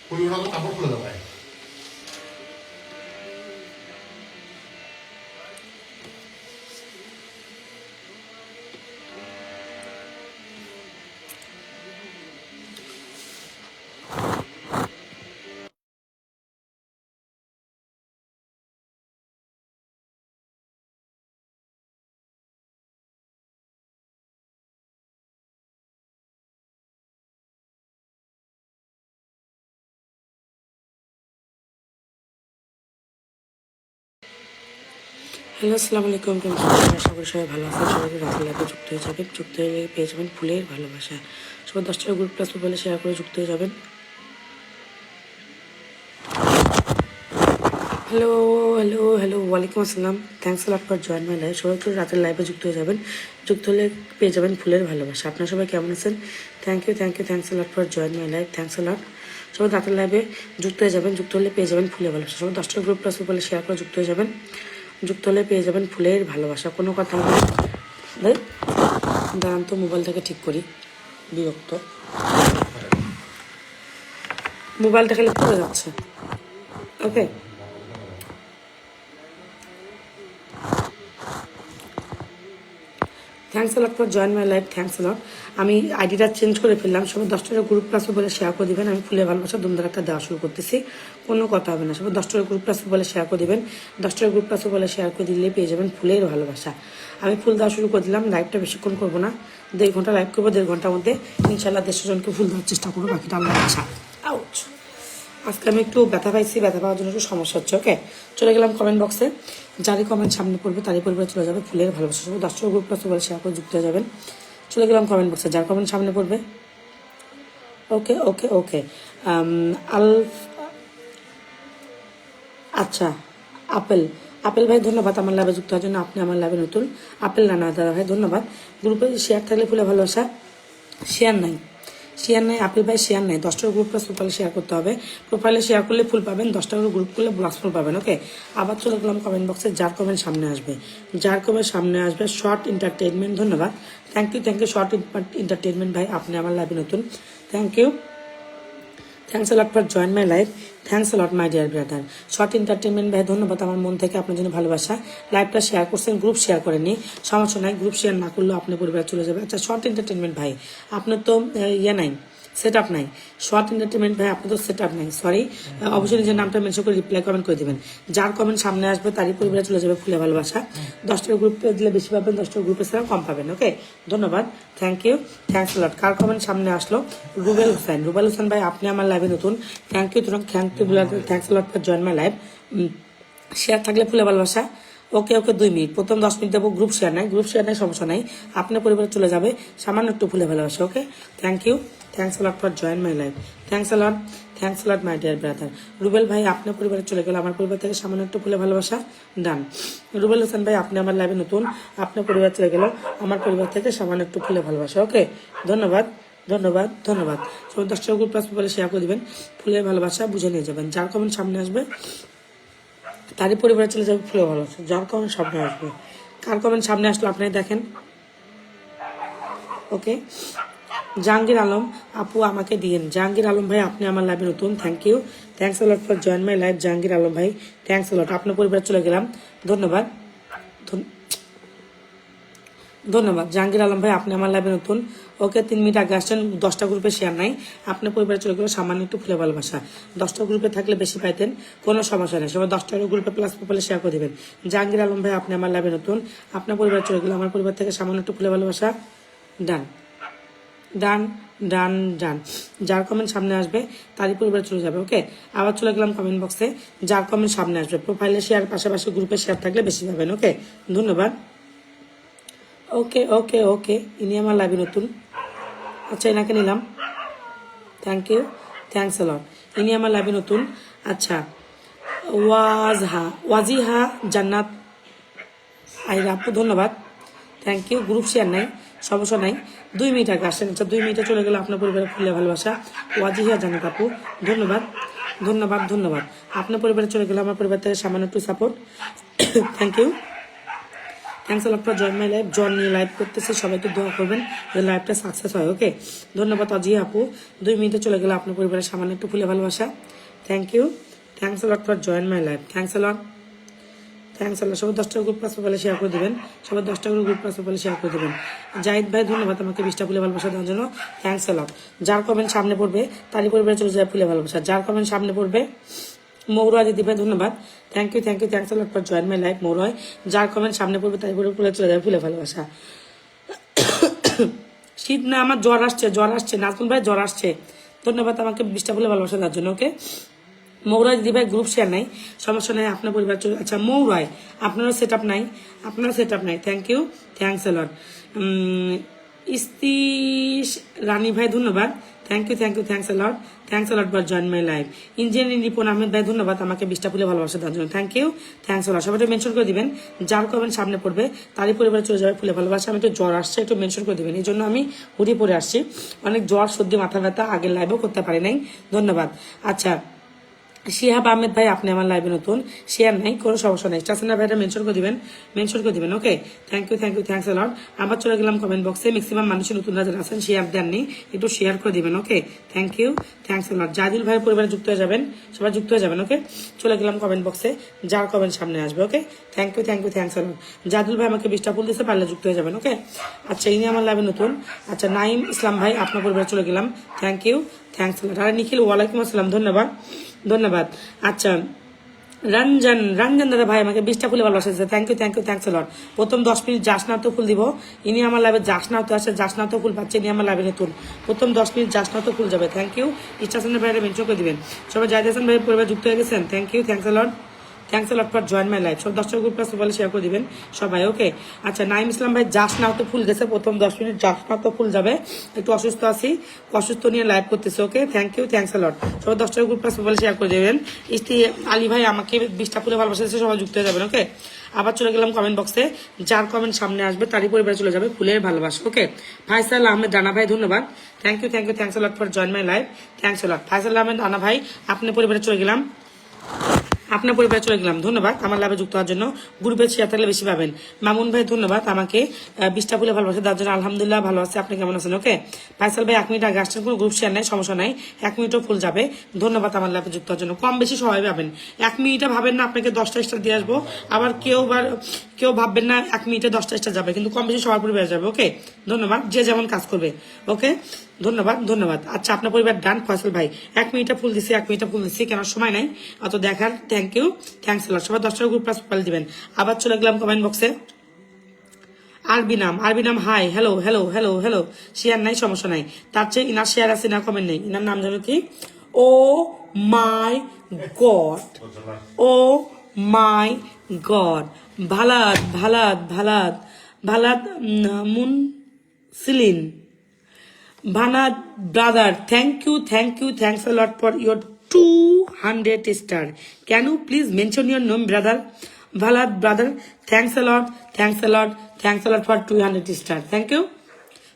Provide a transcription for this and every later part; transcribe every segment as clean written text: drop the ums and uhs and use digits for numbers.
পুরোটা কাপড় খুলে দেবো। হ্যালো, আসসালামু আলাইকুম। কেমন আছেন? আশা করি সবাই ভালো আছেন। সবাইকে রাতের লাইভে যুক্ত হয়ে যাবেন। যুক্ত হয়ে পেয়ে যাবেন ফুলের ভালোবাসা। সবাই 10টা গ্রুপ প্লাস মোবাইলে শেয়ার করে যুক্ত হয়ে যাবেন। হ্যালো হ্যালো হ্যালো, ওয়ালাইকুম আসসালাম। Thanks a lot for join my live. সবাই একটু রাতের লাইভে যুক্ত হয়ে যাবেন। যুক্ত হলে পেয়ে যাবেন ফুলের ভালোবাসা। আপনারা সবাই কেমন আছেন? Thank you thanks a lot for join my live. Thanks a lot. সবাই রাতের লাইভে যুক্ত হয়ে যাবেন। যুক্ত হলে পেয়ে যাবেন ফুলের ভালোবাসা। সবাই 10টা গ্রুপ প্লাস মোবাইলে শেয়ার করে যুক্ত হয়ে যাবেন। যুক্ত হলে পেয়ে যাবেন ফুলের ভালোবাসা। কোনো কথা নেই। দাঁড়ান তো, মোবাইলটাকে ঠিক করি। বিরক্ত, মোবাইলটা খালি পড়ে যাচ্ছে। Okay, thanks lot for join my life. Thanks lot. আমি আইডিটা চেঞ্জ করে ফেললাম। সবাই 10টার গ্রুপ প্লাস বলে শেয়ার করে দিবেন। আমি ফুলের ভালোবাসা ধুমধার একটা দেওয়া শুরু করতেছি। কোনো কথা হবে না। সবাই 10টার গ্রুপ প্লাস বলে শেয়ার করে দিবেন। 10টার গ্রুপ প্লাস বলে শেয়ার করে দিলে পেয়ে যাবেন ফুলের ভালোবাসা। আমি ফুল দেওয়া শুরু করে দিলাম। লাইভটা বেশিক্ষণ করবো না, 1.5 ঘন্টা লাইভ করবো। 1.5 ঘন্টার মধ্যে ইনশাল্লাহ 150 জনকে ফুল দেওয়ার চেষ্টা করবো। বাকিটা আল্লাহর আশা। আউট। আজকে আমি একটু ব্যথা পাইছি, ব্যথা পাওয়ার জন্য একটু সমস্যা হচ্ছে। ওকে, চলে গেলাম কমেন্ট বক্সে। যারই কমেন্ট সামনে পড়বে তারই পরিবারে চলে যাবে ফুলের ভালোবাসা। সবাই 10টার গ্রুপ প্লাস বলে শেয়ার করে যুক্ত হয়ে যাবেন। চলে গেলাম কমেন্ট বক্সে, যার কমেন্ট সামনে পড়বে। ওকে ওকে ওকে। আল আচ্ছা, আপেল আপেল ভাই ধন্যবাদ আমার লাভে যুক্ত হওয়ার জন্য। আপনি আমার লাভে নতুন। আপেল রানা দাদা ভাই ধন্যবাদ। গ্রুপে শেয়ার থাকলে ফুলে ভালোবাসা। শেয়ার নাই, শেয়ার নাই আপেল ভাই, শেয়ার নাই। 10টার গ্রুপ প্লাস প্রোফাইলে শেয়ার করতে হবে। প্রোফাইলে শেয়ার করলে ফুল পাবেন, 10টার গ্রুপ করলে ব্লাস ফুল পাবেন। ওকে, আবার চলে গেলাম কমেন্ট বক্সে। যার কমেন্ট সামনে আসবে, যার কমেন্ট সামনে আসবে শর্ট এন্টারটেনমেন্ট ধন্যবাদ। থ্যাংক ইউ শর্ট এন্টারটেনমেন্ট ভাই, আপনি আমার লাইভে নতুন। Thank you. Thanks a lot for join my life. Thanks a lot my dear brother. Short Entertainment ভাই ধন্যবাদ, আমার মন থেকে আপনার জন্য ভালোবাসা। লাইভটা শেয়ার করছেন, গ্রুপ শেয়ার করেনি, সমস্যা নাই। গ্রুপ শেয়ার না করলেও আপনার পরিবার চলে যাবে। আচ্ছা, শর্ট এন্টারটেনমেন্ট ভাই আপনার তো ইয়ে নাই, সেট আপ নাই। শর্ট এন্টারটেনমেন্ট ভাই আপনার তো সেট আপ নাই, সরি। অবশ্যই নিজের নামটা মেনশন করে রিপ্লাই কমেন্ট করে দেবেন। যার কমেন্ট সামনে আসবে তারই পরিবারে চলে যাবে ফুলে ভালোবাসা। 10টার গ্রুপে দিলে বেশি পাবেন, 10টার গ্রুপে ছাড়া কম পাবেন। ওকে, ধন্যবাদ। Thank you thanks lot. কার কমেন্ট সামনে আসলো? রুবেল হোসেন ভাই, আপনি আমার লাইভে নতুন। Thank you thanks lot for join my live. Share থাকলে ফুলে ভালোবাসা। ওকে ওকে, 2 মিনিট, প্রথম 10 মিনিট দেবো। গ্রুপ শেয়ার নাই, সমস্যা নাই। আপনার পরিবারে চলে যাবে সামান্য একটু ফুলে ভালোবাসা। Okay, thank you thanks lot for join my life. Thanks lot my dear brother. Rubel ভাই আপনার পরিবারে চলে গেল, আমার পরিবার থেকে সামান্য একটু ফুলে ভালোবাসা। ডান। রুবেল হোসেন ভাই, আপনি আমার লাইভে নতুন। আপনার পরিবার চলে গেল, আমার পরিবার থেকে সামান্য একটু ফুলে ভালোবাসা। ওকে, ধন্যবাদ ধন্যবাদ। সবাই 10টার গ্রুপ প্লাস মোবাইলে শেয়ার করে দিবেন। ফুলের ভালোবাসা বুঝে নিয়ে যাবেন। যার কমেন্ট সামনে আসবে তারই পরিবারে চলে যাবে ফুলের ভালোবাসা। যার কমেন্ট সামনে আসবে, কার কমেন্ট সামনে আসলো আপনি দেখেন। ওকে, জাহাঙ্গীর আলম আপু আমাকে দিয়েন। জাহাঙ্গীর আলম ভাই, আপনি আমার লাইভে নতুন। Thank you thanks a lot for join my live. Jahangir Alam ভাই, থ্যাংকস আ লট। আপনার পরিবারে চলে গেলাম, ধন্যবাদ জাহাঙ্গীর আলম ভাই, আপনি আমার লাইভে নতুন। ওকে, 3 মিনিট আগে আসছেন। 10টা গ্রুপে শেয়ার নাই, আপনার পরিবারে চলে গেল সামান্য একটু ফুলে ভালোবাসা। 10টা গ্রুপে থাকলে বেশি পাইতেন, কোনো সমস্যা নেই। সবাই 10টা গ্রুপে প্লাস প্রোফাইলে শেয়ার করে দেবেন। জাহাঙ্গীর আলম ভাই, আপনি আমার লাইভে নতুন। আপনার পরিবারে চলে গেল, আমার পরিবার থেকে সামান্য একটু ফুলে ভালোবাসা। ডান ডান ডান ডান। যার কমেন্ট সামনে আসবে তারই পরিবারে চলে যাবে। ওকে, আবার চলে গেলাম কমেন্ট বক্সে। যার কমেন্ট সামনে আসবে প্রোফাইলে শেয়ার, পাশাপাশি গ্রুপে শেয়ার থাকলে বেশি পাবেন। ওকে, ধন্যবাদ। ওকে ওকে ওকে, ইনি আমার লাইভে নতুন। আচ্ছা, এনাকে নিলাম। Thank you thanks a lot. ইনি আমার লাইভে নতুন। আচ্ছা, ওয়াজিহা জান্নাত আইরা আপু ধন্যবাদ। Thank you. গ্রুপ শেয়ার নাই, সমস্যা নাই। 2 মিনিট আগে আসেন। আচ্ছা, 2 মিনিটে চলে গেলে আপনার পরিবারে ফুলে ভালোবাসা। ওয়াজিহা জান্নাত আপু ধন্যবাদ। আপনার পরিবারে চলে গেলে আমার পরিবার থেকে সামান্য একটু support. Thank you thanks lot for join my live. জন নিয়ে লাইভ করতেছে, সবাই একটু দোয়া করবেন যে লাইভটা সাকসেস হয়। ওকে, ধন্যবাদ অজিয়া আপু, 2 মিনিটে চলে গেল আপনার পরিবারের সামান্য একটু ফুলে ভালোবাসা। Thank you, thanks lot for join my live. Thanks lot, thanks Allah. সবাই 10টা গ্রুপ প্লাস প্রোফাইলে শেয়ার করে দেবেন, সবাই 10টা গ্রুপ প্লাস প্রোফাইলে শেয়ার করে দেবেন। জাহিদ ভাই ধন্যবাদ আমাকে 20টা ফুলে ভালোবাসা দেওয়ার জন্য। থ্যাংকস আল্লাহ। যার কমেন্ট সামনে পড়বে তারই পরিবারে চলে যায় ফুলে ভালোবাসা। যার কমেন্ট সামনে পড়বে, মৌরা দিদি ভাই ধন্যবাদ। Thank you, thank you, thanks Allah for join my life. Moura, যার কমেন্ট সামনে পড়বে তারই পরিবারে চলে যায় ফুলে ভালোবাসা। শীত না, আমার জ্বর আসছে, জ্বর আসছে। নাজমুল ভাই জ্বর আসছে, ধন্যবাদ আমাকে 20টা ফুলে ভালোবাসা দেওয়ার জন্য। ওকে, মৌরাই দিদি ভাই গ্রুপ শেয়ার নাই, সমস্যা নাই, আপনার পরিবার চলে। আচ্ছা মৌরাই, আপনারও সেট আপ নাই, আপনারও সেট আপ নাই। Thank you, thanks a lot. ইস্তিশ রানী ভাই ধন্যবাদ। Thank you, thank you, thanks a lot, thanks a lot for join my life. Engineering Ripon Ahmed ভাই ধন্যবাদ আমাকে 20টা ফুলে ভালোবাসা দেওয়ার জন্য। Thank you, thanks a lot. সবাই মেনশন করে দিবেন, যার কমেন্ট সামনে পড়বে তারই পরিবারে চলে যাবে ফুলে ভালোবাসা। আমি একটু জ্বর আসছে, একটু মেনশন করে দিবেন, এই জন্য আমি হুড়ি পরে আসছি। অনেক জ্বর, সর্দি, মাথা ব্যথা, আগের লাইভও করতে পারি নাই। ধন্যবাদ। আচ্ছা শিহাব আহমেদ ভাই আপনি আমার লাইভে নতুন, শেয়ার নাই, কোনো সমস্যা নেই। স্টাসেনা ভাইটা মেনশন করে দিবেন, মেনশন করে দিবেন। Okay, thank you, thank you, thanks a lot. আবার চলে গেলাম কমেন্ট বক্সে, ম্যাক্সিমাম মানুষের নতুন যারা আছেন শেয়ার দেননি, একটু শেয়ার করে দিবেন। Okay, thank you, thanks a lot. Zahidul ভাইয়ের পরিবারে যুক্ত হয়ে যাবেন, সবাই যুক্ত হয়ে যাবেন। ওকে, চলে গেলাম কমেন্ট বক্সে, যার কমেন্ট সামনে আসবে। Okay, thank you, thank you, thanks a lot. Zahidul ভাই আমাকে 20টা ফুল দিতে পারলে যুক্ত হয়ে যাবেন। ওকে, আচ্ছা ইনি আমার লাইভে নতুন। আচ্ছা নাইম ইসলাম ভাই আপনার পরিবারে চলে গেলাম, থ্যাংক ইউ, থ্যাংকস আ লট। আর নিখিল ওয়ালাইকুম আসসালাম, ধন্যবাদ, ধন্যবাদ। আচ্ছা রঞ্জন দাদা ভাই আমাকে 20টা ফুলে ভালোবাসা দিচ্ছে, thank you, thank you, thanks lot. প্রথম 10 মিনিট জাসনাও ফুল দিব, ইনি আমার লাইভে জাসনাও আসে, জাসনাও ফুল পাচ্ছে, ইনি আমার লাইভে নতুন। প্রথম 10 মিনিট জাসনাও ফুল যাবে। থ্যাংক ইউ, স্টেশনের ভাইরা মেনশন করে দিবেন। সবাই জাহিদ হাসান ভাইয়ের পরিবার যুক্ত হয়ে গেছেন, thank you, thanks lot, thanks lot for join my life. সব 10টা গ্রুপ প্লাস বলে শেয়ার করে দিবেন সবাই। ওকে, আচ্ছা নাইম ইসলাম ভাই জাসনাও ফুল গেছে, প্রথম 10 মিনিট জাসনাও ফুল যাবে, একটু অসুস্থ আছি, অসুস্থ নিয়ে লাইভ করতেছে। ওকে, থ্যাংক ইউ, থ্যাংকস লট। সবাই 10টা গ্রুপ প্লাস বলে শেয়ার করে দেবেন। আলী ভাই আমাকে 20টা ফুলে ভালোবাসা দিচ্ছে, সবাই যুক্ত হয়ে যাবেন। ওকে, আবার চলে গেলাম কমেন্ট বক্সে, যার কমেন্ট সামনে আসবে তারই পরিবারে চলে যাবে ফুলের ভালোবাসা। ওকে, ফাইসাল আহমেদ রানা ভাই ধন্যবাদ, thank you, thank you, thanks lot for join my life. Thanks lot Faisal Ahmed Rana ভাই, আপনার পরিবারে চলে গেলাম, আপনার পরিবারে চলে গেলাম। ধন্যবাদ আমার লাভে যুক্ত হওয়ার জন্য। গ্রুপে শেয়ার থাকলে বেশি পাবেন। মামুন ভাই ধন্যবাদ আমাকে 20টা ফুলে ভালোবাসা দেওয়ার জন্য। আলহামদুলিল্লাহ ভালো আছে, আপনি কেমন আছেন? ওকে, ফাইসাল ভাই 1 মিনিট আগে আসছেন, কোনো গ্রুপ শেয়ার নেই, সমস্যা নাই, 1 মিনিটও ফুল যাবে। ধন্যবাদ আমার লাভে যুক্ত হওয়ার জন্য। কম বেশি সবাই পাবেন, 1 মিনিটে ভাবেন না আপনাকে 10টা স্টার দিয়ে আসবো, আবার কেউ ভাববেন না 1 মিনিটে 10টা স্টার যাবে, কিন্তু কম বেশি সবার পরিবারে যাবে। ওকে, ধন্যবাদ, যে যেমন কাজ করবে। ওকে, ধন্যবাদ, ধন্যবাদ। আচ্ছা আপনার পরিবার ডান ফয়সাল ভাই, 1 মিনিটে ফুল দিচ্ছি, 1 মিনিটে ফুল দিচ্ছি, কেন সময় নাই অত দেখার। Thank you, thanks lot. সবাই 10টা গ্রুপ প্লাস প্রোফাইল দিবেন। আবার চলে গেলাম কমেন্ট বক্সে, আরবি নাম hi, hello hello hello hello. Share নাই, সমস্যা নাই, তার চেয়ে ইনার শেয়ার আছে না কমেন্ট নেই। ইনার নাম জানো কি? Oh my god, oh my God, ভালাদ ভালাদ ভালাদ ভালাদ মুন সিলিন Bhanad brother, thank you, thanks a lot for your 200 star. Can you please mention your name, brother? Bhalad brother, thanks a lot, thanks a lot for 200 star. Thank you.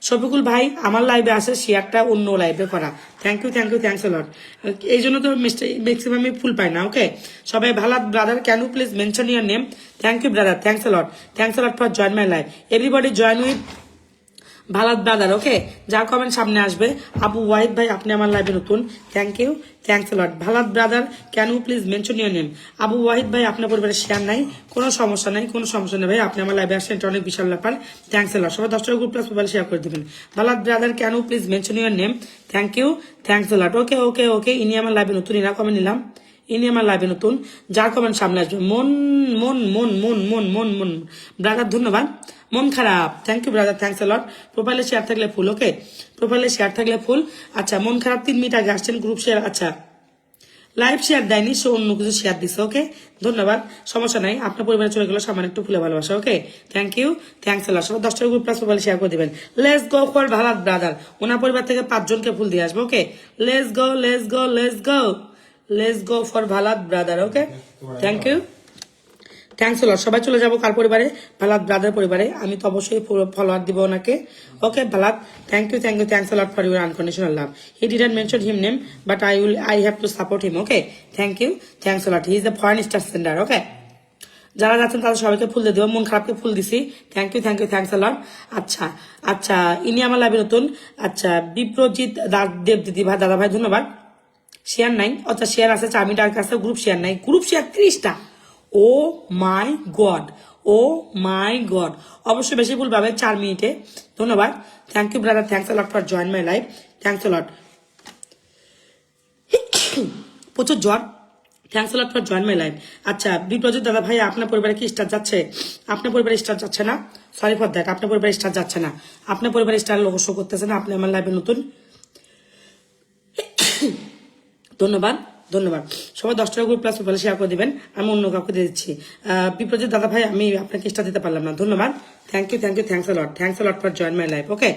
Shafiqul ভাই আমার লাইভে আসে, শেয়ারটা অন্য লাইভে করা। Thank you, thanks a lot. এই জন্য তো ম্যাক্সিমাম ফুল পাই না। ওকে, সবাই ভালাদ brother, can you please mention your name? Thank you brother, thanks a lot for join my live. Everybody join with ভালাদ ব্রাদার। ওকে, যার কমেন্ট সামনে আসবে। আবু ওয়াহিদ ভাই আপনি আমার লাইভে নতুন, থ্যাংক ইউ, থ্যাংকস লট। ভালাদ brother, can you please mention your name? Abu Wahid ভাই আপনার পরিবারে শেয়ার নাই, কোনো সমস্যা নাই, কোনো সমস্যা নেই ভাই, আপনি আমার লাইভে আসছেন, এটা অনেক বিশাল ব্যাপার। Thanks lot. সবাই 10টা গ্রুপ প্লাস মোবাইল শেয়ার করে দিবেন। ভালাদ brother, can you please mention your name? Thank you, thanks lot. Okay okay okay, ইনি আমার লাইভে নতুন, ইনা কমেন্ট নিলাম, ইনি আমার লাইভে নতুন, যার কমেন্ট সামনে আসবে। মন মন মন মন মন মন মন ব্রাদার ধন্যবাদ। মন খারাপ, thank you brother, thanks lot. প্রোফাইলে শেয়ার থাকলে ফুল। ওকে, প্রোফাইলে শেয়ার থাকলে ফুল। আচ্ছা মন খারাপ 3 মিনিট আগে আসছেন, গ্রুপ শেয়ার, আচ্ছা লাইভ শেয়ার দেয়নি, সে অন্য কিছু শেয়ার দিচ্ছে। ওকে, ধন্যবাদ, সমস্যা নাই, আপনার পরিবারে চলে গেল সামান্য একটু ফুলে ভালোবাসা। Okay, thank you, thanks lot. সবাই 10টা গ্রুপ প্লাস মোবাইল শেয়ার করে দিবেন। লেটস গো ফর ভালাদ ব্রাদার, ওনার পরিবার থেকে 5 জনকে ফুল দিয়ে আসবো। Okay, let's go let's go let's go let's go for ভালাদ brother. Okay, thank you, thanks lot. সবাই চলে যাবো কার পরিবারে? ভালাদ ব্রাদার পরিবারে। আমি তো অবশ্যই ফলোয়ার দিব ওনাকে। ওকে ভালাদ, thank you, thanks lot for your unconditional love. He didn't mention him name, but I have to support him. Okay, thank you, thanks lot. He is the foreign star sender. Okay, যারা যাচ্ছেন তাদের সবাইকে ফুল দিয়ে দেবো, মন খারাপকে ফুল দিছি। Thank you thanks a lot. আচ্ছা আচ্ছা, ইনি আমার লাইভে নতুন। আচ্ছা, বিপ্রজিৎ দেব দিদি ভাই, দাদা ভাই ধন্যবাদ। শেয়ার নাই, আচ্ছা শেয়ার আছে, চামি ডার্ক আছে, গ্রুপ শেয়ার নাই, গ্রুপ শেয়ার 30টা। Oh my god, oh my god, অবশ্যই বেশি ভুল পাবে 4 মিনিটে। ধন্যবাদ, thank you brother, thanks a lot for join my live, thanks a lot. প্রচুর জ্বর, thanks a lot for join my live. আচ্ছা, বিপ্রজিৎ দাদা ভাই, আপনার পরিবারে কি স্টার যাচ্ছে? আপনার পরিবারে স্টার যাচ্ছে না, সরি ফর দ্যাট, আপনার পরিবারে স্টার যাচ্ছে না, আপনার পরিবারে স্টার লোক শো করতেছে না, আপনি আমার লাইভে নতুন। ধন্যবাদ ধন্যবাদ, সবাই 10 টাকা গ্রুপ প্লাস প্রোফাইলে শেয়ার করে দিবেন, আমি অন্য কাউকে দিয়ে দিচ্ছি। বিপ্রজিৎ দাদা ভাই, আমি আপনাকে স্টার দিতে পারলাম না, ধন্যবাদ, thank you thanks a lot for join my life. Okay,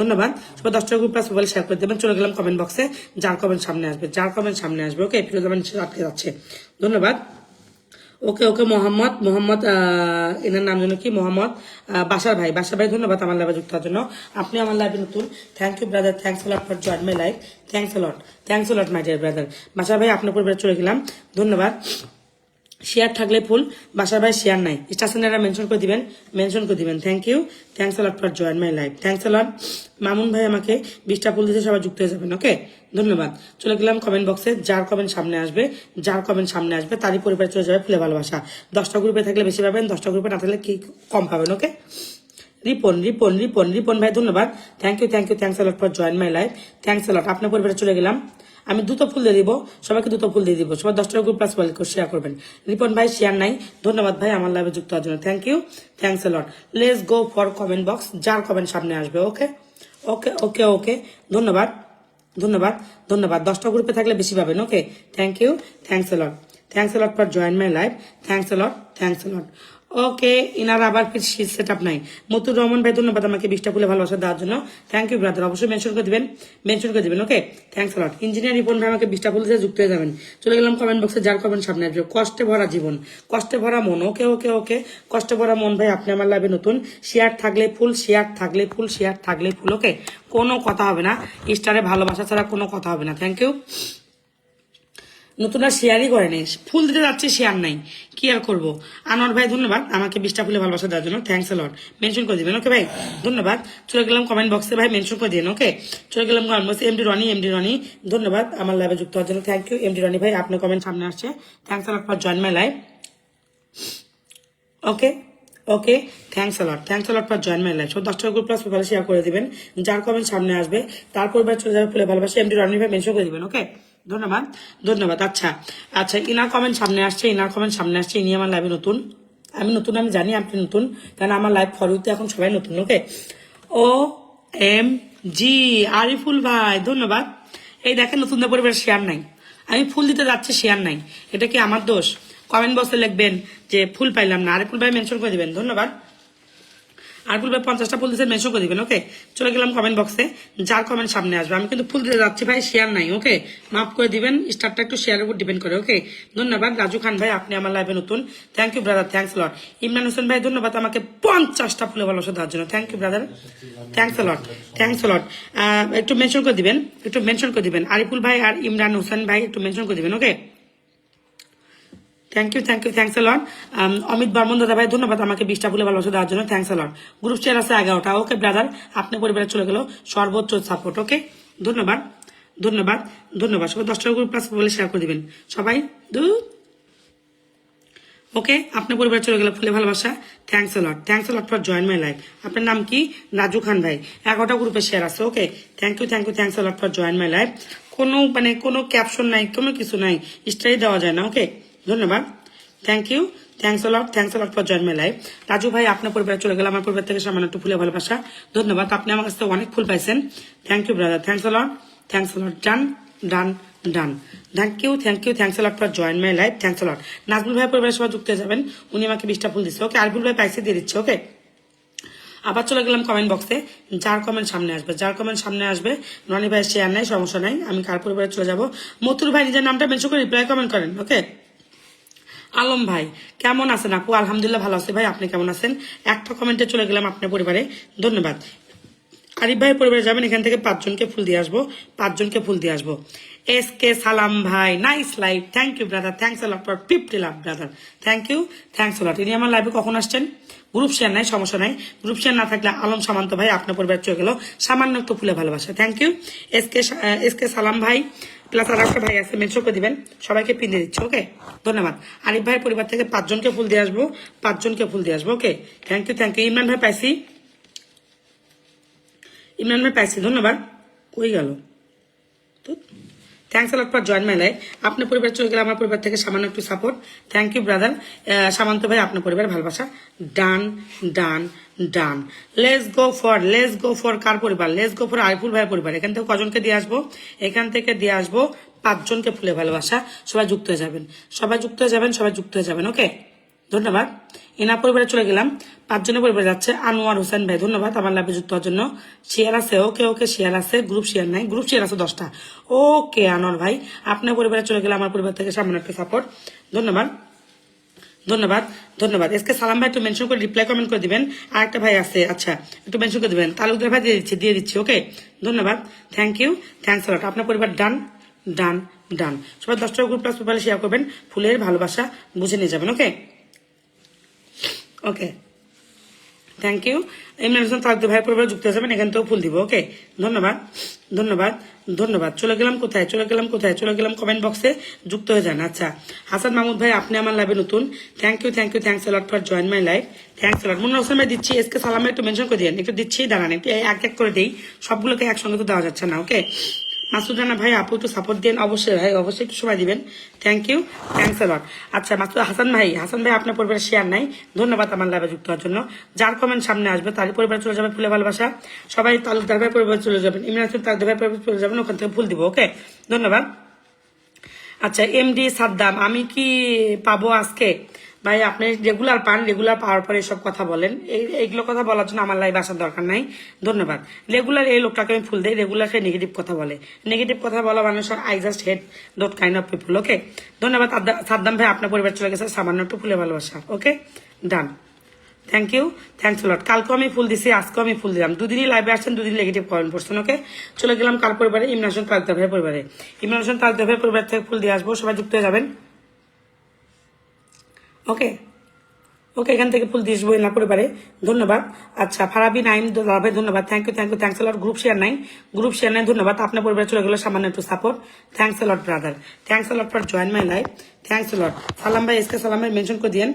ধন্যবাদ, সবাই 10 টাকা গ্রুপ প্লাস প্রোফাইলে শেয়ার করে দেবেন। চলে গেলাম কমেন্ট বক্সে, যার কমেন্ট সামনে আসবে। ওকে, ফিরোজ আহমেদ আটকে যাচ্ছে, ধন্যবাদ। ওকে ওকে, মোহাম্মদ এনার নাম যেন কি, মোহাম্মদ বাসার ভাই ধন্যবাদ আমার লাইভে যুক্ত হওয়ার জন্য, আপনি আমার লাইভে নতুন। Thank you brother, thanks a lot for join my life, thanks a lot my dear brother. Basar ভাই, আপনার পরিবারে চলে গেলাম, ধন্যবাদ। শেয়ার থাকলে ফুল, বাসার ভাই শেয়ার নাই, স্টেশনারা মেনশন করে দিবেন, thank you, thanks a lot for join my life, thanks a lot. Mamun ভাই আমাকে 20টা ফুল দিতে, সবাই যুক্ত হয়ে যাবেন। ওকে, ধন্যবাদ। চলে গেলাম কমেন্ট বক্সে, যার কমেন্ট সামনে আসবে তারই পরিবারে চলে যাবে ফুলে ভালোবাসা। 10টা গ্রুপে থাকলে বেশি পাবেন, 10টা গ্রুপে না থাকলে কি কম পাবেন। ওকে, রিপন ভাই ধন্যবাদ, thank you thanks a lot for join my life, thanks a lot. আপনার পরিবারে চলে গেলাম, আমি দুটো ফুল দিয়ে দিব, সবাইকে দুটো ফুল দিয়ে দিব, সবাই 10টা গ্রুপ প্লাস শেয়ার করবেন। রিপন ভাই শেয়ার নাই, ধন্যবাদ ভাই আমার লাইভে যুক্ত হওয়ার জন্য, thank you thanks a lot. Let's go for comment box, যার কমেন্ট সামনে আসবে। ওকে ওকে ওকে ওকে, ধন্যবাদ 10টা গ্রুপে থাকলে বেশি পাবেন। Okay, thank you thanks a lot for join my live, thanks a lot. Okay, ইনার আবার ফির সেট আপ নাই। মতুর রহমান ভাই ধন্যবাদ আমাকে 20টা ফুলে ভালোবাসা দেওয়ার জন্য, থ্যাংক ইউ ব্রাদার, অবশ্যই মেনশন করে দিবেন। Okay, thanks a lot. Engineer Ripon ভাই আমাকে 20টা ফুল দিয়ে যুক্ত হয়ে যাবেন। চলে গেলাম কমেন্ট বক্সে, যার কমেন্ট সামনে আসবে, কষ্টে ভরা জীবন, কষ্টে ভরা মন। ওকে ওকে ওকে, কষ্টে ভরা মন ভাই, আপনি আমার লাইভে নতুন। শেয়ার থাকলে ফুল। ওকে, কোনো কথা হবে না, স্টারে ভালোবাসা ছাড়া কোনো কথা হবে না। Thank you. নতুনরা শেয়ারই করে নেই, ফুল দিতে যাচ্ছে শেয়ার নাই, কি আর করবো। আনোয়ার ভাই ধন্যবাদ আমাকে 20টা ফুলে ভালোবাসা দেওয়ার জন্য, থ্যাংকস আ লট, মেনশন করে দিবেন। ওকে ভাই, ধন্যবাদ। চলে গেলাম কমেন্ট বক্সে, ভাই মেনশন করে দিন। ওকে, চলে গেলাম কমেন্ট বক্সে। এমডি রনি ধন্যবাদ আমার লাইভে যুক্ত হওয়ার জন্য, থ্যাংক ইউ এমডি রনি ভাই, আপনার কমেন্ট সামনে আসছে, thanks a lot for join my live. Okay, thanks a lot for join my life. সব 10টা গ্রুপ প্লাস প্রোফাইলে শেয়ার করে দিবেন, যার কমেন্ট সামনে আসবে তারপর চলে যাবে ফুলে ভালোবাসা, এমডি রনি ভাই মেনশন করে দিবেন। ওকে, ধন্যবাদ। আচ্ছা, ইনার কমেন্ট সামনে আসছে, ইনি আমার লাইভে নতুন। আমি জানি আপনি নতুন, কারণ আমার লাইভ ফলোতে এখন সবাই নতুন। ওকে, OMG আরিফুল ভাই ধন্যবাদ। এই দেখেন, নতুনদের পরিবার শেয়ার নাই, আমি ফুল দিতে যাচ্ছি শেয়ার নাই, এটা কি আমার দোষ? কমেন্ট বক্সে লিখবেন যে ফুল পাইলাম না, আরিফুল ভাই মেনশন করে দিবেন, ধন্যবাদ। আরিফুল ভাই 50টা ফুল দিতে মেনশন করে দিবেন। ওকে, চলে গেলাম কমেন্ট বক্সে, যার কমেন্ট সামনে আসবে, আমি কিন্তু ফুল দিতে যাচ্ছি ভাই, শেয়ার নাই। ওকে, মাফ করে দিবেন, স্টারটা একটু শেয়ারের উপর ডিপেন্ড করে। ওকে, ধন্যবাদ। রাজু খান ভাই, আপনি আমার লাইভে নতুন, thank you brother, thanks a lot. Imran Hossain ভাই ধন্যবাদ আমাকে 50টা ফুলে ভালোবাসা দেওয়ার জন্য, thank you brother, thanks a lot. একটু মেনশন করে দিবেন, আরিফুল ভাই আর ইমরান হোসেন ভাই একটু মেনশন করে দিবেন। Okay, thank you thanks a লট। অমিত বর্মন দাদা ভাই ধন্যবাদ আমাকে 20টা ফুলে ভালোবাসা দেওয়ার জন্য, thanks a lot. Group share আছে 11টা। ওকে ব্রাদার, আপনি পরিবারে চলে গেল, সর্বোচ্চ সাপোর্ট। ওকে, ধন্যবাদ। সবাই 10টা গ্রুপ প্লাস বলে শেয়ার করে দিবেন সবাই। ওকে, আপনার পরিবারে চলে গেল ফুলে ভালোবাসা, thanks a lot for join my life. আপনার নাম কি? রাজু খান ভাই, 11টা গ্রুপে শেয়ার আছে। Okay, thank you thanks a lot for join my life. কোনো ক্যাপশন নাই, কোনো কিছু নাই, স্টাই দেওয়া যায় না। ওকে, ধন্যবাদ, thank you thanks a lot for join my life. Raju ভাই, আপনার পরিবারে চলে গেল, আমার পরিবার থেকে সামান্য একটু ফুলে ভালোবাসা, ধন্যবাদ। আপনি আমার কাছে অনেক ফুল পাইছেন, thank you brother, thanks a lot, done. Thank you thanks a lot for join my life, thanks a lot. Nazmul ভাই পরিবারের সবাই যুক্ত যাবেন, উনি আমাকে 20টা ফুল দিচ্ছে। ওকে, আরিফুল ভাই পাইছে দিয়ে দিচ্ছে। ওকে, আবার চলে গেলাম কমেন্ট বক্সে, যার কমেন্ট সামনে আসবে, রনি ভাই শেয়ার নাই, সমস্যা নাই, আমি কার পরিবারে চলে যাবো। মতুর ভাই নিজের নামটা মেনশন করে রিপ্লাই কমেন্ট করেন। ওকে, আলম ভাই কেমন আছেন আপু? আলহামদুলিল্লাহ ভালো আছে ভাই, আপনি কেমন আছেন? একটা কমেন্টে চলে গেলাম আপনার পরিবারে, ধন্যবাদ। আরিফ ভাই পরিবারে যাবেন, এখান থেকে 5 জনকে ফুল দিয়ে আসবো। SK সালাম ভাই nice live, thank you brother, thanks a lot for 50 love brother, thank you, thanks a lot. ইনি আমার লাইভে কখন আসছেন? গ্রুপ শেয়ার নাই, সমস্যা নাই, গ্রুপ শেয়ার না থাকলে আলম সামান্ত ভাই আপনার পরিবার চলে গেল, সামান্য একটু ফুলে ভালোবাসা, থ্যাংক ইউ। SK সালাম ভাই প্লাস আর একটা ভাই আছে, মেনশন করে দিবেন, সবাইকে পিন দিয়ে দিচ্ছি, ওকে ধন্যবাদ। আরিফ ভাইয়ের পরিবার থেকে 5 জনকে ফুল দিয়ে আসবো, 5 জনকে ফুল দিয়ে আসবো, okay thank you, thank you. Imran ভাই পাইছি, ইমরান ভাই পাইছি, ধন্যবাদ। কই গেল? Thanks lot for join my life. আপনার পরিবার চলে গেলে আমার পরিবার থেকে সামান্য একটু support, thank you brother. Samanta ভাই আপনার পরিবার ভালোবাসা, ডান ডান ডান। লেটস গো ফর কার পরিবার? লেটস গো ফর আরিফুল ভাইয়ের পরিবার। এখান থেকে কজনকে দিয়ে আসবো? এখান থেকে দিয়ে আসবো 5 জনকে ফুলে ভালোবাসা, সবাই যুক্ত হয়ে যাবেন, সবাই যুক্ত হয়ে যাবেন, সবাই যুক্ত হয়ে যাবেন, ওকে ধন্যবাদ। এনা পরিবারে চলে গেলাম, 5 জনের পরিবার যাচ্ছে। আনোয়ার হোসেন ভাই ধন্যবাদ আমার লাইভে যুক্ত হওয়ার জন্য। শেয়ার আছে, ওকে ওকে শেয়ার আছে, গ্রুপ শেয়ার নাই, গ্রুপ শেয়ার আছে 10টা, ওকে আনোয়ার ভাই আপনার পরিবারে চলে গেলে আমার পরিবার থেকে সামান্য একটা সাপোর্ট, ধন্যবাদ ধন্যবাদ ধন্যবাদ। এসকে সালাম ভাই একটু মেনশন করে রিপ্লাই কমেন্ট করে দিবেন। আর একটা ভাই আছে, আচ্ছা একটু মেনশন করে দিবেন, তালুকদার ভাই দিয়ে দিচ্ছি, ওকে ধন্যবাদ, থ্যাংক ইউ, থ্যাংকস লট। আপনার পরিবার ডান ডান ডান। সবাই 10টা গ্রুপ প্লাস প্রোফাইলে শেয়ার করবেন, ফুলের ভালোবাসা বুঝে নিয়ে যাবেন, okay okay thank you. Imran Hossain Talukdar ভাইয়ের পরিবারে যুক্ত হয়ে যাবেন, এখান থেকেও ফুল দিব, ওকে ধন্যবাদ ধন্যবাদ ধন্যবাদ। চলে গেলাম কোথায়, চলে গেলাম কমেন্ট বক্সে, যুক্ত হয়ে যান। আচ্ছা হাসান মাহমুদ ভাই আপনি আমার লাইভে নতুন, thank you, thanks lot for join my live, thanks lot. Munna Hossain ভাই দিচ্ছি, এসকে সালামে একটু মেনশন করে দিন, একটু দিচ্ছি, দাঁড়ান একটু এক করে দেই, সবগুলোকে একসঙ্গে তো দেওয়া যাচ্ছে না, ওকে। মাসুদ রানা ভাই আপু একটু সাপোর্ট দেন, অবশ্যই ভাই অবশ্যই একটু সময় দিবেন, thank you, thanks a lot. আচ্ছা মাসুদ হাসান ভাই আপনার পরিবারের শেয়ার নাই, ধন্যবাদ আমার লাইভে যুক্ত হওয়ার জন্য। যার কমেন্ট সামনে আসবে তারই পরিবারে চলে যাবে ফুলে ভালোবাসা, সবাই তালুকদার ভাই পরিবারে চলে যাবেন, ইমরান হোসেন তালুকদার ভাই পরিবারে চলে যাবেন, ওখান থেকে ফুল দিব, ওকে ধন্যবাদ। আচ্ছা এমডি সাদ্দাম আমি কি পাবো আজকে? ভাই আপনি রেগুলার পান, রেগুলার পাওয়ার পরে এসব কথা বলেন, এইগুলো কথা বলার জন্য আমার লাইভ আসার দরকার নাই, ধন্যবাদ। রেগুলার এই লোকটাকে আমি ফুল দিই, রেগুলার সে নেগেটিভ কথা বলে, নেগেটিভ কথা বলা মানুষের I just hate that kind of people, okay ধন্যবাদ। সাদ্দাম ভাই আপনার পরিবার চলে গেছে, সামান্য একটু ফুলে ভালোবাসা, ওকে ডান, থ্যাংক ইউ, থ্যাংকস লট। কালকেও আমি ফুল দিছি, আজকেও আমি ফুল দিলাম, দুদিনই লাইভে আসছেন, দুদিন নেগেটিভ কমেন্ট করছেন, ওকে চলে গেলাম কার পরিবারে? ইমরান হোসেন তালুকদার ভাইয়ের পরিবারে, ইমরান হোসেন তালুকদার ভাইয়ের পরিবার থেকে ফুল দিয়ে আসবো, সবাই যুক্ত হয়ে যাবেন, ওকে ওকে এখান থেকে ফুল দিয়ে আসবো না পরিবারে, ধন্যবাদ। আচ্ছা ফারাবি নাইম ভাই ধন্যবাদ, thank you, thanks lot. Group share নাই, ধন্যবাদ। আপনার পরিবারে চলে গেলো সামান্য একটু support, thanks lot brother, thanks lot for join my life, thanks lot. Salam ভাই এসকে সালামের মেনশন করে দিয়েন,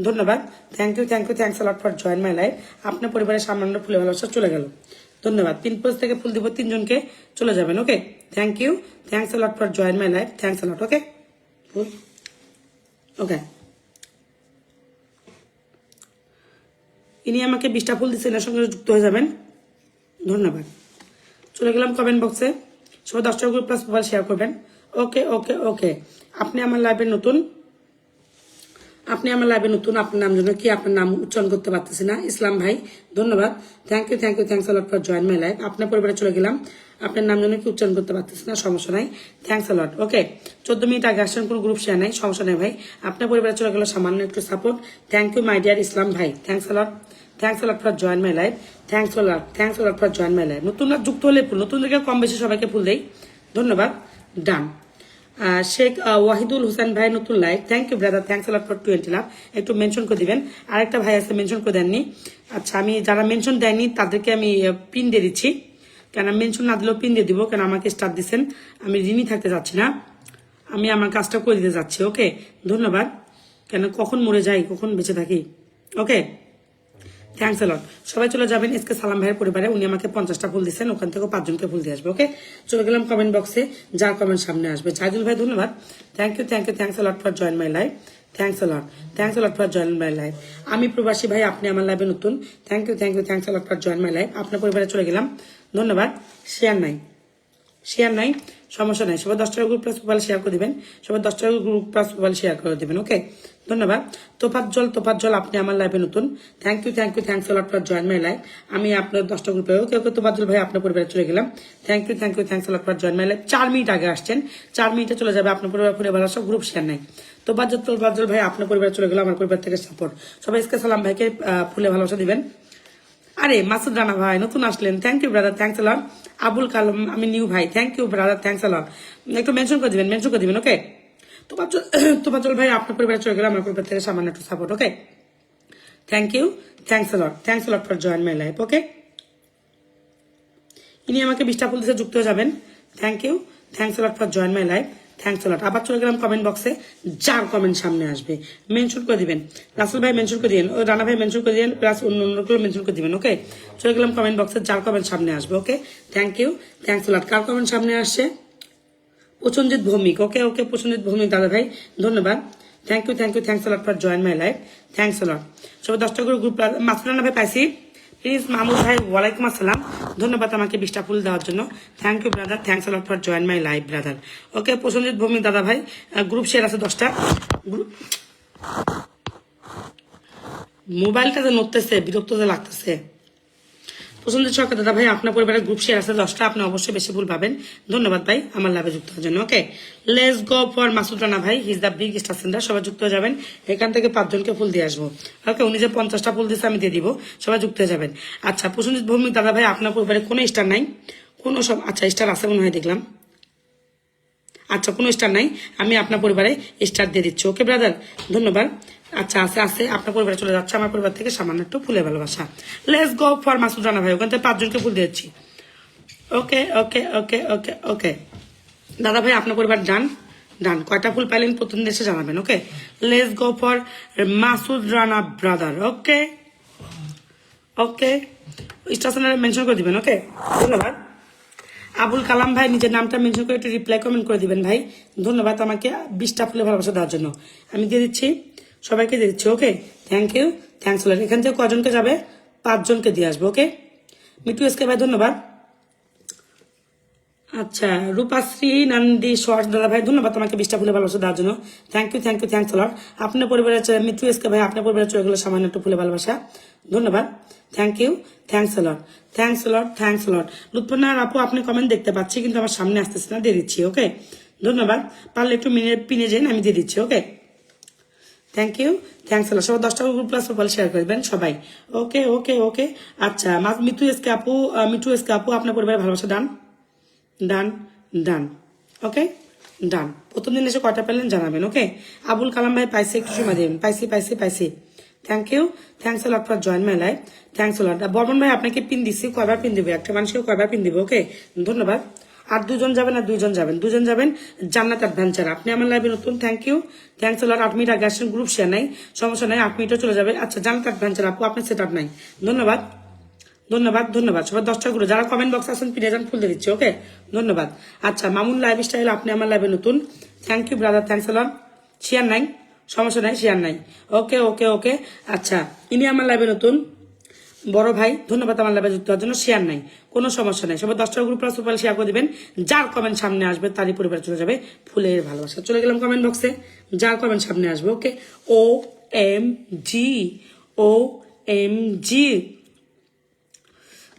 ধন্যবাদ, thank you, thanks lot for join my life. আপনার পরিবারের সামান্য ফুলে ভালোবাসা চলে গেল, ধন্যবাদ। 3 পোস্ট থেকে ফুল দিব, 3 জনকে চলে যাবেন, okay thank you, thanks lot for join my life, thanks lot, okay okay. ইনি আমাকে 20টা ফুল দিচ্ছেন, এর সঙ্গে যুক্ত হয়ে যাবেন, ধন্যবাদ। চলে গেলাম কমেন্ট বক্সে, সবাই 10টা গ্রুপ প্লাস প্রোফাইল শেয়ার করবেন, ওকে ওকে ওকে। আপনি আমার লাইভে নতুন, আপনার নাম জন্য কি আপনার নাম উচ্চারণ করতে পারতেছি না, ইসলাম ভাই ধন্যবাদ, thank you, thanks lot for join my life. আপনার পরিবারে চলে গেলাম, আপনার নাম জন্য কি উচ্চারণ করতে পারতেছি না, সমস্যা নাই, থ্যাংকস লট, ওকে। 14 মিনিট আগে আসছেন, কোনো গ্রুপ শেয়ার নাই, সমস্যা নাই ভাই। আপনার পরিবারে চলে গেল সামান্য একটু support, thank you my dear Islam ভাই, thanks lot for join my life, thanks lot for join my life. নতুনরা যুক্ত হলে ফুল, নতুন থেকে কম বেশি সবাইকে ফুল দেই, ধন্যবাদ, ডান। শেখ ওয়াহিদুল হোসেন ভাই নতুন live, thank you brother, thanks lot for 20 love, একটু মেনশন করে দিবেন। আরেকটা ভাই আছে মেনশন করে দেননি, আচ্ছা আমি যারা মেনশন দেয়নি তাদেরকে আমি পিন দিয়ে দিচ্ছি, কেন মেনশন না দিলেও পিন দিয়ে দিব, কেন আমাকে স্টার দিচ্ছেন, আমি ঋণী থাকতে চাচ্ছি না, আমি আমার কাজটা করে দিতে যাচ্ছি, ওকে ধন্যবাদ। কেন কখন মরে যাই কখন বেঁচে থাকি, ওকে থ্যাংকস লট। সবাই চলে যাবেন এসকে সালাম ভাইয়ের পরিবারে, উনি আমাকে 50টা ফুল দিচ্ছেন, ওখান থেকে 5 জনকে ফুল দিয়ে আসবে, ওকে চলে গেলাম কমেন্ট বক্সে, যার কমেন্ট সামনে আসবে। জাহিদুল ভাই ধন্যবাদ, thank you, thanks lot for join my life, thanks lot for join my life. আমি প্রবাসী ভাই আপনি আমার লাইভে নতুন, thank you, thanks lot for join my life. আপনার পরিবারে চলে গেলাম, ধন্যবাদ। শেয়ার নাই, সমস্যা নাই, সবাই 10টা গ্রুপ প্লাস প্রোফাইল শেয়ার করে দিবেন, সবাই 10টা গ্রুপ প্লাস প্রোফাইল শেয়ার করে দিবেন, ওকে ধন্যবাদ। তোফাজ্জল আপনি আমার লাইভে নতুন, thank you, thanks lot for join my life. আমি আপনার 10টা গ্রুপে, ওকে তোফাজ্জল ভাই আপনার পরিবারে চলে গেলাম, thank you, thanks lot for join my life. 4 minute আগে আসছেন, 4 মিনিটে চলে যাবে আপনার পরিবার ফুলে ভালো, সব গ্রুপ শেয়ার নাই। তোফাজ্জল ভাই আপনার পরিবারে চলে গেল, আমার পরিবার থেকে সাপোর্ট, সবাই এসকে সালাম ভাইকে ফুলে ভালোবাসা দিবেন। আরে মাসুদ রানা ভাই নতুন আসলেন, thank you brother, thanks a lot. Abul Kalam আমি নিউ ভাই, thank you brother, thanks a lot. একটু মেনশন করে দিবেন, ওকে। তোফাজ্জল ভাই আপনার পরিবারে চলে গেলে আমার পরিবার থেকে সামান্য একটু support, okay. Thank you, thanks a lot for join my life, okay. ইনি আমাকে 20টা ফুল দিতে যুক্ত হয়ে যাবেন, thank you, thanks a lot for join my life, thanks a lot. আবার চলে গেলাম কমেন্ট বক্সে, যার কমেন্ট সামনে আসবে মেনশন করে দিবেন। রাসেল ভাই মেনশন করে দিবেন, ও রানা ভাই মেনশন করে দিবেন, প্লাস অন্যগুলো মেনশন করে দিবেন, ওকে। চলে গেলাম কমেন্ট বক্সে, যার কমেন্ট সামনে আসবে, okay. Thank you, thanks a lot. কার কমেন্ট সামনে আসছে? প্রসেনজিৎ ভৌমিক, ওকে ওকে, প্রসেনজিৎ ভৌমিক দাদা ভাই ধন্যবাদ, thank you, thanks a lot for join my life, thanks a lot. সবাই 10টা করে গ্রুপ মাসুরানা ভাই পাইছি, প্লিজ মাহমুদ ভাই ওয়ালাইকুম আসসালাম, ধন্যবাদ আমাকে 20টা ফুল দেওয়ার জন্য, thank you brother, thanks a lot for join my life brother, okay. Prosenjit Bhowmik দাদা ভাই গ্রুপ শেয়ার আছে 10টা। মোবাইলটা যে নড়তেছে, বিরক্ত যে লাগতেছে। প্রসেনজিৎ সরকার দাদা ভাই আপনার পরিবারের গ্রুপ শেয়ার আছে 10টা, আপনি অবশ্যই বেশি ভুল পাবেন, ধন্যবাদ ভাই আমার লাভে যুক্ত হওয়ার জন্য, okay. Let's go for Masud Rana ভাই, he is the big star center, সবাই যুক্ত হয়ে যাবেন। এখান থেকে 5 জনকে ফুল দিয়ে আসবো, ওকে। উনি যে 50টা ফুল দিচ্ছে আমি দিয়ে দিব, সবাই যুক্ত হয়ে যাবেন। আচ্ছা প্রসেনজিৎ ভৌমিক দাদা ভাই আপনার পরিবারে কোনো স্টার নাই? কোনো সব আচ্ছা স্টার আছে মনে হয় দেখলাম, আচ্ছা কোনো স্টার নাই, আমি আপনার পরিবারে স্টার দিয়ে দিচ্ছি, ওকে ব্রাদার, ধন্যবাদ। আচ্ছা আছে আপনার পরিবারে চলে যাচ্ছে, আমার পরিবার থেকে সামান্য একটু ফুলের ভালোবাসা। Let's go for Masud Rana ভাই, ওখান থেকে 5 জনকে ফুল দিয়েছি, ওকে ওকে ওকে ওকে ওকে। দাদা ভাই আপনার পরিবার ডান, কয়টা ফুল পাইলেন প্রথম দেশে জানাবেন, okay. Let's go for Masud Rana brother, okay okay, স্টেশনে মেনশন করে দিবেন, ওকে, ধন্যবাদ। আবুল কালাম ভাই নিজের নামটা মেনশন করে একটু রিপ্লাই কমেন্ট করে দিবেন ভাই, ধন্যবাদ আমাকে 20টা ফুলে ভালোবাসা দেওয়ার জন্য, আমি দিয়ে দিচ্ছি, সবাইকে দিয়ে দিচ্ছি, okay. Thank you, thanks a lot. এখান থেকে কজনকে যাবে? 5 জনকে দিয়ে আসবো, ওকে। মিটু এসকে ভাই ধন্যবাদ। আচ্ছা রূপাশ্রী নন্দী শর্ট দাদা ভাই ধন্যবাদ আমাকে 20টা ফুলে ভালোবাসা দেওয়ার জন্য, থ্যাংক ইউ, থ্যাংকস আলট। আপনার পরিবারের মিটু এসকে ভাই আপনার পরিবারের চলে গেলো সামান্য একটু ফুলে ভালোবাসা, ধন্যবাদ, থ্যাংক ইউ, থ্যাংকস আলট। লুৎফুন্নাহার আপু আপনি কমেন্ট দেখতে পাচ্ছি কিন্তু আমার সামনে আসতেছে না, দিয়ে দিচ্ছি, ওকে, ধন্যবাদ। পারলে একটু পিনে যান, আমি দিয়ে দিচ্ছি, okay. Thank you, thanks a lot. সবাই 10টা গ্রুপ প্লাস প্রোফাইল শেয়ার করবেন সবাই, ওকে ওকে ওকে। আচ্ছা মিটু এসকে আপু আপনার পরিবারের ভালোবাসা ডান, ওকে ডান। প্রথম দিন এসে কয়টা পেলেন জানাবেন, ওকে। আবুল কালাম ভাই পাইছে, একটু সময় দিন, পাইছি, thank you, thanks a lot for join my life, thanks a lot. Barman ভাই আপনাকে পিন দিচ্ছি, কয়বার পিন দিবে? একটা মানুষকে কয়বার পিন দিবে, ওকে, ধন্যবাদ। আর দুজন যাবেন জান্নাত অ্যাডভেঞ্চার, আপনি আমার লাইভে নতুন, thank you, thanks a lot. 8 minute আগে আসছেন, গ্রুপ শেয়ার নাই, সমস্যা নাই, 8 মিনিটও চলে যাবে। আচ্ছা জান্নাত অ্যাডভেঞ্চার আপু আপনার সেট আপ নাই, ধন্যবাদ। সবাই 10টা করে যারা কমেন্ট বক্স আছেন পিনে যান, ফুল দিয়ে দিচ্ছি, ওকে, ধন্যবাদ। আচ্ছা মামুন লাইফ স্টাইল আপনি আমার লাইভে নতুন, thank you brother, thanks a lot. Share নাই, সমস্যা নাই, শেয়ার নাই, ওকে ওকে ওকে। আচ্ছা ইনি আমার লাইভে নতুন, বড় ভাই ধন্যবাদ আমার লাইভে যুক্ত হওয়ার জন্য, শেয়ার নাই, কোনো সমস্যা নাই। সবাই 10টা গ্রুপ প্লাস প্রোফাইল শেয়ার করে দিবেন, যার কমেন্ট সামনে আসবে তারই পরিবার চলে যাবে ফুলের ভালোবাসা। চলে গেলাম কমেন্ট বক্সে, যার কমেন্ট সামনে আসবে, ওকে। OMG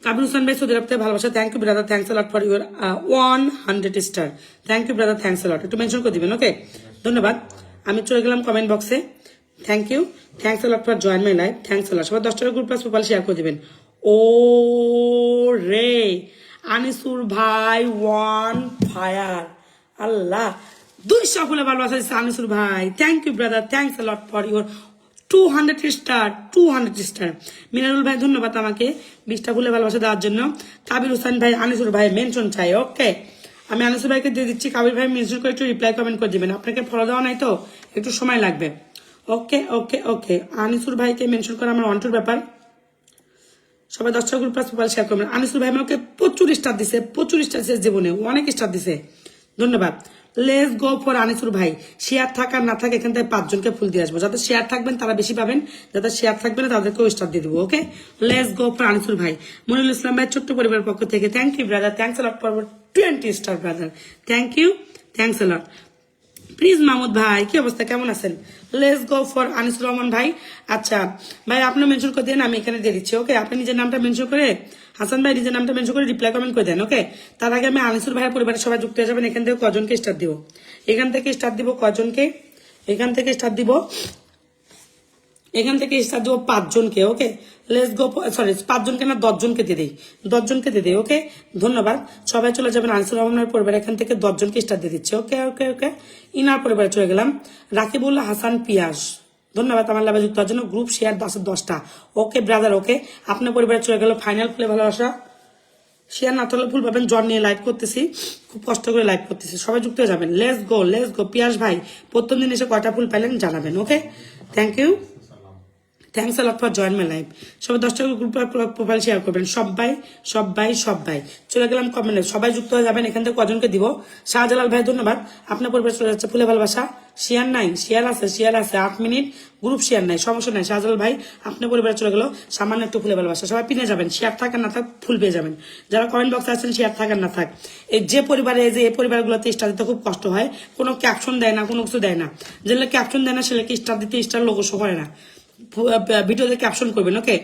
কাবিল হোসেন ভাই সৌদি আরব থেকে ভালোবাসা, thank you brother, thanks a lot for your 100 star, thank you brother, thanks a lot. একটু মেনশন করে দিবেন, ওকে, ধন্যবাদ। আমি চলে গেলাম কমেন্ট বক্সে, thank you, thanks a lot for join my life, thanks a lot. সবাই 10টা গ্রুপ প্লাস প্রোফাইল শেয়ার করে দিবেন। ও রে আনিসুর ভাই 1 ফায়ার, আল্লাহ 200 ফুলে ভালোবাসা দিচ্ছে আনিসুর ভাই, thank you brother, thanks a lot for your 200 star. Minarul ভাই ধন্যবাদ আমাকে 20টা ফুলে ভালোবাসা দেওয়ার জন্য। কাবির হোসেন ভাই আনিসুর ভাই মেনশন চাই, ওকে, আমি আনিসুর ভাইকে দিয়ে দিচ্ছি। কাবির ভাই মেনশন করে একটু রিপ্লাই কমেন্ট করে দিবেন, আপনাকে ফলো দেওয়া নাই তো একটু সময় লাগবে, ওকে ওকে ওকে। আনিসুর ভাইকে মেনশন করা আমার অন্টুর ব্যাপার। সবাই 10টা গ্রুপ প্লাস প্রোফাইল শেয়ার করবেন। আনিসুর ভাই আমাকে প্রচুর স্টার দিছে জীবনে, অনেক স্টার দিছে, ধন্যবাদ। লেটস গো ফর আনিসুর ভাই, শেয়ার থাক আর না থাকে এখান থেকে 5 জনকে ফুল দিয়ে আসবো, যাতে শেয়ার থাকবেন তারা বেশি পাবেন, যাতে শেয়ার থাকবে না তাদেরকেও স্টার দিয়ে দেবো, okay. Let's go for Anisur ভাই। মনিরুল ইসলাম ভাই ছোট্ট পরিবারের পক্ষ থেকে, thank you brother, thanks a lot for 20 star brother, thank you, thanks a lot. Please Mahmud ভাই কি অবস্থা, কেমন আছেন? Let's go for Anisur Rahman ভাই। আচ্ছা ভাই আপনি মেনশন করে দেন, আমি এখানে দিয়ে দিচ্ছি, ওকে। আপনি নিজের নামটা মেনশন করে, হাসান ভাই নিজের নামটা মেনশন করে রিপ্লাই কমেন্ট করে দেন, ওকে। তার আগে আমি আনিসুর ভাইয়ের পরিবারের সবাই যুক্ত হয়ে যাবেন। এখান থেকে কজনকে স্টার দিব, এখান থেকে স্টার দিব কজনকে, এখান থেকে স্টার দিব এখান থেকে স্টার দেবো 5 জনকে। ওকে, লেটস গো। সরি, 5 জনকে না, 10 জনকে দিয়ে দিই, 10 জনকে দিয়ে দিই। ওকে, ধন্যবাদ। সবাই চলে যাবেন আনিসুর রহমানের পরিবার, এখান থেকে 10 জনকে স্টার দিয়ে দিচ্ছে। ওকে ওকে ওকে, ইনার পরিবারে চলে গেলাম। রাকিবুল হাসান পিয়াস, ধন্যবাদ আমার লাভে যুক্ত হওয়ার জন্য। গ্রুপ শেয়ার 10টা। ওকে ব্রাদার, ওকে, আপনার পরিবারে চলে গেল। ফাইনাল ফুলে ভালোবাসা। শেয়ার না করলে ভুল পাবেন, জ্বর নিয়ে লাইভ করতেছি, খুব কষ্ট করে লাইভ করতেছি। সবাই যুক্ত হয়ে যাবেন। লেটস গো লেটস গো। পিয়াস ভাই প্রথম দিন এসে কয়টা ফুল পাইলেন জানাবেন। Okay, thank you, thanks a lot for join my live. সবাই 10টা গ্রুপ প্রোফাইল শেয়ার করবেন। সবাই সবাই সবাই চলে গেলাম কমেন্টে, সবাই যুক্ত হয়ে যাবেন। এখান থেকে কজনকে দিব? শাহজালাল ভাই ধন্যবাদ, আপনার পরিবার চলে যাচ্ছে ফুলে ভালোবাসা। শেয়ার নাই, শেয়ার আছে 8 মিনিট, গ্রুপ শেয়ার নাই, সমস্যা নাই। শাহজালাল ভাই আপনার পরিবারে চলে গেল, সামান্য একটু ফুলে ভালোবাসা। সবাই পিনে যাবেন, শেয়ার থাক আর না থাক ফুল পেয়ে যাবেন। যারা কমেন্ট বক্সে আছেন শেয়ার থাক আর না থাক, এই যে পরিবারে, এই পরিবারগুলোতে স্টার দিতে খুব কষ্ট হয়, কোনো ক্যাপশন দেয় না, কোনো কিছু দেয় না। যেগুলো ক্যাপশন দেয় না সেগুলোকে স্টার দিতে স্টার লোগো শো করে না, ভিডিওতে ক্যাপশন করবেন। ওকে,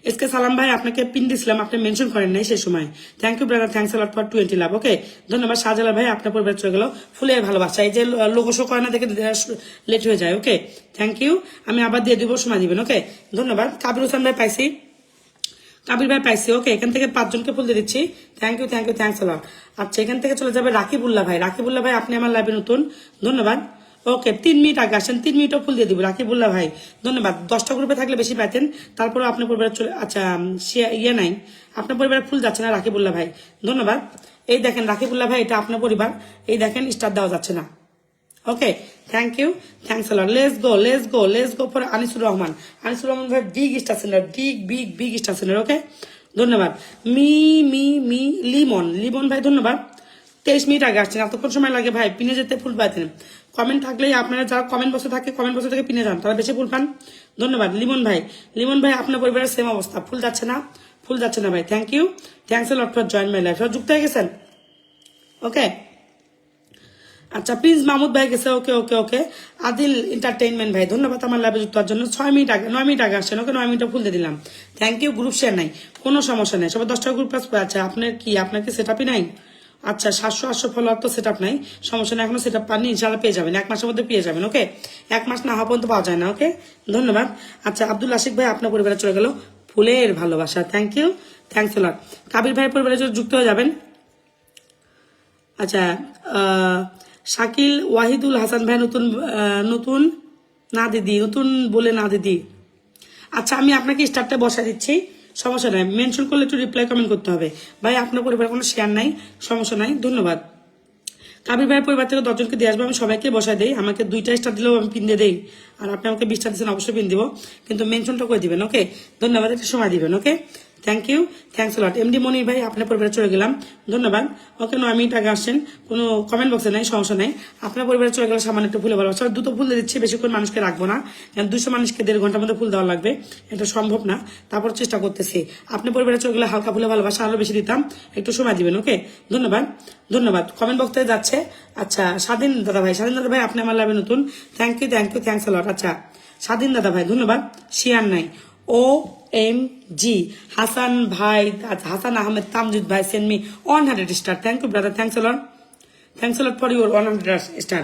এসকে সালাম ভাই আপনাকে পিন দিছিলাম, আপনি মেনশন করেন নাই সেই সময়। Thank you brother, thanks a lot for 20 love. Okay, ধন্যবাদ। শাহজালাল ভাই আপনার পরিবার চলে গেল ফুলে ভালোবাসা। এই যে লোগো শো করে না দেখে লেট হয়ে যায়। ওকে, থ্যাংক ইউ, আমি আবার দিয়ে দিব, সময় দিবেন। ওকে, ধন্যবাদ। কাবির হোসেন ভাই পাইছি, কাবির ভাই পাইছি। ওকে, এখান থেকে 5 জনকে ফুল দিয়ে দিচ্ছি। Thank you thanks a lot. আচ্ছা, এখান থেকে চলে যাবে রাকিবুল্লাহ ভাই। রাকিবুল্লাহ ভাই আপনি আমার লাইভে নতুন, ধন্যবাদ। ওকে, 3 মিনিট আগে আসেন, 3 মিনিটও ফুল দিয়ে দিব রাকিবুল্লাহ ভাই, ধন্যবাদ। 10টা গ্রুপে থাকলে বেশি পাইতেন, তারপরে আপনার পরিবারে চলে। আচ্ছা, ইয়ে নাই, আপনার পরিবারে ফুল যাচ্ছে না রাকিবুল্লাহ ভাই, ধন্যবাদ। এই দেখেন রাকিবুল্লাহ ভাই, এটা আপনার পরিবার, এই দেখেন স্টার দেওয়া যাচ্ছে না। Okay, thank you, thanks a lot. Let's go for Anisur Rahman. Anisur Rahman ভাই big star sender, big star sender. Okay, ধন্যবাদ। মি লিমন ভাই ধন্যবাদ। 23 মিনিট আগে আসছেন, এতক্ষণ সময় লাগে ভাই পিনে যেতে? ফুল পাইতেন, কমেন্ট থাকলেই আপনারা, যারা কমেন্ট বসে থাকে, কমেন্ট বসে থেকে পিনে যান, তারা বেশি ফুল পান। ধন্যবাদ লিমন ভাই আপনার পরিবারের সেম অবস্থা, ফুল যাচ্ছে না ভাই। Thank you, thanks a lot for join my life. সব যুক্ত হয়ে গেছেন? ওকে, আচ্ছা, প্রিন্স মাহমুদ ভাই গেছে। ওকে ওকে ওকে, আদিল এন্টারটেইনমেন্ট ভাই ধন্যবাদ আমার লাইভে যুক্ত হওয়ার জন্য। 9 মিনিট আগে আসছেন। ওকে, 9 মিনিটে ফুল দিয়ে দিলাম। Thank you. গ্রুপ শেয়ার নাই, কোনো সমস্যা নাই। সবাই 10টা গ্রুপ প্লাস আছে। আপনার কি সেট আপই নাই? আচ্ছা, 700 ফলোয়ার তো সেট আপ নাই, সমস্যা নাই। এখনো সেট আপ পাননি, ইনশাল্লাহ পেয়ে যাবেন, 1 মাসের মধ্যে পেয়ে যাবেন। ওকে, 1 মাস না হওয়া পর্যন্ত পাওয়া যায় না। ওকে, ধন্যবাদ। আচ্ছা, আব্দুল আশিক ভাই আপনার পরিবারে চলে গেল ফুলের ভালোবাসা। থ্যাংক ইউ, থ্যাংকস আ লট। কাবির ভাইয়ের পরিবারে যুক্ত হয়ে যাবেন। আচ্ছা, শাকিল ওয়াহিদুল হাসান ভাই নতুন না দিদি, নতুন বলে না দিদি। আচ্ছা, আমি আপনাকে স্টারটা বসা দিচ্ছি, সমস্যা নাই। মেনশন করলে একটু রিপ্লাই কমেন্ট করতে হবে। ভাই আপনার পরিবার কোনো শেয়ার নাই, সমস্যা নাই, ধন্যবাদ। কাবির ভাইয়ের পরিবার থেকে 10 জনকে দিয়ে আসবো, আমি সবাইকে বসাই দিই। আমাকে 2টা স্টার দিলেও আমি পিন দিয়ে দেই, আর আপনি আমাকে 20টা দিচ্ছেন, অবশ্যই পিন দিব, কিন্তু মেনশনটা করে দিবেন। ওকে, ধন্যবাদ, একটু সময় দিবেন। Okay, thank you, thanks lot. MD Monir ভাই আপনার পরিবারে চলে গেলাম, ধন্যবাদ। ওকে, 9 মিনিট আগে আসছেন, কোনো কমেন্ট বক্সে নাই, সমস্যা নাই। আপনার পরিবারে চলে গেলে সামান্য একটু ফুলে ভালোবাসা, দ্রুত ফুল দিয়ে দিচ্ছি, বেশিক্ষণ মানুষকে রাখবো না, কারণ 200 মানুষকে 1.5 ঘন্টার মধ্যে ফুল দেওয়া লাগবে, এটা সম্ভব না, তারপর চেষ্টা করতেছি। আপনার পরিবারে চলে গেলে হালকা ফুলে ভালোবাসা আরো বেশি দিতাম, একটু সময় দিবেন। ওকে, ধন্যবাদ। কমেন্ট বক্সে যাচ্ছে। আচ্ছা, স্বাধীন দাদা ভাই আপনি আমার লাভে নতুন, thank you thanks a lot. আচ্ছা, স্বাধীন দাদা ভাই ধন্যবাদ। শেয়ার নাই। OMG হাসান আহমেদ তামজিদ ভাই send me 100 star. Thank you brother, thanks a lot for your 100 star.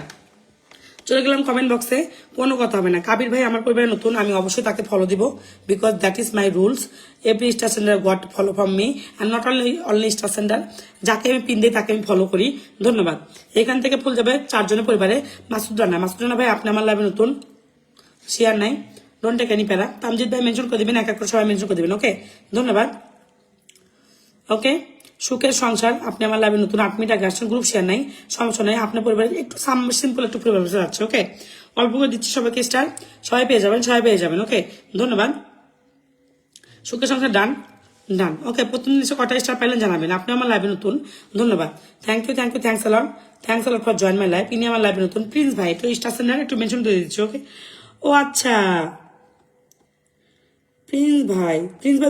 চলে গেলাম কমেন্ট বক্সে, কোনো কথা হবে না। কাবির ভাই আমার পরিবারে নতুন, আমি অবশ্যই তাকে ফলো দিব, because that is my rules. Every star sender goat follow from me and not only star sender, যাকে আমি পিন দিই তাকে আমি ফলো করি, ধন্যবাদ। এখান থেকে ফুল যাবে 4 জনের পরিবারে। মাসুদ রানা ভাই আপনি আমার লাইভে নতুন, শেয়ার নাই, ডোন্ট টেক এনি প্যারা। তামজিদ ভাই মেনশন করে দিবেন, এক এক করে সবাই মেনশন করে দিবেন। ওকে, ধন্যবাদ। ওকে, সুখের সংসার আপনি আমার লাইভে নতুন, 8 মিনিট আগে আসছেন, গ্রুপ শেয়ার নাই, সমস্যা নাই। আপনার পরিবারে একটু সিম্পল একটু পরিবার যাচ্ছে। ওকে, অল্প করে দিচ্ছি সবাইকে স্টার, সবাই পেয়ে যাবেন। ওকে, ধন্যবাদ। সুখের সংসার ডান। ওকে, প্রথম দিন কটা স্টার পাইলেন জানাবেন। আপনি আমার লাইভে নতুন, ধন্যবাদ। Thank you thanks a lot for join my live. ইনি আমার লাইভে নতুন। প্রিন্স ভাই একটু স্টার সেন্ডার একটু মেনশন করে দিচ্ছি। ওকে, ও আচ্ছা, প্রিন্স ভাই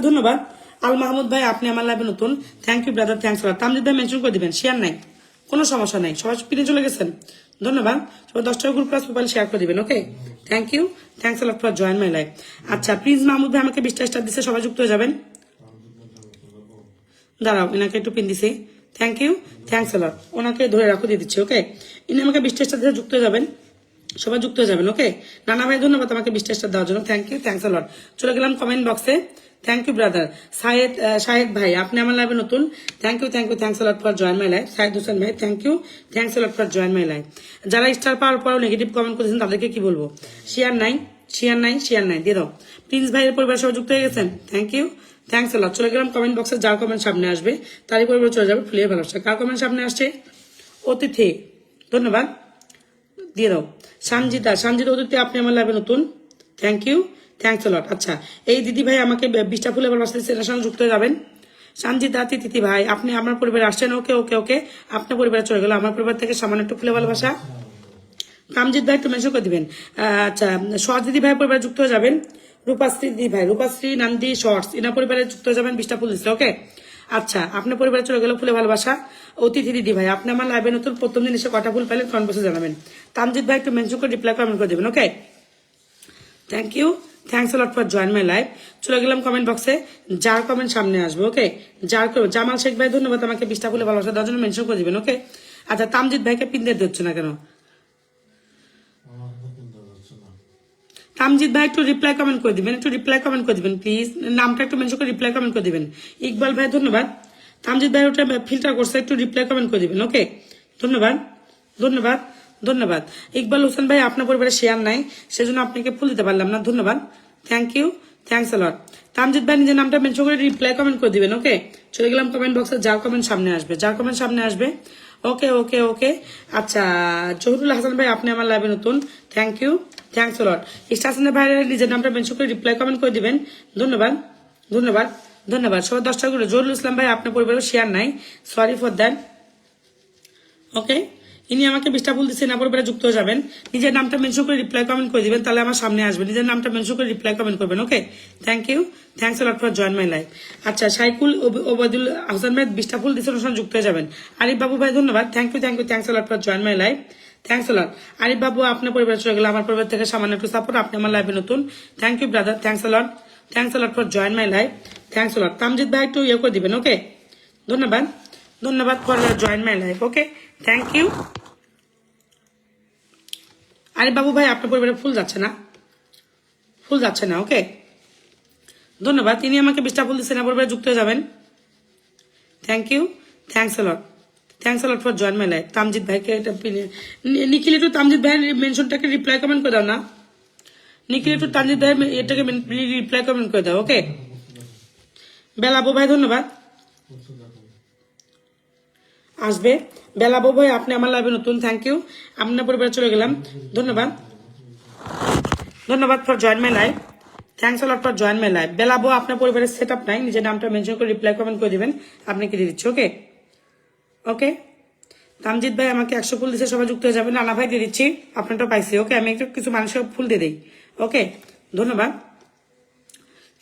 ধন্যবাদ। আল মাহমুদ ভাই আপনি আমার লাইভে নতুন, thank you brother, thanks a lot. Tamjid ভাই মেনশন করে দিবেন, শেয়ার নাই, কোনো সমস্যা নাই, সবাই পিনে চলে গেছেন, ধন্যবাদ। সবাই 10টা গ্রুপ প্লাস মোবাইল শেয়ার করে দিবেন। Okay, thank you thanks a lot for join my live. আচ্ছা, প্রিন্স মাহমুদ ভাই আমাকে 20টা স্টার দিচ্ছে, সবাই যুক্ত হয়ে যাবেন। দাঁড়াও, এনাকে একটু পিন দিছি, থ্যাংক ইউ থ্যাংকস আ লট। ওনাকে ধরে রাখো, দিয়ে দিচ্ছি। ওকে, ইনি আমাকে 20টা স্টার দিয়ে যুক্ত হয়ে যাবেন। সবাই যুক্ত হয়ে যাবেন। ওকে, নানা ভাই ধন্যবাদ আমাকে 20টা স্টার দেওয়ার জন্য, থ্যাংক ইউ, থ্যাংকস আ লট। চলে গেলাম কমেন্ট বক্সে, থ্যাংক ইউ ব্রাদার শাহেদ ভাই, আপনি আমার লাইভে নতুন, thank you, thanks a lot for join my live. Shahed Hossain ভাই, thank you, thanks a lot for join my live. যারা স্টার পাওয়ার পরও নেগেটিভ কমেন্ট করেছেন তাদেরকে কি বলবো, শেয়ার নাই দিয়ে দাও। প্রিন্স ভাইয়ের পরিবার সহ যুক্ত হয়ে গেছেন, থ্যাংক ইউ, থ্যাংকস আ লট। চলে গেলাম কমেন্ট বক্সে, যার কমেন্ট সামনে আসবে তারই পরিবার চলে যাবে ফুলিয়ে ভালোবাসা। কার কমেন্ট সামনে আসছে, অতিথি, ধন্যবাদ দিয়ে দাও। সঞ্জিতা অতিথি, আপনি আমার লাইভে নতুন, thank you, thanks a lot. আচ্ছা, এই দিদি ভাই আমাকে 20টা ফুলে ভালোবাসা চ্যানেলের সঙ্গে যুক্ত হয়ে যাবেন। সঞ্জিতা তিথি ভাই, আপনি আমার পরিবারে আসছেন, ওকে ওকে ওকে, আপনার পরিবারে চলে গেল, আমার পরিবার থেকে সামান্য একটু ফুলে ভালোবাসা। কামজিৎ ভাই একটু মেনশন করে দিবেন। আচ্ছা, সহজ দিদি ভাই পরিবারে যুক্ত হয়ে যাবেন। রূপাশ্রী দিদি ভাই, রূপাশ্রী নান্দি শর্টস, ইনার পরিবারে যুক্ত হয়ে যাবেন, 20টা ফুল দিচ্ছে। ওকে, আচ্ছা, আপনার পরিবারে চলে গেল ফুলে ভালোবাসা। অতিথি দিদি ভাই, আপনি আমার লাইভে নতুন, প্রথম দিন এসে কটা ফুল পাইলেন কমেন্ট বক্সে জানাবেন। তামজিৎ ভাই একটু মেনশন করে রিপ্লাই কমেন্ট করে দেবেন। Okay, thank you, thanks a lot for join my live. চলে গেলাম কমেন্ট বক্সে, যার কমেন্ট সামনে আসবে। ওকে, জামাল শেখ ভাই ধন্যবাদ আমাকে 20টা ফুলে ভালোবাসা দেওয়ার জন্য, মেনশন করে দিবেন। ওকে, আচ্ছা, তামজিৎ ভাইকে পিন দিতে হচ্ছে না কেন? তামজিৎ ভাই একটু রিপ্লাই কমেন্ট করে দিবেন, প্লিজ, নামটা একটু মেনশন করে রিপ্লাই কমেন্ট করে দিবেন। ইকবাল ভাই ধন্যবাদ। তামজিৎ ভাই ওটা ফিল্টার করছে, একটু রিপ্লাই কমেন্ট করে দিবেন। ওকে, ধন্যবাদ ধন্যবাদ ধন্যবাদ। ইকবাল হোসেন ভাই, আপনার পরিবারে শেয়ার নাই, সেজন্য আপনাকে ফুল দিতে পারলাম না, ধন্যবাদ, thank you, thanks a lot. Tamjit ভাই নিজের নামটা মেনশন করে রিপ্লাই কমেন্ট করে দিবেন। ওকে, চলে গেলাম কমেন্ট বক্সে, যার কমেন্ট সামনে আসবে। ওকে ওকে ওকে, আচ্ছা, জহুরুল হাসান ভাই, আপনি আমার লাইভে নতুন, থ্যাংক ইউ, থ্যাংকস আ লট। ইস্টাসনের ভাই নিজের নামটা মেনশন করে রিপ্লাই কমেন্ট করে দিবেন, ধন্যবাদ ধন্যবাদ ধন্যবাদ। সবাই 10টা করে। জহুরুল ইসলাম ভাই, আপনার পরিবারের শেয়ার নাই, সরি ফর দ্যাট। ওকে, ইনি আমাকে 20টা ফুল দিচ্ছেন, আপনার পরিবারে যুক্ত হয়ে যাবেন, নিজের নামটা মেনশন করে রিপ্লাই কমেন্ট করে দিবেন, তাহলে আমার সামনে আসবে, নিজের নামটা মেনশন করে রিপ্লাই কমেন্ট করবেন। Okay, thank you, thanks a lot for join my live. আচ্ছা, সাইকুল ওবায়দুল হাসান ভাই 20টা ফুল দিচ্ছেন, ওর সঙ্গে যুক্ত হয়ে যাবেন। আরিফ বাবু ভাই ধন্যবাদ, thank you, thanks a lot for join my live, thanks a lot. Arif Babu, আপনার পরিবারে চলে গেলে, আমার পরিবার থেকে সামান্য একটু সাপোর্ট, আপনি আমার লাইভে নতুন, thank you brother, thanks a lot for join my live, thanks a lot. Tamjit ভাই একটু ইয়ে করে দিবেন। ওকে, ধন্যবাদ for join my live. Okay, thank you. আরে বাবু ভাই, আপনার পরিবারে ফুল যাচ্ছে না, ওকে, ধন্যবাদ। তিনি আমাকে 20টা ফুল দিচ্ছেন, পরিবারে যুক্ত হয়ে যাবেন, thank you, thanks a lot for join my life. Tamjit ভাইকে এটা নিখিল, একটু তামজিৎ ভাইয়ের মেনশনটাকে রিপ্লাই কমেন্ট করে দাও না, নিখিল, একটু তামজিৎ ভাইয়ের এটাকে রিপ্লাই কমেন্ট করে দাও। ওকে, বেলাবু ভাই ধন্যবাদ, আসবে। বেলাবু ভাই, আপনি আমার লাইভে নতুন, থ্যাংক ইউ, আপনার পরিবারে চলে গেলাম, ধন্যবাদ for join my live, thanks a lot for join my live. Belabo, আপনার পরিবারের সেট আপ নাই, নিজের নামটা মেনশন করে রিপ্লাই কমেন্ট করে দিবেন, আপনাকে দিয়ে দিচ্ছি। ওকে ওকে, তামজিৎ ভাই আমাকে 100 ফুল দিচ্ছে, সবাই যুক্ত হয়ে যাবেন। রানা ভাই দিয়ে দিচ্ছি, আপনারটা পাইছি। ওকে, আমি একটু কিছু মানুষের ফুল দিয়ে দিই। ওকে, ধন্যবাদ,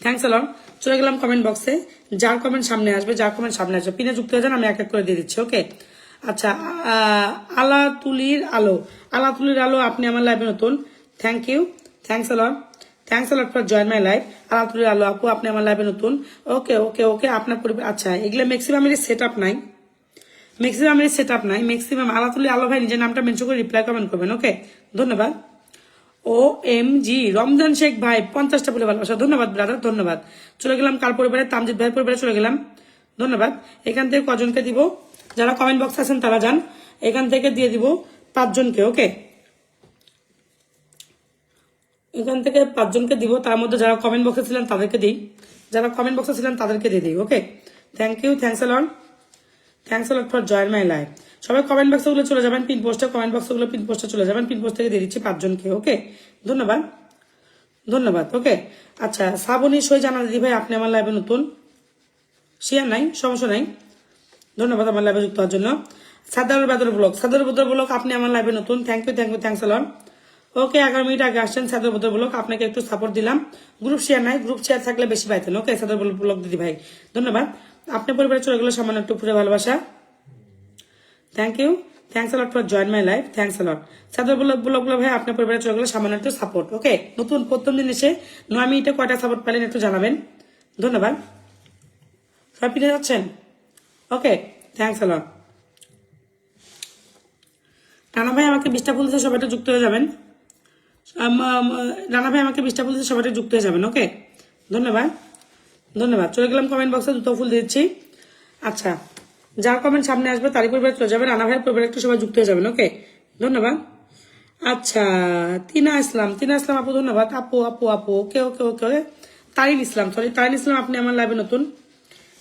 থ্যাংকস আ লট। চলে গেলাম কমেন্ট বক্সে, যার কমেন্ট সামনে আসবে, পিনে যুক্ত হয়ে যান, আমি এক এক করে দিয়ে দিচ্ছি। ওকে, আচ্ছা, আলাতুলির আলো, আপনি আমার লাইভে নতুন, thank you, thanks a lot for join my live. আলাতুলির আলো আপু, আপনি আমার লাইভে নতুন, ওকে ওকে ওকে, আপনার পরিবার। আচ্ছা, এগুলো ম্যাক্সিমামের সেট আপ নাই, ম্যাক্সিমাম আলাতুলির আলো ভাই নিজের নামটা মেনশন করে রিপ্লাই কমেন্ট করবেন। ওকে, ধন্যবাদ। OMG রমজান শেখ ভাই, 50টা ফুলে ভালোবাসা, ধন্যবাদ ব্রাদার, ধন্যবাদ। চলে গেলাম কার পরিবারে, তামজিৎ ভাইয়ের পরিবারে চলে গেলাম, ধন্যবাদ। এখান থেকে কজনকে দিব, যারা কমেন্ট বক্সে আছেন তারা যান, এখান থেকে দিয়ে দিব 5 জনকে। ওকে, এখান থেকে 5 জনকে দিব, তার মধ্যে যারা কমেন্ট বক্সে ছিলেন তাদেরকে দিই, দিয়ে দিই। Okay, thank you, thanks a lot for join my live. সবাই কমেন্ট বক্সে গুলো চলে যাবেন, পিন পোস্টে চলে যাবেন, পিন পোস্ট থেকে দিয়ে দিচ্ছি 5 জনকে। ওকে, ধন্যবাদ। ওকে, আচ্ছা, শ্রাবণী সই জানা দিদি ভাই, আপনি আমার লাইভে নতুন, শেয়ার নাই, সমস্যা নাই, ধন্যবাদ আমার লাইভে যুক্ত হওয়ার জন্য। সাদার বদর ব্লগ, আপনি আমার লাইভে নতুন, thank you, thanks a lot. Okay, 11 minute আগে আসছেন সাদর বদর ব্লগ, আপনাকে একটু সাপোর্ট দিলাম। গ্রুপ শেয়ার নাই, গ্রুপ শেয়ার থাকলে বেশি পাইতেন। ওকে, সাদর ব্লগ দিদি ভাই, ধন্যবাদ। আপনার পরিবারে চলে গেলো সামান্য একটু পুরো ভালোবাসা, thank you, thanks a lot for join my life, thanks a lot. সাদর ব্লগ ভাই, আপনার পরিবারে চলে গেলো সামান্য একটু সাপোর্ট। ওকে, নতুন প্রথম দিন এসে 9 মিনিটে কয়টা সাপোর্ট পেলেন একটু জানাবেন, ধন্যবাদ। সবাই পিনে যাচ্ছেন, ওকে, থ্যাংকস আ লট। রানা ভাই আমাকে 20টা ফুল দিচ্ছে, সবাই একটু যুক্ত হয়ে যাবেন, রানা ভাই আমাকে 20টা ফুল দিচ্ছে, সবাই যুক্ত হয়ে যাবেন। ওকে, ধন্যবাদ ধন্যবাদ। চলে গেলাম কমেন্ট বক্সে, দুটো ফুল দিচ্ছি। আচ্ছা, যার কমেন্ট সামনে আসবে তারই পরিবারে চলে যাবে। রানা ভাইয়ের পরিবারে একটু সবাই যুক্ত হয়ে যাবেন। ওকে, ধন্যবাদ। আচ্ছা, তিনা ইসলাম আপু, ধন্যবাদ। আপু আপু আপু, okay okay okay okay. Tarin Islam, sorry Tarin Islam, আপনি আমার লাইভে নতুন,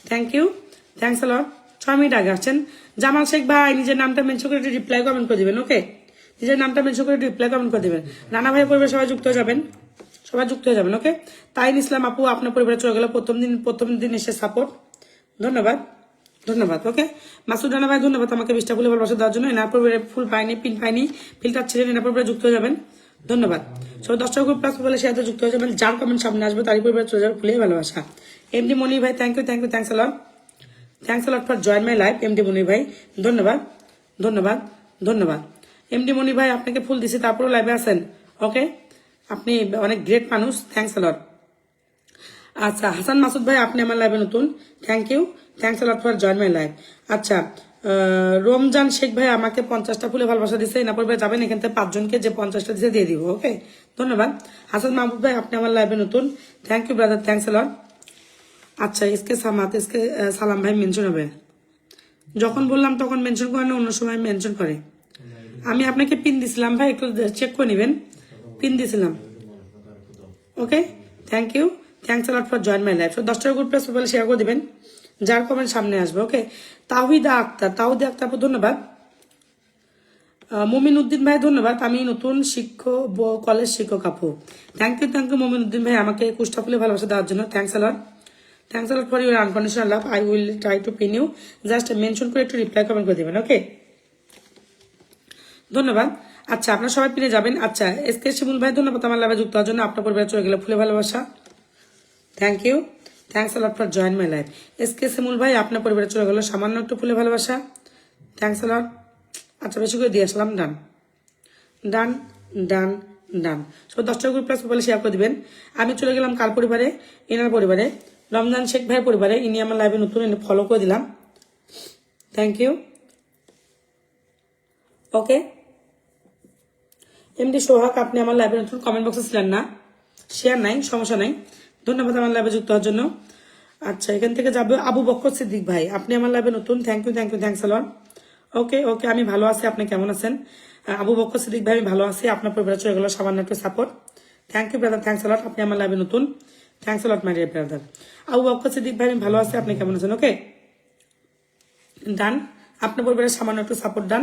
thank you, thanks a lot. 6 minute আগে আসছেন। জামাল শেখ ভাই নিজের নামটা মেনশন করে রিপ্লাই কমেন্ট করে দিবেন। ওকে, নিজের নামটা মেনশন করে রিপ্লাই কমেন্ট করে দিবেন। রানা ভাইয়ের পরিবারে সবাই যুক্ত হয়ে যাবেন, সবাই যুক্ত হয়ে যাবেন। ওকে, তারিন ইসলাম আপু, আপনার পরিবারে চলে গেল প্রথম দিন এসে সাপোর্ট, ধন্যবাদ ধন্যবাদ। ওকে, মাসুদ রানা ভাই ধন্যবাদ আমাকে 20টা ফুলে ভালোবাসা দেওয়ার জন্য। এনার পরিবারে ফুল পাইনি, পিন পাইনি, ফিল্টার ছিলেন, এনার পরিবারে যুক্ত হয়ে যাবেন, ধন্যবাদ। সবাই 10টা গ্রুপ প্লাস বলে শেয়ারতে যুক্ত হয়ে যাবেন। যার কমেন্ট সামনে আসবে তারই পরিবারে চলে যাবে ফুলে ভালোবাসা। এমডি মনি ভাই, thank you thanks a lot, thanks a lot for join my life. MD Moni ভাই ধন্যবাদ ধন্যবাদ ধন্যবাদ। এমডি মনি ভাই আপনাকে ফুল দিছি, তারপরেও লাইভে আছেন। ওকে, আপনি অনেক গ্রেট মানুষ, থ্যাংকস আ লট। আচ্ছা, হাসান মাসুদ ভাই আপনি আমার লাইভে নতুন, thank you, thanks a lot for join my live. আচ্ছা, রমজান শেখ ভাই আমাকে 50টা ফুলে ভালোবাসা দিচ্ছে। এনার পরে যাবেন, এখান থেকে 5 জনকে যে 50টা দিচ্ছে দিয়ে দিব। ওকে, ধন্যবাদ। হাসান মাহবুব ভাই আপনি আমার লাইভে নতুন, thank you brother, thanks a lot. আচ্ছা, এসকে সালাম ভাই মেনশন হবে, যখন বললাম তখন মেনশন করে না, অন্য সময় মেনশন করে। আমি আপনাকে পিন দিছিলাম ভাই, একটু চেক করে নেবেন, পিন দিছিলাম। Okay, thank you, thanks a lot for join my life. 10টা গ্রুপ প্লাস মোবাইল শেয়ার করে দিবেন, যার কমেন্ট সামনে আসবে। ওকে, তাওহিদা আক্তার আপু ধন্যবাদ। মমিন উদ্দিন ভাই ধন্যবাদ, আমি নতুন কলেজ শিক্ষক আপু, থ্যাংক ইউ মমিন উদ্দিন ভাই আমাকে 21টা ফুলে ভালোবাসা দেওয়ার জন্য, thanks a lot, thanks a lot for your unconditional love. I will try to pin you, just mention করে একটু রিপ্লাই কমেন্ট করে দিবেন। ওকে, ধন্যবাদ। আচ্ছা, আপনারা সবাই পিনে যাবেন। আচ্ছা, এসকে শিমুল ভাই ধন্যবাদ আমার লাভে যুক্ত হওয়ার জন্য, আপনার পরিবারে চলে গেলে ফুলে ভালোবাসা, thank you, thanks a lot for join my life. SK Shimul ভাই আপনার পরিবারে চলে গেল সামান্য একটু ফুলে ভালোবাসা, থ্যাংকস আ লট। আচ্ছা, বেশি করে দিয়ে আসলাম, ডান ডান ডান ডান। সব 10টা গ্রুপ প্লাস মোবাইলে শেয়ার করে দিবেন। আমি চলে গেলাম কার পরিবারে, এনার পরিবারে, রমজান শেখ ভাইয়ের পরিবারে। ইনি আমার লাইভে নতুন, এনে ফলো করে দিলাম, থ্যাংক ইউ। ওকে, এমডি সোহাগ আপনি আমার লাইভে নতুন, কমেন্ট বক্সে ছিলেন না, শেয়ার নাই, সমস্যা নাই, ধন্যবাদ আমার লাইভে যুক্ত হওয়ার জন্য। আচ্ছা, এখান থেকে যাবে আবু বক্কর সিদ্দিক ভাই, আপনি আমার লাইভে নতুন, thank you thanks a lot. Okay ওকে, আমি ভালো আছি, আপনি কেমন আছেন? আবু বক্কর সিদ্দিক ভাই আমি ভালো আছি, আপনার পরিবারে চলে গেল সামান্য একটু support, thank you brother, thanks a lot, আপনি আমার লাইভে নতুন, thanks a lot my dear brother. Abu Bakkar Siddique ভাই আমি ভালো আছি, আপনি কেমন আছেন? ওকে, ডান, আপনার পরিবারের সামান্য একটু সাপোর্ট ডান,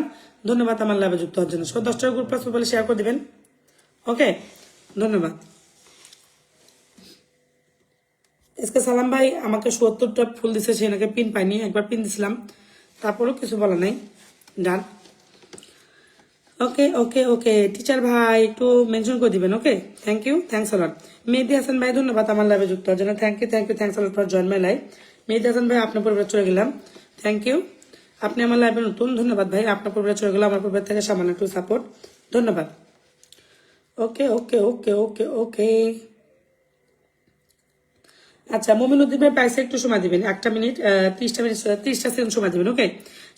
ধন্যবাদ আমার লাইভে যুক্ত হওয়ার জন্য। 10টা গ্রুপ প্লাস মোবাইলে শেয়ার করে দিবেন। ওকে, ধন্যবাদ। এসকে সালাম ভাই আমাকে 70টা ফুল দিছে, সে নাকি পিন পাইনি, একবার পিন দিছিলাম, তারপরেও কিছু বলা নাই, ডান। ওকে ওকে ওকে, টিচার ভাই একটু মেনশন করে দিবেন। Okay, thank you, thanks a lot. Mehedi Hasan ভাই ধন্যবাদ আমার লাইভে যুক্ত হওয়ার জন্য, thank you thanks a lot for join my live. Mehedi Hasan ভাই আপনার পরিবারে চলে গেলাম, থ্যাংক ইউ, আপনি আমার লাইভে নতুন, ধন্যবাদ ভাই, আপনার পরিবারে চলে গেলাম, আমার পরিবার থেকে সামান্য একটু সাপোর্ট, ধন্যবাদ। ওকে ওকে ওকে ওকে ওকে। আচ্ছা, মমিন উদ্দিন ভাই প্রাইসে একটু সময় দিবেন, 1 মিনিট 30টা সেকেন্ড সময় দিবেন। ওকে,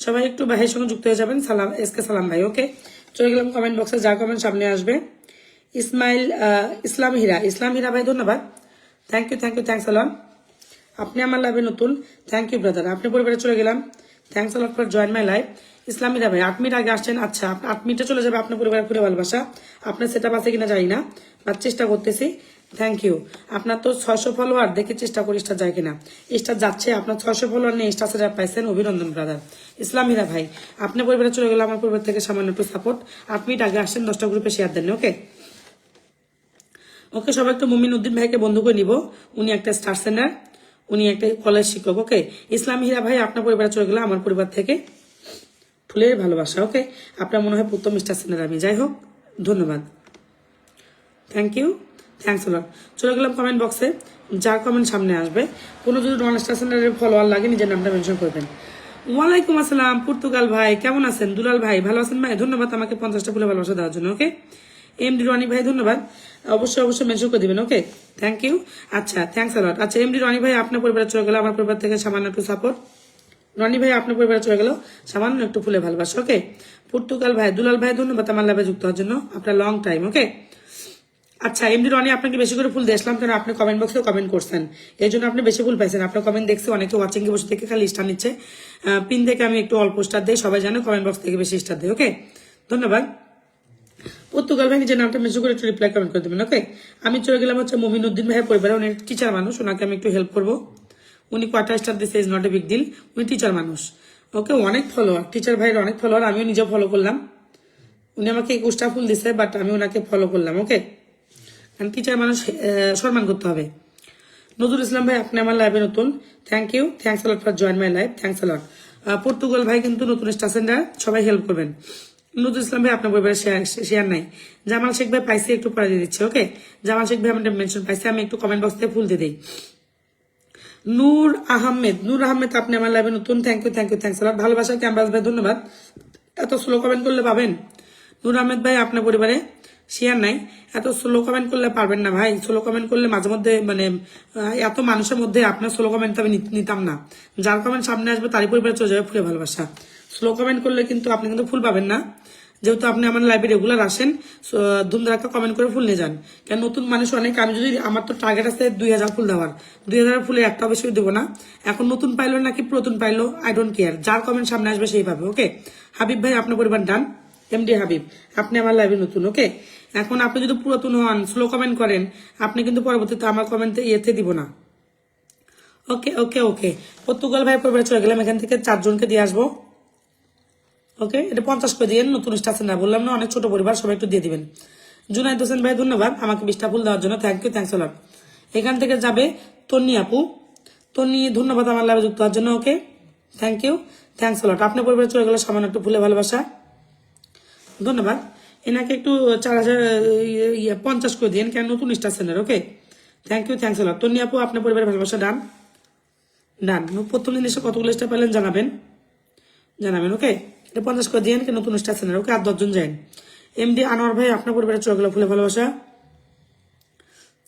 সবাই একটু ভাইয়ের সঙ্গে যুক্ত হয়ে যাবেন। সালাম এসকে সালাম ভাই। ওকে, চলে গেলাম কমেন্ট বক্সে, যার কমেন্ট সামনে আসবে। ইসলাম হীরা ভাই ধন্যবাদ, thank you thanks a lot, আপনি আমার লাইভে নতুন, থ্যাংক ইউ ব্রাদার, আপনি পরিবারে চলে গেলাম, thanks a lot for join my live. Islam Hira ভাই 8 মিনিট আগে আসছেন। আচ্ছা, 8 মিনিটে চলে যাবে আপনার পরিবারের খুলে ভালোবাসা, আপনার সেটা আছে কিনা জানি না, বাট চেষ্টা করতেছি, থ্যাংক ইউ। আপনার তো 600 ফলোয়ার, দেখে চেষ্টা করি স্টার যায় কিনা, স্টার যাচ্ছে, আপনার 600 ফলোয়ার নিয়ে স্টার সেটা পাইছেন, অভিনন্দন ব্রাদার। ইসলাম হীরা ভাই আপনার পরিবারে চলে গেলে আমার পরিবার থেকে সামান্য একটু সাপোর্ট, 8 মিনিট আগে আসছেন, 10টা গ্রুপে শেয়ার দেন। ওকে ওকে, সবাই একটু মুমিন উদ্দিন ভাইকে বন্ধু করে নিব, উনি একটা স্টার সেন্টার, উনি একটা কলেজ শিক্ষক। ওকে, ইসলাম হীরা ভাই আপনার পরিবারে চলে গেলে আমার পরিবার থেকে ফুলের ভালোবাসা। ওকে, আপনার মনে হয় প্রথম স্টার সেন্টার আমি, যাই হোক, ধন্যবাদ, থ্যাংক ইউ, থ্যাংকস আ লট। চলে গেলাম কমেন্ট বক্সে, যার কমেন্ট সামনে আসবে, কোনো যদি নন স্টার সেন্টারের ফলোয়ার লাগে নিজের নামটা মেনশন করবেন। ওয়ালাইকুম আসসালাম পর্তুগাল ভাই, কেমন আছেন? দুলাল ভাই ভালো আছেন ভাই, ধন্যবাদ আমাকে 50টা ফুলে ভালোবাসা দেওয়ার জন্য। ওকে, এমডি রনি ভাই ধন্যবাদ, অবশ্যই মেনশন করে দিবেন। Okay, thank you. আচ্ছা, থ্যাংকস আ লট। আচ্ছা, এমডি রনি ভাই আপনার পরিবারে চলে গেল, আমার পরিবার থেকে সামান্য একটু সাপোর্ট, রনি ভাই আপনার পরিবারে চলে গেল সামান্য একটু ফুলে ভালোবাসা। ওকে, পর্তুগাল ভাই দুলাল ভাই ধন্যবাদ আমার লাভে যুক্ত হওয়ার জন্য, আপনার লং টাইম। ওকে, আচ্ছা এমডি রনি আপনাকে বেশি করে ফুল দিয়ে আসলাম কারণ আপনি কমেন্ট বক্সে কমেন্ট করছেন এই জন্য আপনি বেশি ফুল পাইছেন। আপনার কমেন্ট দেখছি অনেকে ওয়াচিং এ বসে থেকে খালি স্টার নিচ্ছে। পিন থেকে আমি একটু অল্প স্টার দিই, সবাই জানে কমেন্ট বক্স থেকে বেশি স্টার দিই। ওকে ধন্যবাদ। পর্তুগাল ভাই নিজের নামটা মেসেজ করে একটু রিপ্লাই কমেন্ট করে দেবেন। ওকে আমি চলে গেলাম হচ্ছে মমিনুদ্দিন ভাইয়ের পরিবারে, উনি টিচার মানুষ, ওনাকে আমি একটু হেল্প করবো। উনি কয়টা স্টার দিচ্ছে is not a big deal, উনি টিচার মানুষ। ওকে অনেক ফলোয়ার, টিচার ভাইয়ের অনেক ফলোয়ার, আমিও নিজে ফলো করলাম। উনি আমাকে 21টা ফুল দিছে বাট আমি ওনাকে ফলো করলাম। ওকে কারণ টিচার মানুষ সম্মান করতে হবে। নজরুল ইসলাম ভাই আপনি আমার লাইভে নতুন, thank you, thanks a lot for join my live, thanks a lot. Portugal ভাই কিন্তু নতুন স্টাসেন্ডার, সবাই হেল্প করবেন। নজরুল ইসলাম ভাই আপনার পরিবারে শেয়ার নাই। জামাল শেখ ভাই পাইছি একটু পরে দিয়ে দিচ্ছে। ওকে জামাল শেখ ভাই আমাদের মেনশন পাইছে, আমি একটু কমেন্ট বক্স থেকে ফুল দিয়ে দিই। নূর আহমেদ আপনি আমার লাইভে নতুন, thank you, thank you, thanks a lot. ভালোবাসা ক্যাম্পাস ভাই ধন্যবাদ। এত স্লো কমেন্ট করলে পাবেন। নূর আহমেদ ভাই আপনার পরিবারে শেয়ার নাই, এত স্লো কমেন্ট করলে পারবেন না ভাই। স্লো কমেন্ট করলে মাঝে মধ্যে মানে এত মানুষের মধ্যে আপনার স্লো কমেন্ট আমি নিতাম না। যার কমেন্ট সামনে আসবে তারই পরিবারে চলে যাবে ফুলে ভালোবাসা। স্লো কমেন্ট করলে কিন্তু আপনি কিন্তু ফুল পাবেন না। যেহেতু আপনি আমার লাইভে রেগুলার আসেন, ধুমধারাক্কা কমেন্ট করে ফুল নিয়ে যান। কেন নতুন মানুষ অনেক, আমি যদি আমার তো টার্গেট আছে 2000 ফুল দেওয়ার, 2000 ফুলে একটা অবশ্যই দেবো না। এখন নতুন পাইলো নাকি পুরাতন পাইলো আই ডোন্ট কেয়ার, যার কমেন্ট সামনে আসবে সেই পাবে। ওকে হাবিব ভাই আপনার পরিবার ডান, এমডি হাবিব আপনি আমার লাইভে নতুন। ওকে এখন আপনি যদি পুরাতন হন, স্লো কমেন্ট করেন, আপনি কিন্তু পরবর্তীতে আমার কমেন্টে ইয়েতে দিব না। ওকে ওকে ওকে পর্তুগাল ভাই পরিবারে চলে গেলাম, এখান থেকে 4 জনকে দিয়ে আসবো। ওকে এটা 50 করে দিয়ে নতুন স্টার না, বললাম না অনেক ছোট পরিবার, সবাই একটু দিয়ে দিবেন। জুনাইদ হোসেন ভাই ধন্যবাদ আমাকে 20টা ফুল দেওয়ার জন্য, থ্যাংক ইউ, থ্যাংকস আ লট। এখান থেকে যাবে তন্নি আপু, তন্নি ধন্যবাদ আমার লাইভে যুক্ত হওয়ার জন্য। Okay thank you, thanks a lot. আপনার পরিবারে চলে গেল সামান্য একটু ফুলে ভালোবাসা, ধন্যবাদ। এনাকে একটু 4050 করে দিন, কেন নতুন star center. Okay thank you, thanks a lot. Tonni আপু আপনার পরিবারের ভালোবাসা ডান ডান। প্রথম দিন এসে কতগুলো স্টার পেলেন জানাবেন। ওকে এটা 50 করে দিন, নতুন স্টার সেন্টার। ওকে আর 10 জন যান। এমডি আনোয়ার ভাই আপনার পরিবারে চলে গেল ফুলে ভালোবাসা।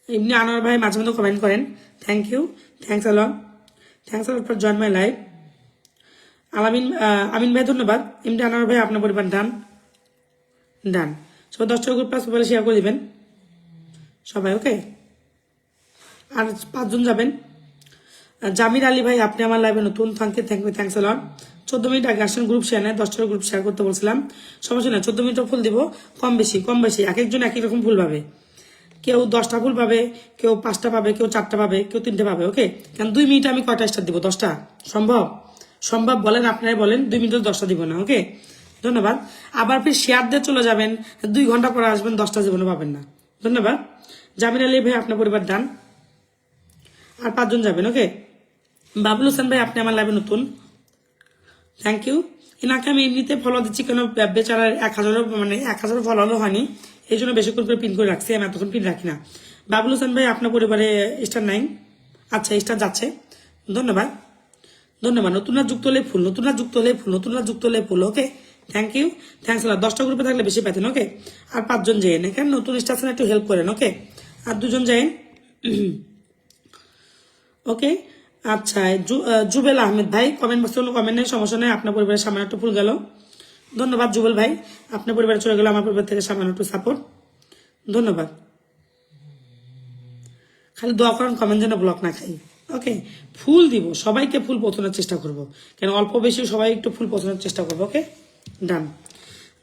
এমনি আনোয়ার ভাই মাঝে মধ্যে কমেন্ট করেন, thank you, thanks a lot, thanks a lot for join my live. Amin ভাই ধন্যবাদ। এমডি আনোয়ার ভাই আপনার পরিবার ডান ডান। সবাই 10টা গ্রুপ প্লাস মোবাইলে শেয়ার করে দিবেন সবাই। ওকে আর 5 জন যাবেন। জামির আলী ভাই আপনি আমার লাইভে নতুন, thank you, thanks a lot. 14 minute আগে আসেন, গ্রুপ শেয়ার নেয়, 10টা গ্রুপ শেয়ার করতে বলছিলাম, সমস্যা নেই। 14 মিনিটও ফুল দিব, কম বেশি এক একজন এক এক রকম ফুল পাবে। কেউ 10টা ফুল পাবে, কেউ 5টা পাবে, কেউ 4টা পাবে, কেউ 3টে পাবে। ওকে কারণ 2 মিনিটে আমি কয়টা স্টার দিব? 10টা সম্ভব বলেন, আপনারাই বলেন। 2 মিনিটে 10টা দিব না। ওকে ধন্যবাদ। আবার ফির শেয়ার দিয়ে চলে যাবেন, 2 ঘন্টা পরে আসবেন, 10টা জীবনে পাবেন না। ধন্যবাদ। জামির আলী ভাই আপনার পরিবার ডান, আর 5 জন যাবেন। ওকে বাবুল হোসেন ভাই আপনি আমার লাইভে নতুন, থ্যাংক ইউ। এনাকে আমি এমনিতে ফলো দিচ্ছি, কেন বেচারার 1000 ফলো হয়নি, এই জন্য বেশি করে পিন করে রাখছি, আমি এতক্ষণ পিন রাখি না। বাবুল হোসেন ভাই আপনার পরিবারে স্টার নাই, আচ্ছা স্টার যাচ্ছে, ধন্যবাদ। নতুনরা যুক্ত হলে ফুল, okay thank you, thanks a lot. 10টা গ্রুপে থাকলে বেশি পেতেন। ওকে আর 5 জন যাইন, এখানে নতুন স্টার একটু হেল্প করেন। ওকে আর 2 জন যাইন। ওকে আচ্ছা জুবেল আহমেদ ভাই কমেন্ট বক্সে কোনো কমেন্ট নেই, সমস্যা নেই। আপনার পরিবারের সামান্য একটু ফুল গেল, ধন্যবাদ জুবেল ভাই। আপনার পরিবারে চলে গেল, আমার পরিবার থেকে সামান্য একটু সাপোর্ট, ধন্যবাদ। খালি দোয়া করেন কমেন্ট যেন ব্লক না খাই। ওকে ফুল দিব, সবাইকে ফুল পৌঁছানোর চেষ্টা করব, কেন অল্প বেশি সবাই একটু ফুল পৌঁছানোর চেষ্টা করবো। ওকে ডান।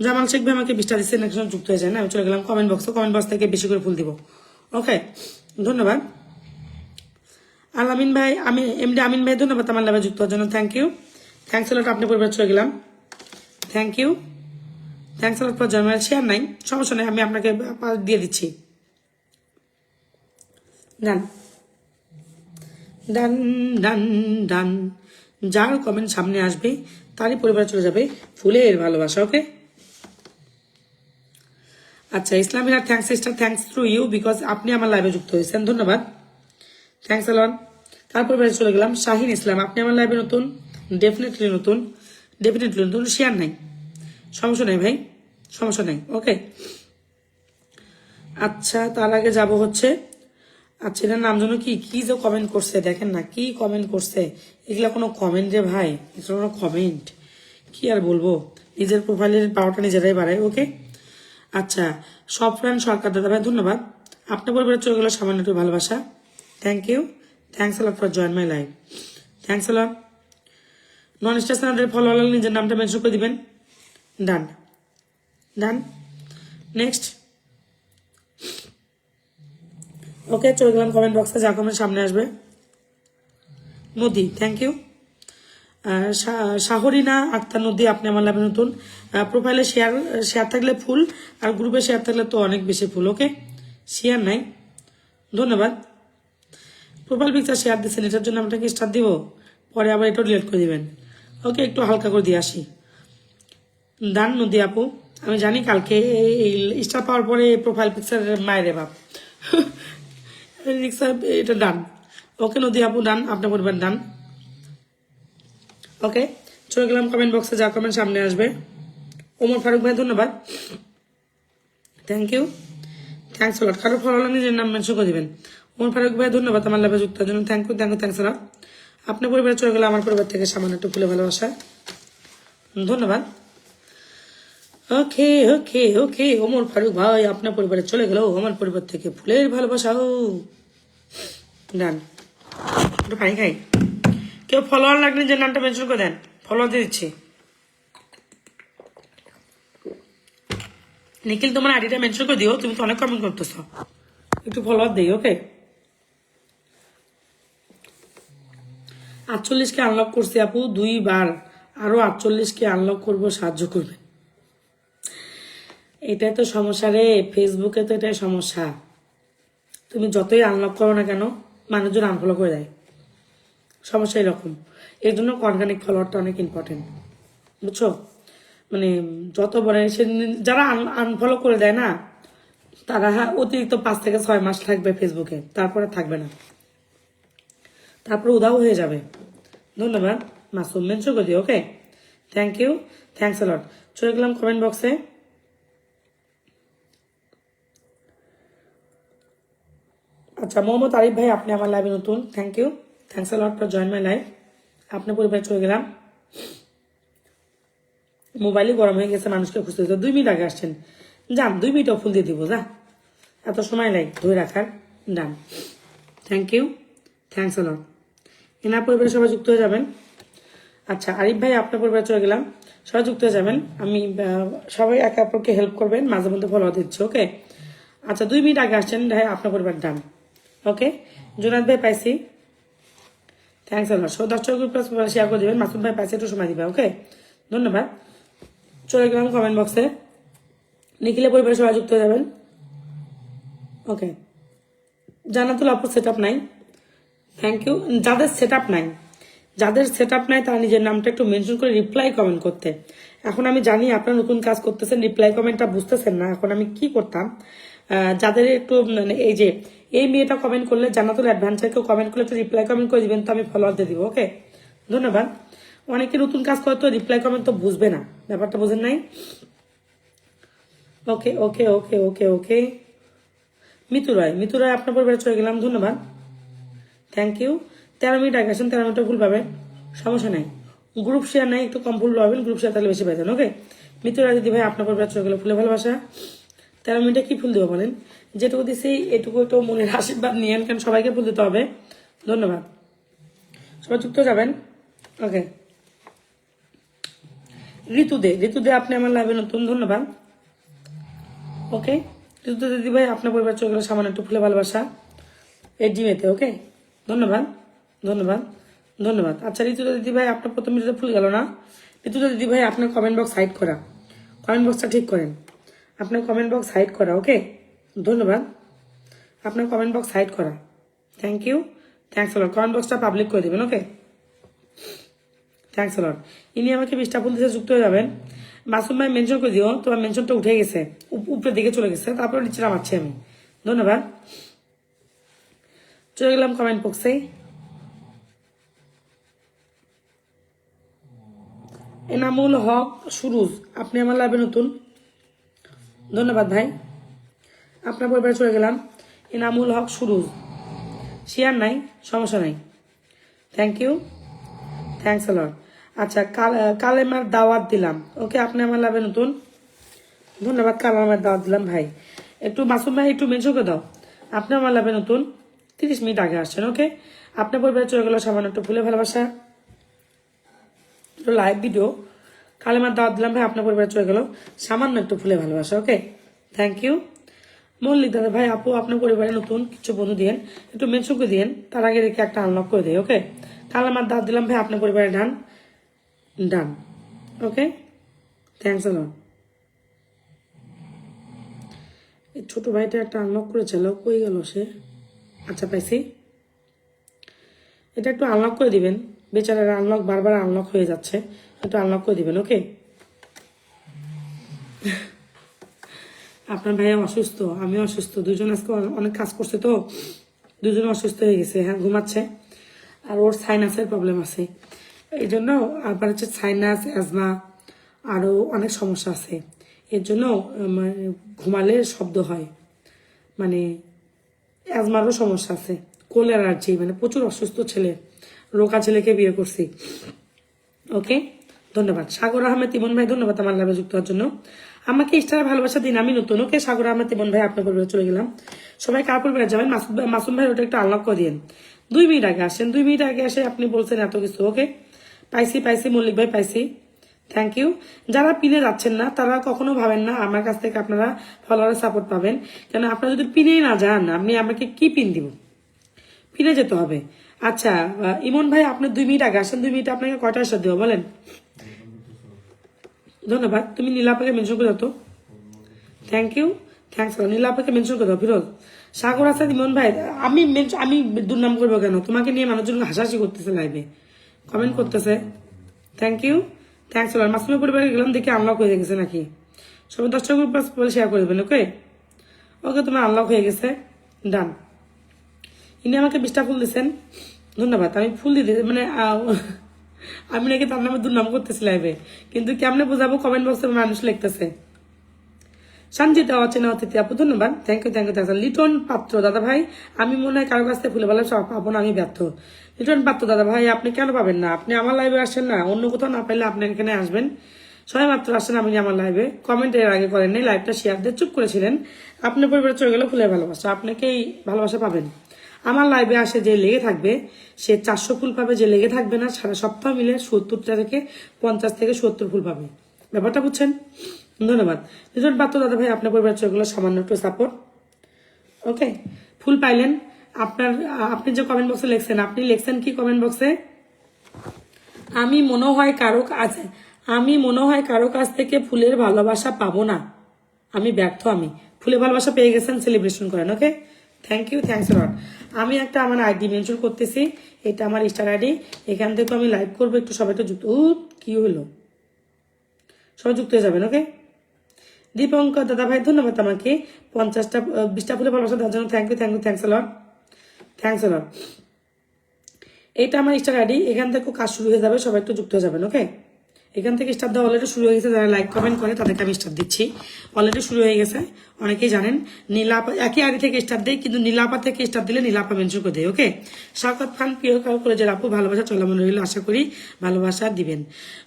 জামাল শেখ ভাই আমাকে 20টা দিচ্ছে, নেক্সট যুক্ত হয়ে যায় না, আমি চলে গেলাম কমেন্ট বক্স থেকে বেশি করে ফুল দিব। ওকে ধন্যবাদ। আমিন ভাই এমডি আমিন ভাই ধন্যবাদ আমার লাইভে যুক্ত হওয়ার জন্য, thank you, thanks a lot. আপনি পরিবার চলে গেলাম, thank you, thanks a lot for join. Share নাই, সমস্যা নেই, আমি আপনাকে দিয়ে দিচ্ছি। ডান ডান ডান ডান। যার কমেন্ট সামনে আসবে তারই পরিবার চলে যাবে ফুলের ভালোবাসা। ওকে আচ্ছা Islamic thanks star, thanks through you because আপনি আমার লাইভে যুক্ত হয়েছেন, ধন্যবাদ, থ্যাংকস আ লট। তার পরিবারে চলে গেলাম শাহিন ইসলাম আপনি আমার লাইভে নতুন, ডেফিনেটলি নতুন, শেয়ার নাই, সমস্যা নেই ভাই, সমস্যা নেই। ওকে আচ্ছা তার আগে যাব হচ্ছে, আচ্ছা এটার নাম জন্য কি যে কমেন্ট করছে দেখেন না, কি কমেন্ট করছে, এগুলা কোনো কমেন্ট রে ভাই, এগুলো কোনো কমেন্ট, কি আর বলবো, নিজের প্রোফাইলের পাওয়ারটা নিজেরাই বাড়ায়। ওকে আচ্ছা সফরান সরকার দাদা ভাই ধন্যবাদ। আপনার পরিবারে চলে গেল সামান্য একটু ভালোবাসা। Thank you, thanks lot for join my life, thanks lot. Non stationery follow হলে নিজের নামটা মেনশন করে দিবেন। ডান ডান। নেক্সট। ওকে, চলে গেলাম কমেন্ট বক্সে, যা কমেন্ট সামনে আসবে। নদী, থ্যাংক ইউ। শাহরিনা আক্তার নদী, আপনি আমার লাভে নতুন। প্রোফাইলে শেয়ার থাকলে ফুল, আর গ্রুপে শেয়ার থাকলে তো অনেক বেশি ফুল। ওকে, শেয়ার নাই, ধন্যবাদ। প্রোফাইল পিকচার শেয়ার দিচ্ছেন, এটার জন্য আপনাকে স্টার দিব, পরে আবার এটা ডিলিট করে দিবেন। ওকে, একটু হালকা করে দিয়ে আসি। ডান নদী আপু, আমি জানি কালকে এই স্টার পাওয়ার পরে প্রোফাইল পিকচার মায়েরে বাপ এটা ডান। ওকে নদী আপু ডান, আপনার পরিবার ডান। ওকে, চলে গেলাম কমেন্ট বক্সে, যা কমেন্ট সামনে আসবে। ওমর ফারুক ভাই ধন্যবাদ, থ্যাংক ইউ, থ্যাংকস লট। কারো ফলো হলে নিজের নাম মেনশন করে দিবেন। ওমর ফারুক ভাই ধন্যবাদ আমার লাভে যুক্ত জন্য, থ্যাংক ইউ, থ্যাংকস লট। আপনার পরিবারে চলে গেলে আমার পরিবার থেকে সামান্য একটু ফুলে ভালোবাসা, ধন্যবাদ। ওকে ওকে ওকে, ওমর ফারুক ভাই আপনার পরিবারে চলে গেল আমার পরিবার থেকে ফুলের ভালোবাসা। ডান, একটু পানি খাই। কেউ ফলোয়ার লাগলে যে নামটা মেনশন করে দেন, ফলোয়ার দিয়ে দিচ্ছি। নিখিল তোমার আইডিটা মেনশন করে দিও, তুমি তো অনেক কমেন্ট করতেছ, একটু ফলোয়ার দিই। ওকে, 48কে আনলক করছি আপু 2 বার, আরো 48কে আনলক করবো, সাহায্য করবেন। এটাই তো সমস্যা রে, ফেসবুকে তো এটাই সমস্যা। তুমি যতই আনলক করো না কেন, মানুষজন আনফলো করে দেয়, সমস্যা এরকম। এর জন্য অর্গানিক ফলোয়ারটা অনেক ইম্পর্টেন্ট, বুঝছো? মানে যত বড় যারা আনফলো করে দেয় না, তারা অতিরিক্ত 5 থেকে 6 মাস থাকবে ফেসবুকে, তারপরে থাকবে না, তারপরে উধাও হয়ে যাবে। ধন্যবাদ মাসুম, মেনশন করে দিও। ওকে, থ্যাংক ইউ, থ্যাংকস লট। চলে গেলাম কমেন্ট বক্সে। আচ্ছা, মোহাম্মদ আরিফ ভাই আপনি আমার লাইভে নতুন, thank you, thanks lot for join my live. আপনার পরিবারে চলে গেলাম। মোবাইলে গরম হয়ে গেছে, মানুষকে খুঁজতে 2 মিনিট আগে আসছেন, যান 2 মিনিটও ফুল দিয়ে দিব, যা এত সময় লাগে ধরে রাখার। ডান, থ্যাংক ইউ, থ্যাংকস লট। এনার পরিবারে সবাই যুক্ত হয়ে যাবেন। আচ্ছা আরিফ ভাই আপনার পরিবারে চলে গেলাম, সবাই যুক্ত হয়ে যাবেন। আমি সবাই একে অপরকে হেল্প করবেন, মাঝে মধ্যে ফলো দিচ্ছি। ওকে, আচ্ছা 2 মিনিট আগে আসছেন ভাই, আপনার পরিবার ডান। ওকে, জুনাদ ভাই পাইছি, থ্যাংকস লট। সব 10 গ্রুপ শেয়ার করে দেবেন। মাসুদ ভাই পাইছি, একটু সময় দিবে। ওকে, ধন্যবাদ। চলে গেলাম কমেন্ট বক্সে। নিখিলের পরিবারে সবাই যুক্ত হয়ে যাবেন। ওকে, জান্নাতুল আপুর সেট আপ নাই, থ্যাংক ইউ। যাদের সেট আপ নাই তারা নিজের নামটা একটু মেনশন করে রিপ্লাই কমেন্ট করতে। এখন আমি জানি আপনারা নতুন কাজ করতেছেন, রিপ্লাই কমেন্টটা বুঝতেছেন না। এখন আমি কি করতাম, যাদের একটু মানে এই যে এই মেয়েটা কমেন্ট করলে, জান্নাতুল অ্যাডভান্সারকেও কমেন্ট করলে একটু রিপ্লাই কমেন্ট করে দিবেন, তো আমি ফলোয়ার দিয়ে দিব। ওকে, ধন্যবাদ। অনেকে নতুন কাজ করে তো রিপ্লাই কমেন্ট তো বুঝবে না, ব্যাপারটা বুঝেন নাই। ওকে ওকে ওকে ওকে ওকে, মিতু রায় আপনার পরিবারে চলে গেলাম, ধন্যবাদ, থ্যাংক ইউ। 13 মিনিট আগে আসেন, 13 মিনিটে ভুল পাবেন, সমস্যা নাই। গ্রুপ শেয়ার নাই, একটু কম ভুল পাবেন, গ্রুপ শেয়ার তাহলে বেশি পাইতেন। ওকে, মিতু রায় দিদি ভাই আপনার পরিবারে চলে গেল ফুলে ভালোবাসা। 13 মিনিটে কি ফুল দেবো বলেন, যেটুকু দিছি এটুকু একটু মনের আশীর্বাদ নিয়েন, কারণ সবাইকে ফুল দিতে হবে। ধন্যবাদ, সবাই যুক্ত যাবেন। ওকে, ঋতুদে আপনি আমার লাইভে নতুন, ধন্যবাদ। ওকে, ঋতুদে দিদি ভাই আপনার পরিবার চলে গেল সামান্য একটু ফুলে ভালোবাসা এই জিমেতে। ওকে, ধন্যবাদ ধন্যবাদ ধন্যবাদ। আচ্ছা ঋতুদা দিদি ভাই আপনার প্রথম ভিডিওতে ফুল গেল না, ঋতুদা দিদি ভাই আপনার কমেন্ট বক্স হাইড করা, কমেন্ট বক্সটা ঠিক করেন, আপনার কমেন্ট বক্স হাইড করা। ওকে, ধন্যবাদ, আপনার কমেন্ট বক্স হাইড করা, thank you, thanks lot. Comment বক্সটা পাবলিক করে দেবেন। Okay, thanks lot. ইনি আমাকে 20টা ফুল দিতে যুক্ত হয়ে যাবেন। মাসুম ভাই মেনশন করে দিও, তোমার মেনশনটা উঠে গেছে, উপরের দিকে চলে গেছে, তারপর নিচে নামাচ্ছি আমি। ধন্যবাদ, চলে গেলাম কমেন্ট বক্সে। এনামুল হক সুরুজ আপনি আমার লাইভে নতুন, ধন্যবাদ ভাই, আপনার পরিবারে চলে গেলাম। এনামুল হক সুরুজ, শেয়ার নাই, সমস্যা নাই, থ্যাংক ইউ, থ্যাংকস লট। আচ্ছা কালেমার দাওয়াত দিলাম। ওকে, আপনি আমার লাইভে নতুন, ধন্যবাদ, কালেমার দাওয়াত দিলাম ভাই। একটু মাসুম ভাই একটু মেনশন করে দাও, আপনি আমার লাভে নতুন 30 মিনিট আগে আসছেন। ওকে, আপনার পরিবারে চলে গেল সামান্য একটু ফুলে ভালোবাসা, লাইভ ভিডিও কালেমার দাওয়াত দিলাম ভাই, আপনার পরিবারে চলে গেল সামান্য একটু ফুলে ভালোবাসা। Okay, thank you. মল্লিক দাদা ভাই, আপু আপনার পরিবারে নতুন কিছু বন্ধু দিয়েন, একটু মেনশন করে দিয়েন, তার আগে রেখে একটা আনলক করে দিই। ওকে, কালেমার দাওয়াত দিলাম ভাই, আপনার পরিবারে ডান ডান। ওকে, থ্যাংকস আলট। এই ছোট ভাইটা একটা আনলক করেছিল, কই গেল সে? আচ্ছা পাইছি, এটা একটু আনলক করে দিবেন, বেচারার আনলক বারবার আনলক হয়ে যাচ্ছে, একটু আনলক করে দিবেন। ওকে, আপনার ভাইয়া অসুস্থ, আমিও অসুস্থ, দুজন আজকে অনেক কাজ করছে তো দুজন অসুস্থ হয়ে গেছে। হ্যাঁ, ঘুমাচ্ছে, আর ওর সাইনাসের প্রবলেম আছে, এই জন্য আবার হচ্ছে সাইনাস, অ্যাজমা, আরও অনেক সমস্যা আছে, এর জন্য ঘুমালে শব্দ হয়, মানে অ্যাজমারও সমস্যা আছে, কোল অ্যালার্জি, মানে প্রচুর অসুস্থ ছেলে, রোকা ছেলেকে বিয়ে করছি। ওকে, ধন্যবাদ সাগর আহমেদ ইমন ভাই, ধন্যবাদ আমার লাভে যুক্ত হওয়ার জন্য। আমাকে স্টারে ভালোবাসা দিন, আমি নতুন। ওকে, সাগর আহমেদ ইমন ভাই, আপনার পরিবারে চলে গেলাম। সবাই কার পরিবারে যাবেন? মাসুম ভাই ওটা একটু আনলক করে দিন। 2 মিনিট আগে আসেন, 2 মিনিট আগে আসে আপনি বলছেন এত কিছু। ওকে, পাইছি মল্লিক ভাই, পাইছি, থ্যাংক ইউ। যারা পিনে যাচ্ছেন না তারা কখনো ভাবেন না আমার কাছ থেকে আপনারা ফলোয়ারের সাপোর্ট পাবেন, কেন আপনারা যদি পিনেই না যান আপনি আমাকে কি পিন দিব? পিনে যেতে হবে। আচ্ছা ইমন ভাই, আপনি 2 মিনিট আগে আসেন, 2 মিনিট আপনাকে কয়টা আসা দেবো বলেন? ধন্যবাদ। তুমি নীলাপাকে মেনশন করে দাও তো, থ্যাংক ইউ, থ্যাংকস। নীলাপাকে মেনশন করে দাও। ফিরোজ, সাগর আসাদ, ইমন ভাই, আমি দুর্নাম করবো কেন? তোমাকে নিয়ে মানুষজন হাসাহাসি করতেছে, লাইভে কমেন্ট করতেছে। Thank you, thanks. মাসুমের পরিবারে গেলাম, দেখে আনলক হয়ে গেছে নাকি? সবাই 10টা গ্রুপ বলে শেয়ার করে দেবেন। ওকে, ওকে, তোমার আনলক হয়ে গেছে, ডান। ইনি আমাকে 20টা ফুল দিচ্ছেন, ধন্যবাদ। আমি ফুল দিতে মানে আমি নাকি তার নামে দুর্নাম করতেছি লাইভে, কিন্তু কেমনে বোঝাবো? কমেন্ট বক্সে মানুষ লিখতেছে। সঞ্জিত অচেনা অতিথি আপু, ধন্যবাদ, thank you, thank you, thank you. Liton Patra দাদা ভাই, আমি মনে হয় কারো কাছ থেকে ফুলে ভালো পাবো না, আমি ব্যর্থ। লিটন পাত্র দাদা ভাই, আপনি কেন পাবেন না? আপনি আমার লাইভে আসেন না, অন্য কোথাও না পাইলে আপনি এখানে আসবেন। সবাই মাত্র আসেন আপনি আমার লাইভে, কমেন্ট এর আগে করেন নাই, লাইভটা শেয়ার দিয়ে চুপ করেছিলেন। আপনার পরিবারে চলে গেলে ফুলের ভালোবাসা, আপনাকেই ভালোবাসা পাবেন। আমার লাইভে আসে যে লেগে থাকবে সে 400 ফুল পাবে, যে লেগে থাকবে না সারা সপ্তাহ মিলে 70টা থেকে 50 থেকে 70 ফুল পাবে। ব্যাপারটা বুঝছেন? ধন্যবাদ। লিটন পাত্র দাদা ভাই, আপনার পরিবার চোখগুলো সামান্য একটু সাপোর্ট। ওকে, ফুল পাইলেন। আপনি যে কমেন্ট বক্সে লিখছেন, আপনি লিখছেন কি কমেন্ট বক্সে? আমি মনে হয় কারো কাছ থেকে ফুলের ভালোবাসা পাবো না, আমি ব্যর্থ। আমি ফুলের ভালোবাসা পেয়ে গেছেন, সেলিব্রেশন করেন। ওকে, থ্যাংক ইউ, থ্যাংকস লট। আমি একটা আমার আইডি মেনশন করতেছি, এটা আমার স্টার আইডি, এখান থেকে আমি লাইভ করবো, একটু সবাই একটু যুক্ত। কি হলো? সবাই যুক্ত হয়ে যাবেন। ওকে, দীপঙ্কর দাদা ভাই, ধন্যবাদ আমাকে 20টা ফুলে ভালোবাসা দেওয়ার জন্য। Thank you, thank you, thanks lot, thanks lot. এইটা আমার স্টার আইডি, এখান থেকে কাজ শুরু হয়ে যাবে, সবাই একটু যুক্ত হয়ে যাবেন। ওকে, এখান থেকে স্টার দেওয়া অলরেডি শুরু হয়ে গেছে, যারা লাইক কমেন্ট করে তাদেরকে আমি স্টার দিচ্ছি, অলরেডি শুরু হয়ে গেছে। অনেকেই জানেন নীলাপা একই আইডি থেকে স্টার দেয়, কিন্তু নীলাপা থেকে স্টার দিলে নীলাপা মেনশন করে দেয়। ওকে, শাকত খান প্রিয় কলেজের আপু, ভালোবাসা চলমান রইল, আশা করি ভালোবাসা দিবেন।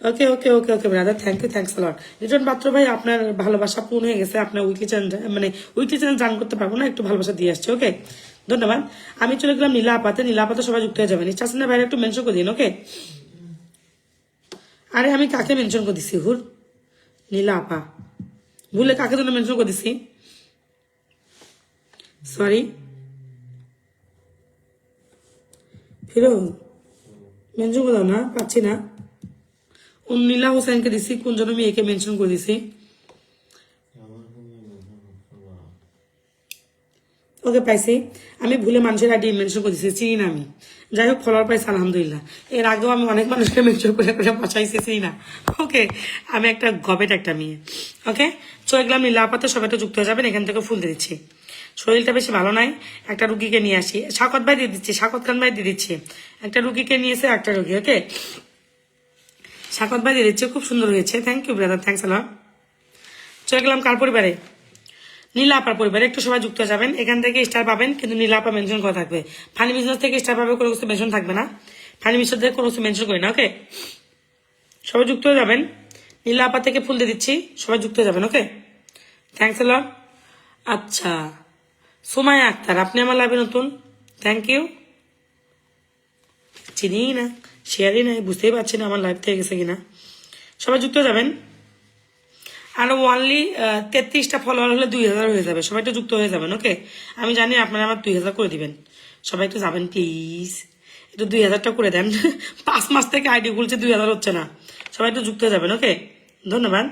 Okay okay okay okay brother, thank you, thanks lot. Riton Patra ভাই, আপনার ভালোবাসা পূর্ণ হয়ে গেছে, আপনার উইকলি চ্যানেল জান করতে পারবো না, একটু ভালোবাসা দিয়ে আসছে। ওকে, ধন্যবাদ। আমি চলে গেলাম নীলাপাতে, নীলাপাতে সবাই যুক্ত হয়ে যাবেন। ইচ্ছা আছে না ভাইরা একটু মেনশন করে দিন। ওকে, আরে আমি কাকে মেনশন করে দিছি? হুর, নীলা আপা, ভুলে কাকে জন্য মেনশন করে দিছি? সরি, ফিরোজ মেনশন করে দাও না, পাচ্ছি না। নীলা হোসেনকে দিছি, কোন জন্য আমি একে মেনশন করে দিছি? ওকে, পাইছি। আমি ভুলে মানুষের আইডি মেনশন করে দিছি, চিনি না আমি। যাই হোক, ফলোয়ার পাইছি আলহামদুলিল্লাহ। এর আগেও আমি অনেক মানুষকে মেনশন করে করে বাঁচাইছি, চিনি না। ওকে, আমি একটা গবেট একটা মেয়ে। ওকে, চলে গেলাম নীলাপাতে, সবাই তো যুক্ত হয়ে যাবেন। এখান থেকে ফুল দিয়ে দিচ্ছি, শরীরটা বেশি ভালো নাই, একটা রুগীকে নিয়ে আসি। শাকত ভাই দিয়ে দিচ্ছি, শাকত খান ভাই দিয়ে দিচ্ছি, একটা রুগীকে নিয়েছে, একটা রুগী। ওকে, শাকত ভাই দিয়ে দিচ্ছে, খুব সুন্দর হয়েছে, থ্যাংক ইউ ব্রাদার, থ্যাংকস আল্লাহ। চলে গেলাম কার পরিবারে? নীলা আপার পরিবারে, একটু সবাই যুক্ত যাবেন। এখান থেকে স্টার পাবেন, কিন্তু নীলা আপা মেনশন করা থাকবে। ফানি বিজনেস থেকে স্টার পাবে, কোনো কিছু মেনশন থাকবে না। ফানি বিজনেস থেকে কোনো কিছু মেনশন করি না। ওকে, সবাই যুক্ত হয়ে যাবেন। নীলা আপা থেকে ফুল দিয়ে দিচ্ছি, সবাই যুক্ত হয়ে যাবেন। ওকে, থ্যাংকস আল্লাহ। আচ্ছা, সুমাইয়া আক্তার আপনি আমার লাইভে নতুন, থ্যাংক ইউ। চিনি না, শেয়ারই নাই, বুঝতেই পারছি না আমার লাইভ থেকে গেছে কিনা। সবাই যুক্ত যাবেন। আরো অনলি 33টা ফলোয়ার হলে 2000 হয়ে যাবে, সবাই একটু যুক্ত হয়ে যাবেন। ওকে, আমি জানি আপনারা আমার 2000 করে দিবেন, সবাই একটু যাবেন প্লিজ, একটু 2000টা করে দেন। 5 মাস থেকে আইডি খুলছে 2000 হচ্ছে না, সবাই একটু যুক্ত হয়ে যাবেন। ওকে, ধন্যবাদ।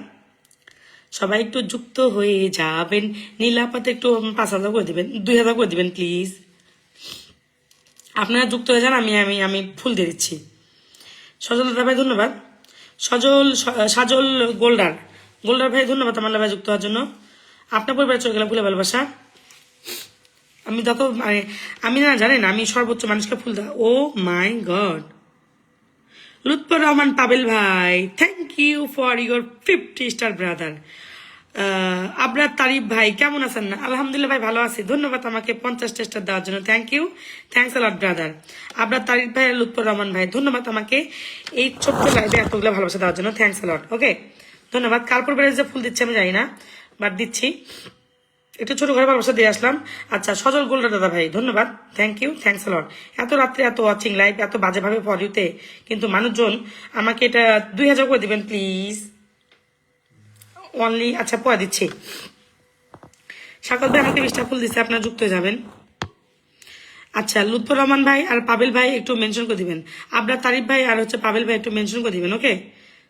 সবাই একটু যুক্ত হয়ে যাবেন। নীলাপাতে একটু 5000 করে দিবেন, 2000 করে দিবেন প্লিজ। আপনারা যুক্ত হয়ে যান, আমি আমি আমি ফুল দিয়ে দিচ্ছি। সজল দাদা ভাই ধন্যবাদ। সাজল গোল্ডার ভাই ধন্যবাদ আমার লাইভে যুক্ত হওয়ার জন্য। আপনার পরিবারে চলে গেলাম ফুলে ভালোবাসা। আমি যত মানে আমি না জানেন, আমি সর্বোচ্চ মানুষকে ফুল দেওয়া। Oh my god, Lutfor Rahman Pabel ভাই, thank you for your 50 star brother. Abrar Tarif ভাই কেমন আছেন? না আলহামদুলিল্লাহ ভাই ভালো আছি, ধন্যবাদ আমাকে 50 স্টার দেওয়ার জন্য, thank you, thanks a lot brother. Abrar Tarif ভাই আর লুৎফর রহমান ভাই ধন্যবাদ আমাকে এই ছোট্ট লাইভে এতগুলো ভালোবাসা দেওয়ার জন্য, থ্যাংকস আ লট। ওকে, ধন্যবাদ। কালপুর বেড়ে যে ফুল দিচ্ছে আমি জানি না, বাট দিচ্ছি, একটু ছোট ঘরে ভালোবাসা দিয়ে আসলাম। আচ্ছা, সজল গোল্ডার দাদা ভাই ধন্যবাদ, থ্যাংক ইউ, থ্যাংকস আ লট। এত রাত্রে এত ওয়াচিং লাইভ, এত বাজেভাবে ফর ইউতে, কিন্তু মানুষজন আমাকে এটা 2000 করে দিবেন প্লিজ, অনলি। আচ্ছা, পরে দিচ্ছি। সাকত ভাই আমাকে 20টা ফুল দিচ্ছে, আপনারা যুক্ত হয়ে যাবেন। আচ্ছা, লুৎফর রহমান ভাই আর পাবেল ভাই একটু মেনশন করে দিবেন। আবরার তারিফ ভাই আর হচ্ছে পাবেল ভাই একটু মেনশন করে দিবেন। ওকে,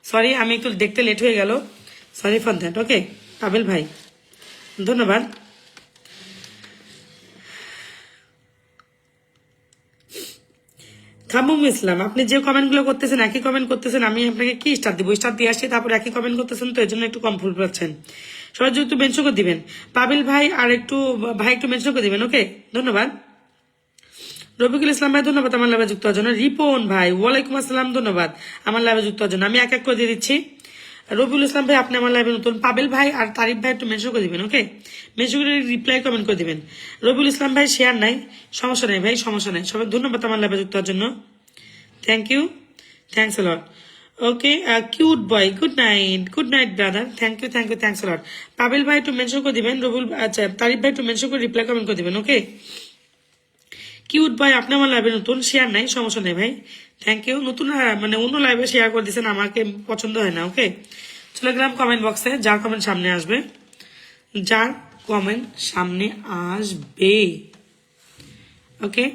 সরি আমি একটু দেখতে লেট হয়ে গেল, সরি ফর দ্যাট। ওকে, পাবেল ভাই ধন্যবাদ। থামুম ইসলাম, আপনি যে কমেন্টগুলো করতেছেন, একই কমেন্ট করতেছেন, আমি আপনাকে কি স্টার দিব? স্টার দিয়ে আসছি, তারপর একই কমেন্ট করতেছেন, তো এর জন্য একটু কম ফুল পাচ্ছেন। সবাই একটু মেনশন করে দিবেন। পাবেল ভাই আর একটু ভাই একটু মেনশন করে দিবেন। ওকে, ধন্যবাদ। রফিকুল ইসলাম ভাই ধন্যবাদ আমার লাইভে যুক্ত হওয়ার জন্য। রিপন ভাই ওয়ালাইকুম আসসালাম, ধন্যবাদ আমার লাইভে যুক্ত হওয়ার জন্য। আমি এক এক করে দিয়ে দিচ্ছি। রফিকুল ইসলাম ভাই আপনি আমার লাইভে নতুন। পাবেল ভাই আর তারিফ ভাই একটু মেনশন করে দিবেন। ওকে, মেনশন করে রিপ্লাই কমেন্ট করে দিবেন। রফিকুল ইসলাম ভাই শেয়ার নাই, সমস্যা নেই ভাই, সমস্যা নেই। সবাই ধন্যবাদ আমার লাইভে যুক্ত হওয়ার জন্য, thank you, thanks lot. Okay, cute boy, good night brother, thank you, thank you, thanks lot. Pabel ভাই একটু মেনশন করে দিবেন, রবুল আচ্ছা তারিফ ভাই একটু মেনশন করে রিপ্লাই কমেন্ট করে দিবেন। ওকে, কিউট ভাই আপনি আমার লাইভে নতুন, শেয়ার নাই, সমস্যা নেই ভাই, থ্যাংক ইউ। নতুন মানে অন্য লাইভে শেয়ার করে দিচ্ছেন, আমাকে পছন্দ হয় না। ওকে, চলে গেলাম কমেন্ট বক্সে, যার কমেন্ট সামনে আসবে, যার কমেন্ট সামনে আসবে। ওকে,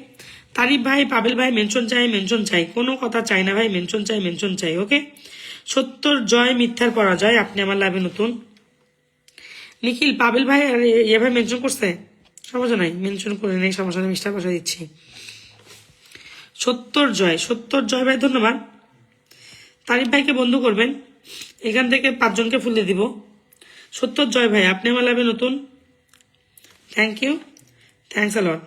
তারিফ ভাই পাবেল ভাই মেনশন চাই, কোনো কথা চাই না ভাই, মেনশন চাই। ওকে, সত্যর জয় মিথ্যার পরাজয়, আপনি আমার লাইভে নতুন। নিখিল পাবেল ভাই আর ইয়ে ভাই মেনশন করছে, সমস্যা নাই, মেনশন করে নেই, সমস্যা নেই, মিস্টার পাশা দিচ্ছি। সত্যর জয় ভাই ধন্যবাদ। তারিফ ভাইকে বন্ধু করবেন, এখান থেকে 5 জনকে ফুল দিয়ে দিব। সত্যর জয় ভাই আপনি আমার লাইভে নতুন, থ্যাংক ইউ, থ্যাংকস আ লট।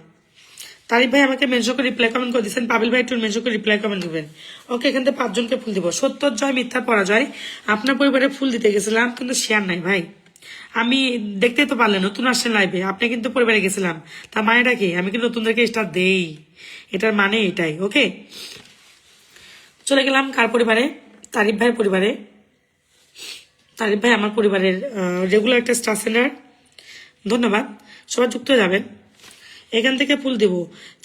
তারিফ ভাই আমাকে মেনশন করে রিপ্লাই কমেন্ট করে দিচ্ছেন, পাবেল ভাই একটু মেনশন করে রিপ্লাই কমেন্ট দিবেন। ওকে, এখান থেকে 5 জনকে ফুল দিব। সত্যর জয় মিথ্যার পরাজয়, আপনার পরিবারে ফুল দিতে গেছিলাম কিন্তু শেয়ার নাই ভাই, আমি দেখতেই তো পারলেন, নতুন আসছেন লাইভে, আপনি কিন্তু পরিবারে গেছিলাম, তার মানেটা কি? আমি কিন্তু নতুনদেরকে স্টার দেই, এটার মানে এটাই। ওকে, চলে গেলাম কার পরিবারে? তারিফ ভাইয়ের পরিবারে। তারিফ ভাই আমার পরিবারের রেগুলার একটা স্টার সেন্ডার, ধন্যবাদ। সবাই যুক্ত হয়ে যাবেন, এখান থেকে ফুল দিব।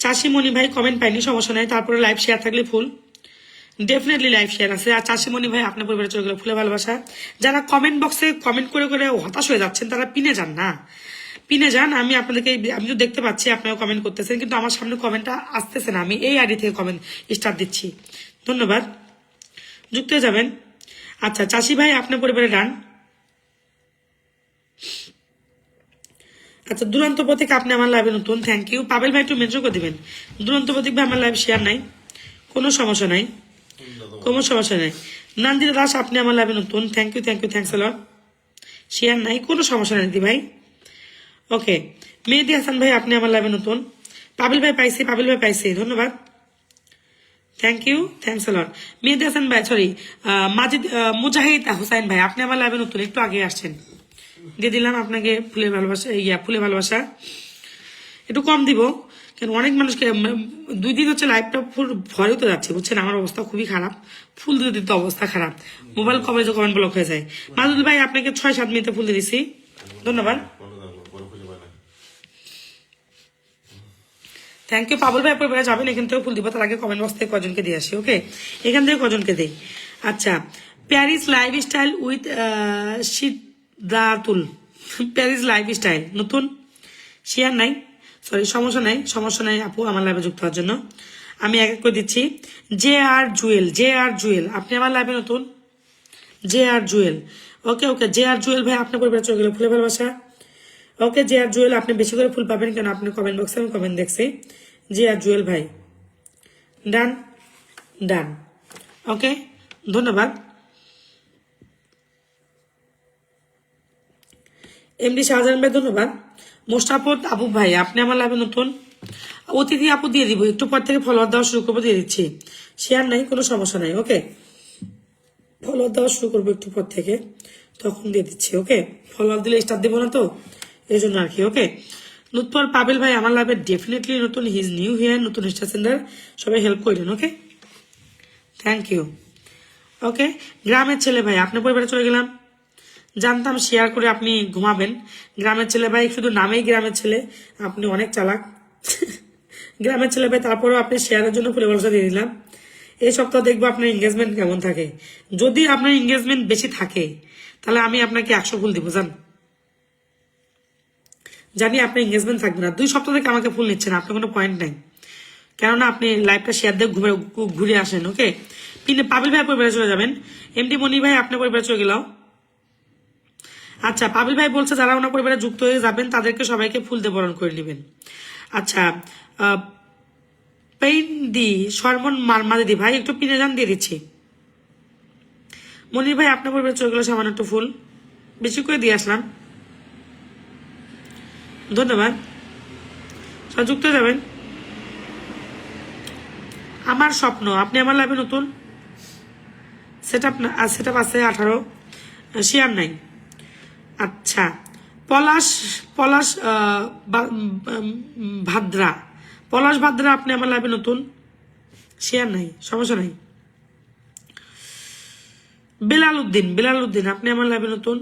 চাষিমণি ভাই কমেন্ট পাইনি, সমস্যা নাই, তারপরে লাইভ শেয়ার থাকলে ফুল, ডেফিনেটলি লাইভ শেয়ার আছে। আর চাষিমণি ভাই আপনার পরিবারে চলে গেল ফুলে ভালোবাসা। যারা কমেন্ট বক্সে কমেন্ট করে হতাশ হয়ে যাচ্ছেন, তারা পিনে যান না, পিনে যান। আমি আপনাদেরকে, আমি তো দেখতে পাচ্ছি আপনারা কমেন্ট করতেছেন, কিন্তু আমার সামনে কমেন্টটা আসতেছে না, আমি এই আইডি থেকে কমেন্ট স্টার্ট দিচ্ছি, ধন্যবাদ, যুক্ত হয়ে যাবেন। আচ্ছা, চাষি ভাই আপনার পরিবারে ডান। আচ্ছা, দুরন্ত প্রতীক আপনি আমার লাইভে নতুন, থ্যাংক ইউ। পাবেল ভাই একটু মেনশন করে দিবেন। দুরন্ত প্রতীক ভাই আমার লাইভ শেয়ার নাই, কোনো সমস্যা নাই। নন্দিতা দাস আপনি আমার লাইভে নতুন, thank you, thanks lot. Share নাই, কোনো সমস্যা নাই দি ভাই। ওকে, মেহেদি হাসান ভাই আপনি আমার লাইভে নতুন। পাবেল ভাই পাইছি, ধন্যবাদ, থ্যাংক ইউ, থ্যাংকস লট। মেহেদি হাসান ভাই, সরি মাজিদ মুজাহিদ হুসাইন ভাই আপনি আমার লাইভে নতুন, একটু আগে আসছেন, দিয়ে দিলাম আপনাকে ফুলের ভালোবাসা। একটু কম দিব, কেন অনেক মানুষকে 2 দিন হচ্ছে লাইভটা ফুল ভরে তো যাচ্ছে, বুঝছেন, আমার অবস্থা খুবই খারাপ, ফুল দিতে দিতে অবস্থা খারাপ, মোবাইল কমেন্ট ব্লক হয়ে যায়। মাদুল ভাই আপনাকে 6-7 মিনিটে ফুল দিয়ে দিছি, ধন্যবাদ। থ্যাংক ইউ পাবল ভাই, পরিবারে যাবেন, এখান থেকে ফুল দিব, তার আগে কমেন্ট বক্স থেকে কজনকে দিয়ে আসি। ওকে, এখান থেকে কজনকে দেই। আচ্ছা, প্যারিস লাইফস্টাইল উইথ সিদ্ধাতুল, প্যারিস লাইফস্টাইল নতুন, শেয়ার নাই, সরি সমস্যা নাই আপু আমার লাইভে যুক্ত হওয়ার জন্য। আমি এক এক করে দিচ্ছি। জে আর জুয়েল আপনি আমার লাইভে নতুন, জে আর জুয়েল। ওকে ওকে, জে আর জুয়েল ভাই আপনার পরিবার চলে গেল ফুলে ভালোবাসা। ওকে জে আর জুয়েল, আপনি বেশি করে ফুল পাবেন, কেন আপনি কমেন্ট বক্সে আমি কমেন্ট দেখছি। জে আর জুয়েল ভাই ডান ডান। ওকে, ধন্যবাদ। এমডি শাহজাহান ভাই ধন্যবাদ। মোস্তাফত আপু ভাই আপনি আমার লাইভে নতুন, অতিথি আপু দিয়ে দিব, একটু পর থেকে ফলোয়ার দেওয়া শুরু করবো, দিয়ে দিচ্ছি। শেয়ার নাই, কোনো সমস্যা নাই। ওকে, ফলোয়ার দেওয়া শুরু করবো একটু পর থেকে, তখন দিয়ে দিচ্ছি। ওকে, ফলোয়ার দিলে স্টার দেবো না তো, এই জন্য আর কি। ওকে, লুৎফর পাবেল ভাই আমার লাইভে ডেফিনেটলি নতুন, হিজ নিউ হিয়ার, নতুন স্টার সেন্টার, সবাই হেল্প করলেন। ওকে, থ্যাংক ইউ। ওকে, গ্রামের ছেলে ভাই আপনার পরিবারে চলে গেলাম, জানতাম শেয়ার করে আপনি ঘুমাবেন। গ্রামের ছেলে ভাই শুধু নামেই গ্রামের ছেলে, আপনি অনেক চালাক। গ্রামের ছেলে ভাই, তারপরেও আপনি শেয়ারের জন্য ফুলে ভরসা দিয়ে দিলাম। এই সপ্তাহ দেখবো আপনার এঙ্গেজমেন্ট কেমন থাকে। যদি আপনার এঙ্গেজমেন্ট বেশি থাকে তাহলে আমি আপনাকে 100 ফুল দিব। জানি আপনার এঙ্গেজমেন্ট থাকবে না, 2 সপ্তাহ থেকে আমাকে ফুল নিচ্ছেন, আপনার কোনো পয়েন্ট নাই, কেননা আপনি লাইভটা শেয়ার দিয়ে ঘুরে আসেন। ওকে, পাবিল ভাই পরিবারে চলে যাবেন। এমডি মনি ভাই আপনার পরিবারে চলে গেলাম। আচ্ছা, পাবিল ভাই বলছে যারা ওনার পরিবারে যুক্ত হয়ে যাবেন তাদেরকে সবাইকে ফুল দিয়ে বরণ করে নেবেন। আচ্ছা, পেইন্দি সরমন মাদিদি ভাই একটু পিনে যান, দিয়ে দিচ্ছি। মনির ভাই আপনার পরিবারে চলে গেল, সামান্য একটু ফুল বেশি করে দিয়ে আসলাম, ধন্যবাদ। সব যুক্ত যাবেন। আমার স্বপ্ন আপনি আমার লাইভে নতুন, সেট আপ আছে 18, শেয়ার নাই। আচ্ছা, পলাশ ভাদ্রা আপনি আমার লাইভে নতুন, শেয়ার নাই, সমস্যা নাই। বেলাল উদ্দিন আপনি আমার লাইভে নতুন,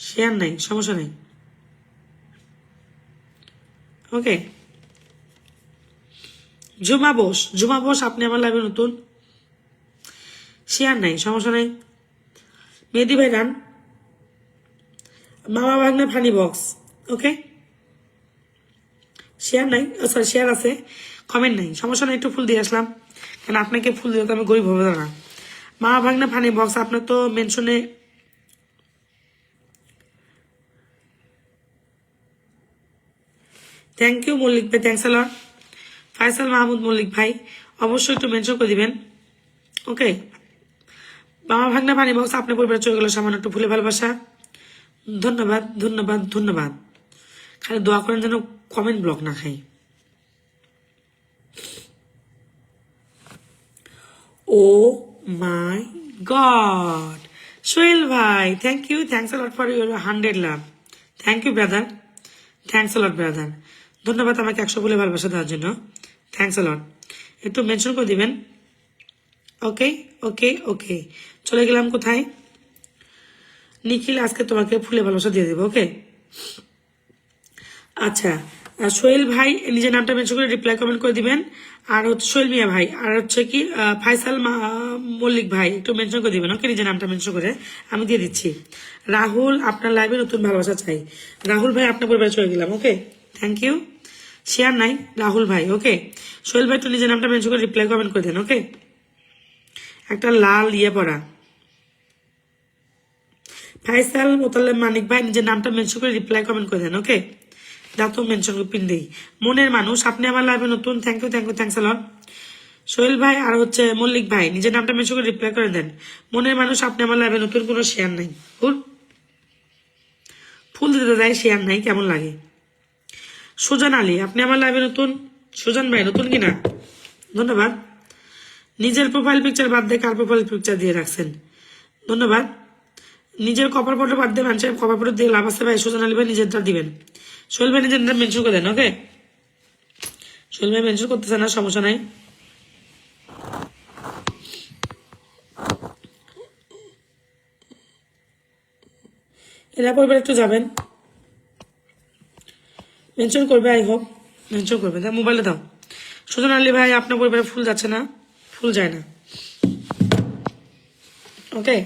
শেয়ার নাই, সমস্যা নাই। ওকে, জুমা বোস আপনি আমার লাইভে নতুন, শেয়ার নাই, সমস্যা নাই। মেহেদি ভাই রান, মামা ভাগ্নে ফানি বক্স। ওকে, শেয়ার নাই, সরি শেয়ার আছে, কমেন্ট নাই, সমস্যা নাই। একটু ফুল দিয়ে আসলাম, কেন আপনাকে ফুল দিলে তো আমি গরিব হবে না। মামা ভাগ্নে ফানি বক্স আপনার তো মেনশনে, থ্যাংক ইউ মল্লিক ভাই, থ্যাংকস আ লট। ফাইসাল মাহমুদ মল্লিক ভাই অবশ্যই একটু মেনশন করে দিবেন। ওকে, মামা ভাগ্নে ফানি বক্স আপনার পরিবারে চলে গেল, সামান্য একটু ফুলে ভালোবাসা, ধন্যবাদ। খালি দোয়া করেন যেন কমেন্ট ব্লক না খাই। ও মাই গড, সোহেল ভাই thank you, thanks a lot for your 100 love, thank you brother, thanks a lot brother, ধন্যবাদ আমাকে 100 ফুলে ভালোবাসা দেওয়ার জন্য, থ্যাংকস আ লট। একটু মেনশন করে দিবেন। ওকে ওকে ওকে, চলে গেলাম কোথায়? নিখিল আজকে তোমাকে ফুলে ভালোবাসা দিয়ে দেবো। ওকে, আচ্ছা, সোহেল ভাই নিজের নামটা মেনশন করে রিপ্লাই কমেন্ট করে দিবেন। আর হচ্ছে সোহেল মিয়া ভাই, আর হচ্ছে কি ফাইসাল মল্লিক ভাই একটু মেনশন করে দিবেন। ওকে, নিজের নামটা মেনশন করে আমি দিয়ে দিচ্ছি। রাহুল আপনার লাইভে নতুন ভালোবাসা চাই, রাহুল ভাই আপনার পরিবারে চলে গেলাম। ওকে, থ্যাংক ইউ। শেয়ার নাই রাহুল ভাই। ওকে, সোহেল ভাই একটু নিজের নামটা মেনশন করে রিপ্লাই কমেন্ট করে দেন। ওকে, একটা লাল পড়া। ফাইসাল মোতালেব মানিক ভাই নিজের নামটা মেনশন করে রিপ্লাই কমেন্ট করে দেন। ওকে, দাও তো মেনশন করে পিন দেই। মনের মানুষ আপনি আমার লাইভে নতুন, thank you thanks a lot. Sohel ভাই আর হচ্ছে মল্লিক ভাই নিজের নামটা মেনশন করে রিপ্লাই করে দেন। মনের মানুষ আপনি আমার লাইভে নতুন, কোনো শেয়ার নাই, ফুল দিতে যায়, শেয়ার নাই, কেমন লাগে? সুজান আলী আপনি আমার লাইভে নতুন, সুজান ভাই নতুন কিনা, ধন্যবাদ। নিজের প্রোফাইল পিকচার বাদ দিয়ে কার প্রোফাইল পিকচার দিয়ে রাখছেন, ধন্যবাদ। নিজের কপার ফটো বাদ দিয়ে মানুষের কপার ফটো দিয়ে লাভ আছে ভাই। সুজান আলী ভাই নিজেরটা দিবেন, সোহেল ভাই নিজেরটা মেনশন করে দেন। ওকে, সোহেল ভাই মেনশন করতেছে না, সমস্যা নাই। এরা পরিবার একটু যাবেন, মেনশন করবে, আই হোপ মেনশন করবে। মোবাইলে দাও, সুজন আলী ভাই আপনার পরিবারে ফুল যাচ্ছে না, ফুল যায় না। ওকে,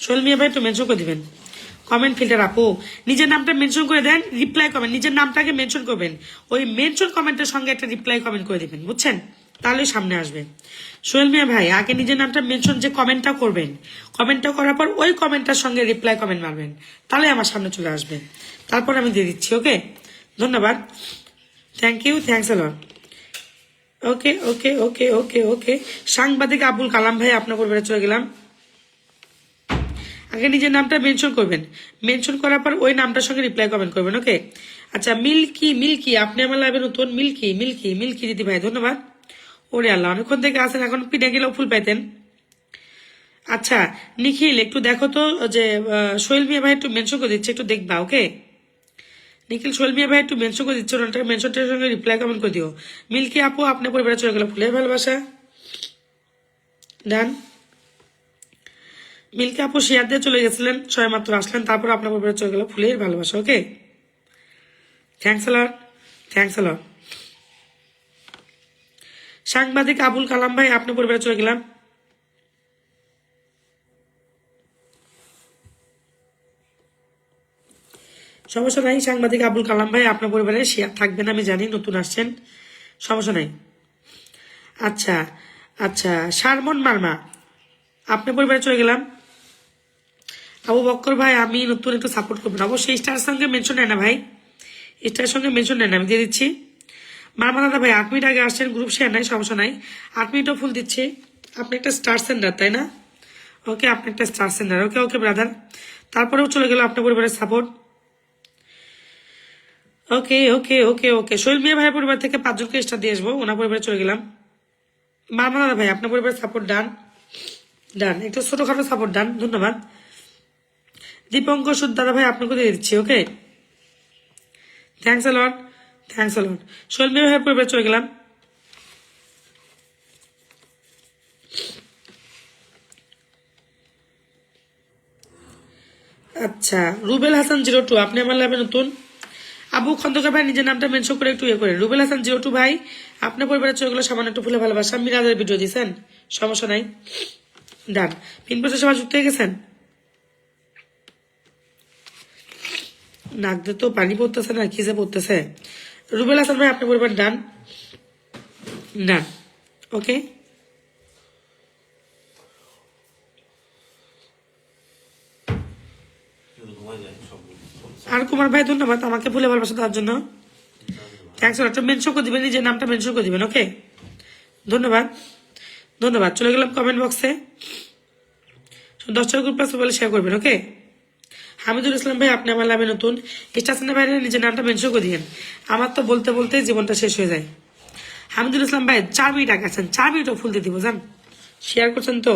সোহেল মিয়া ভাই একটু মেনশন করে দিবেন। কমেন্ট ফিল্টার আপু নিজের নামটা মেনশন করে দেন, রিপ্লাই কমেন্ট নিজের নামটাকে মেনশন করবেন, ওই মেনশন কমেন্টের সঙ্গে একটা রিপ্লাই কমেন্ট করে দিবেন, বুঝছেন? তাহলেই সামনে আসবে। সোহেল মিয়া ভাই আগে নিজের নামটা মেনশন যে কমেন্টটা করবেন, কমেন্টটা করার পর ওই কমেন্টটার সঙ্গে রিপ্লাই কমেন্ট মারবেন, তাহলে আমার সামনে চলে আসবে। তারপর আমি দিয়ে দিচ্ছি। ওকে, ধন্যবাদ, thank you, thanks a lot. Okay okay okay okay ওকে, সাংবাদিক আবুল কালাম ভাই আপনার পরিবারে চলে গেলাম। আগে নিজের নামটা মেনশন করবেন, মেনশন করার পর ওই নামটার সঙ্গে রিপ্লাই কমেন্ট করবেন। ওকে, আচ্ছা মিল্কি, মিল্কি আপনি আমার লাইভে নতুন। মিল্কি মিল্কি মিল্কি দিদি ভাই ধন্যবাদ। ওরে আল্লাহ, অনেকক্ষণ থেকে আসেন, এখন পিঠে গেলেও ফুল পাইতেন। আচ্ছা নিখিল একটু দেখো তো যে সোহেল মিয়া ভাই একটু মেনশন করে দিচ্ছে, একটু দেখবা। ওকে নিখিল, সোহেল মিয়া ভাই একটু মেনশন করে দিচ্ছে, ওনাটাকে মেনশনটার সঙ্গে রিপ্লাই কমেন্ট করে দিও। মিল্কি আপু আপনার পরিবারে চলে গেল ফুলের ভালোবাসা, ডান। মিল্কি আপু শেয়ার দিয়ে চলে গেছিলেন, ছয় মাত্র আসলেন, তারপর আপনার পরিবারে চলে গেল ফুলের ভালোবাসা। Okay, thanks a lot, thanks a lot. সাংবাদিক আবুল কালাম ভাই আপনার পরিবারে চলে গেলাম। সমস্যা নাই, সাংবাদিক আবুল কালাম ভাই আপনার পরিবারে শেয়ার থাকবেন, আমি জানি নতুন আসছেন, সমস্যা নাই। আচ্ছা আচ্ছা, শারমন মার্মা আপনার পরিবারে চলে গেলাম। আবু বক্কর ভাই আমি নতুন, একটু সাপোর্ট করবেন অবশ্যই। স্টার সঙ্গে মেনশন নেয় না ভাই, স্টার সঙ্গে মেনশন নেয় না, আমি দিয়ে দিচ্ছি। মারমা দাদা ভাই 8 মিনিট আগে আসছেন, গ্রুপ শেয়ার নাই, সমস্যা নাই, 8 মিনিটও ফুল দিচ্ছি। আপনি একটা স্টার সেন্ডার তাই না? ওকে, আপনি একটা star sender. Okay okay brother, তারপরেও চলে গেল আপনার পরিবারের সাপোর্ট। ওকে ওকে ওকে ওকে, সোহেল মিয়া ভাইয়ের পরিবার থেকে 5 জনকে স্টার দিয়ে আসবো, ওনার পরিবারে চলে গেলাম। মারমা দাদা ভাই আপনার পরিবারের সাপোর্ট ডান, ডান, একটু ছোটখাটো সাপোর্ট ডান, ধন্যবাদ। দীপঙ্কর সুদ দাদা ভাই আপনাকে দিয়ে দিচ্ছি। Okay, thanks a lot, thanks a lot. Sohel Mia ভাইয়ের পরিবারে চলে গেলাম। আচ্ছা রুবেল হাসান 02 আপনি আমার লাইভে নতুন। আবু খন্দকার ভাই নিজের নামটা মেনশন করে একটু ইয়ে করেন। রুবেল হাসান 02 ভাই আপনার পরিবারে চলে গেলো, সামান্য একটু ফুলে ভালোবাসা, মিরাজের ভিডিও দিয়েছেন, সমস্যা নাই, ডান। পিন পোস্টের সবাই যুক্ত হয়ে গেছেন। নাক দিয়ে তো পানি পড়তেছে না, খিজে পড়তেছে। রুবেল হাসান ভাই আপনার পরিবার ডান, ডান। ওকে, আর কুমার ভাই ধন্যবাদ আমাকে ফুলে ভালোবাসা দেওয়ার জন্য, থ্যাংকস একটা মেনশন করে দিবেন, নিজের নামটা মেনশন করে দিবেন। ওকে, ধন্যবাদ, ধন্যবাদ। চলে গেলাম কমেন্ট বক্সে, 10টা গ্রুপ আছে বলে শেয়ার করবেন। ওকে, হামিদুল ইসলাম ভাই আপনি আমার লাভে নতুন, স্টেশনের বাইরে নিজের নামটা মেনশন করে দিবেন, আমার তো বলতে বলতে জীবনটা শেষ হয়ে যায়। হামিদুল ইসলাম ভাই 4 মিনিট আগে আছেন, 4 মিনিটও ফুল দিয়ে দিব, জান শেয়ার করছেন তো।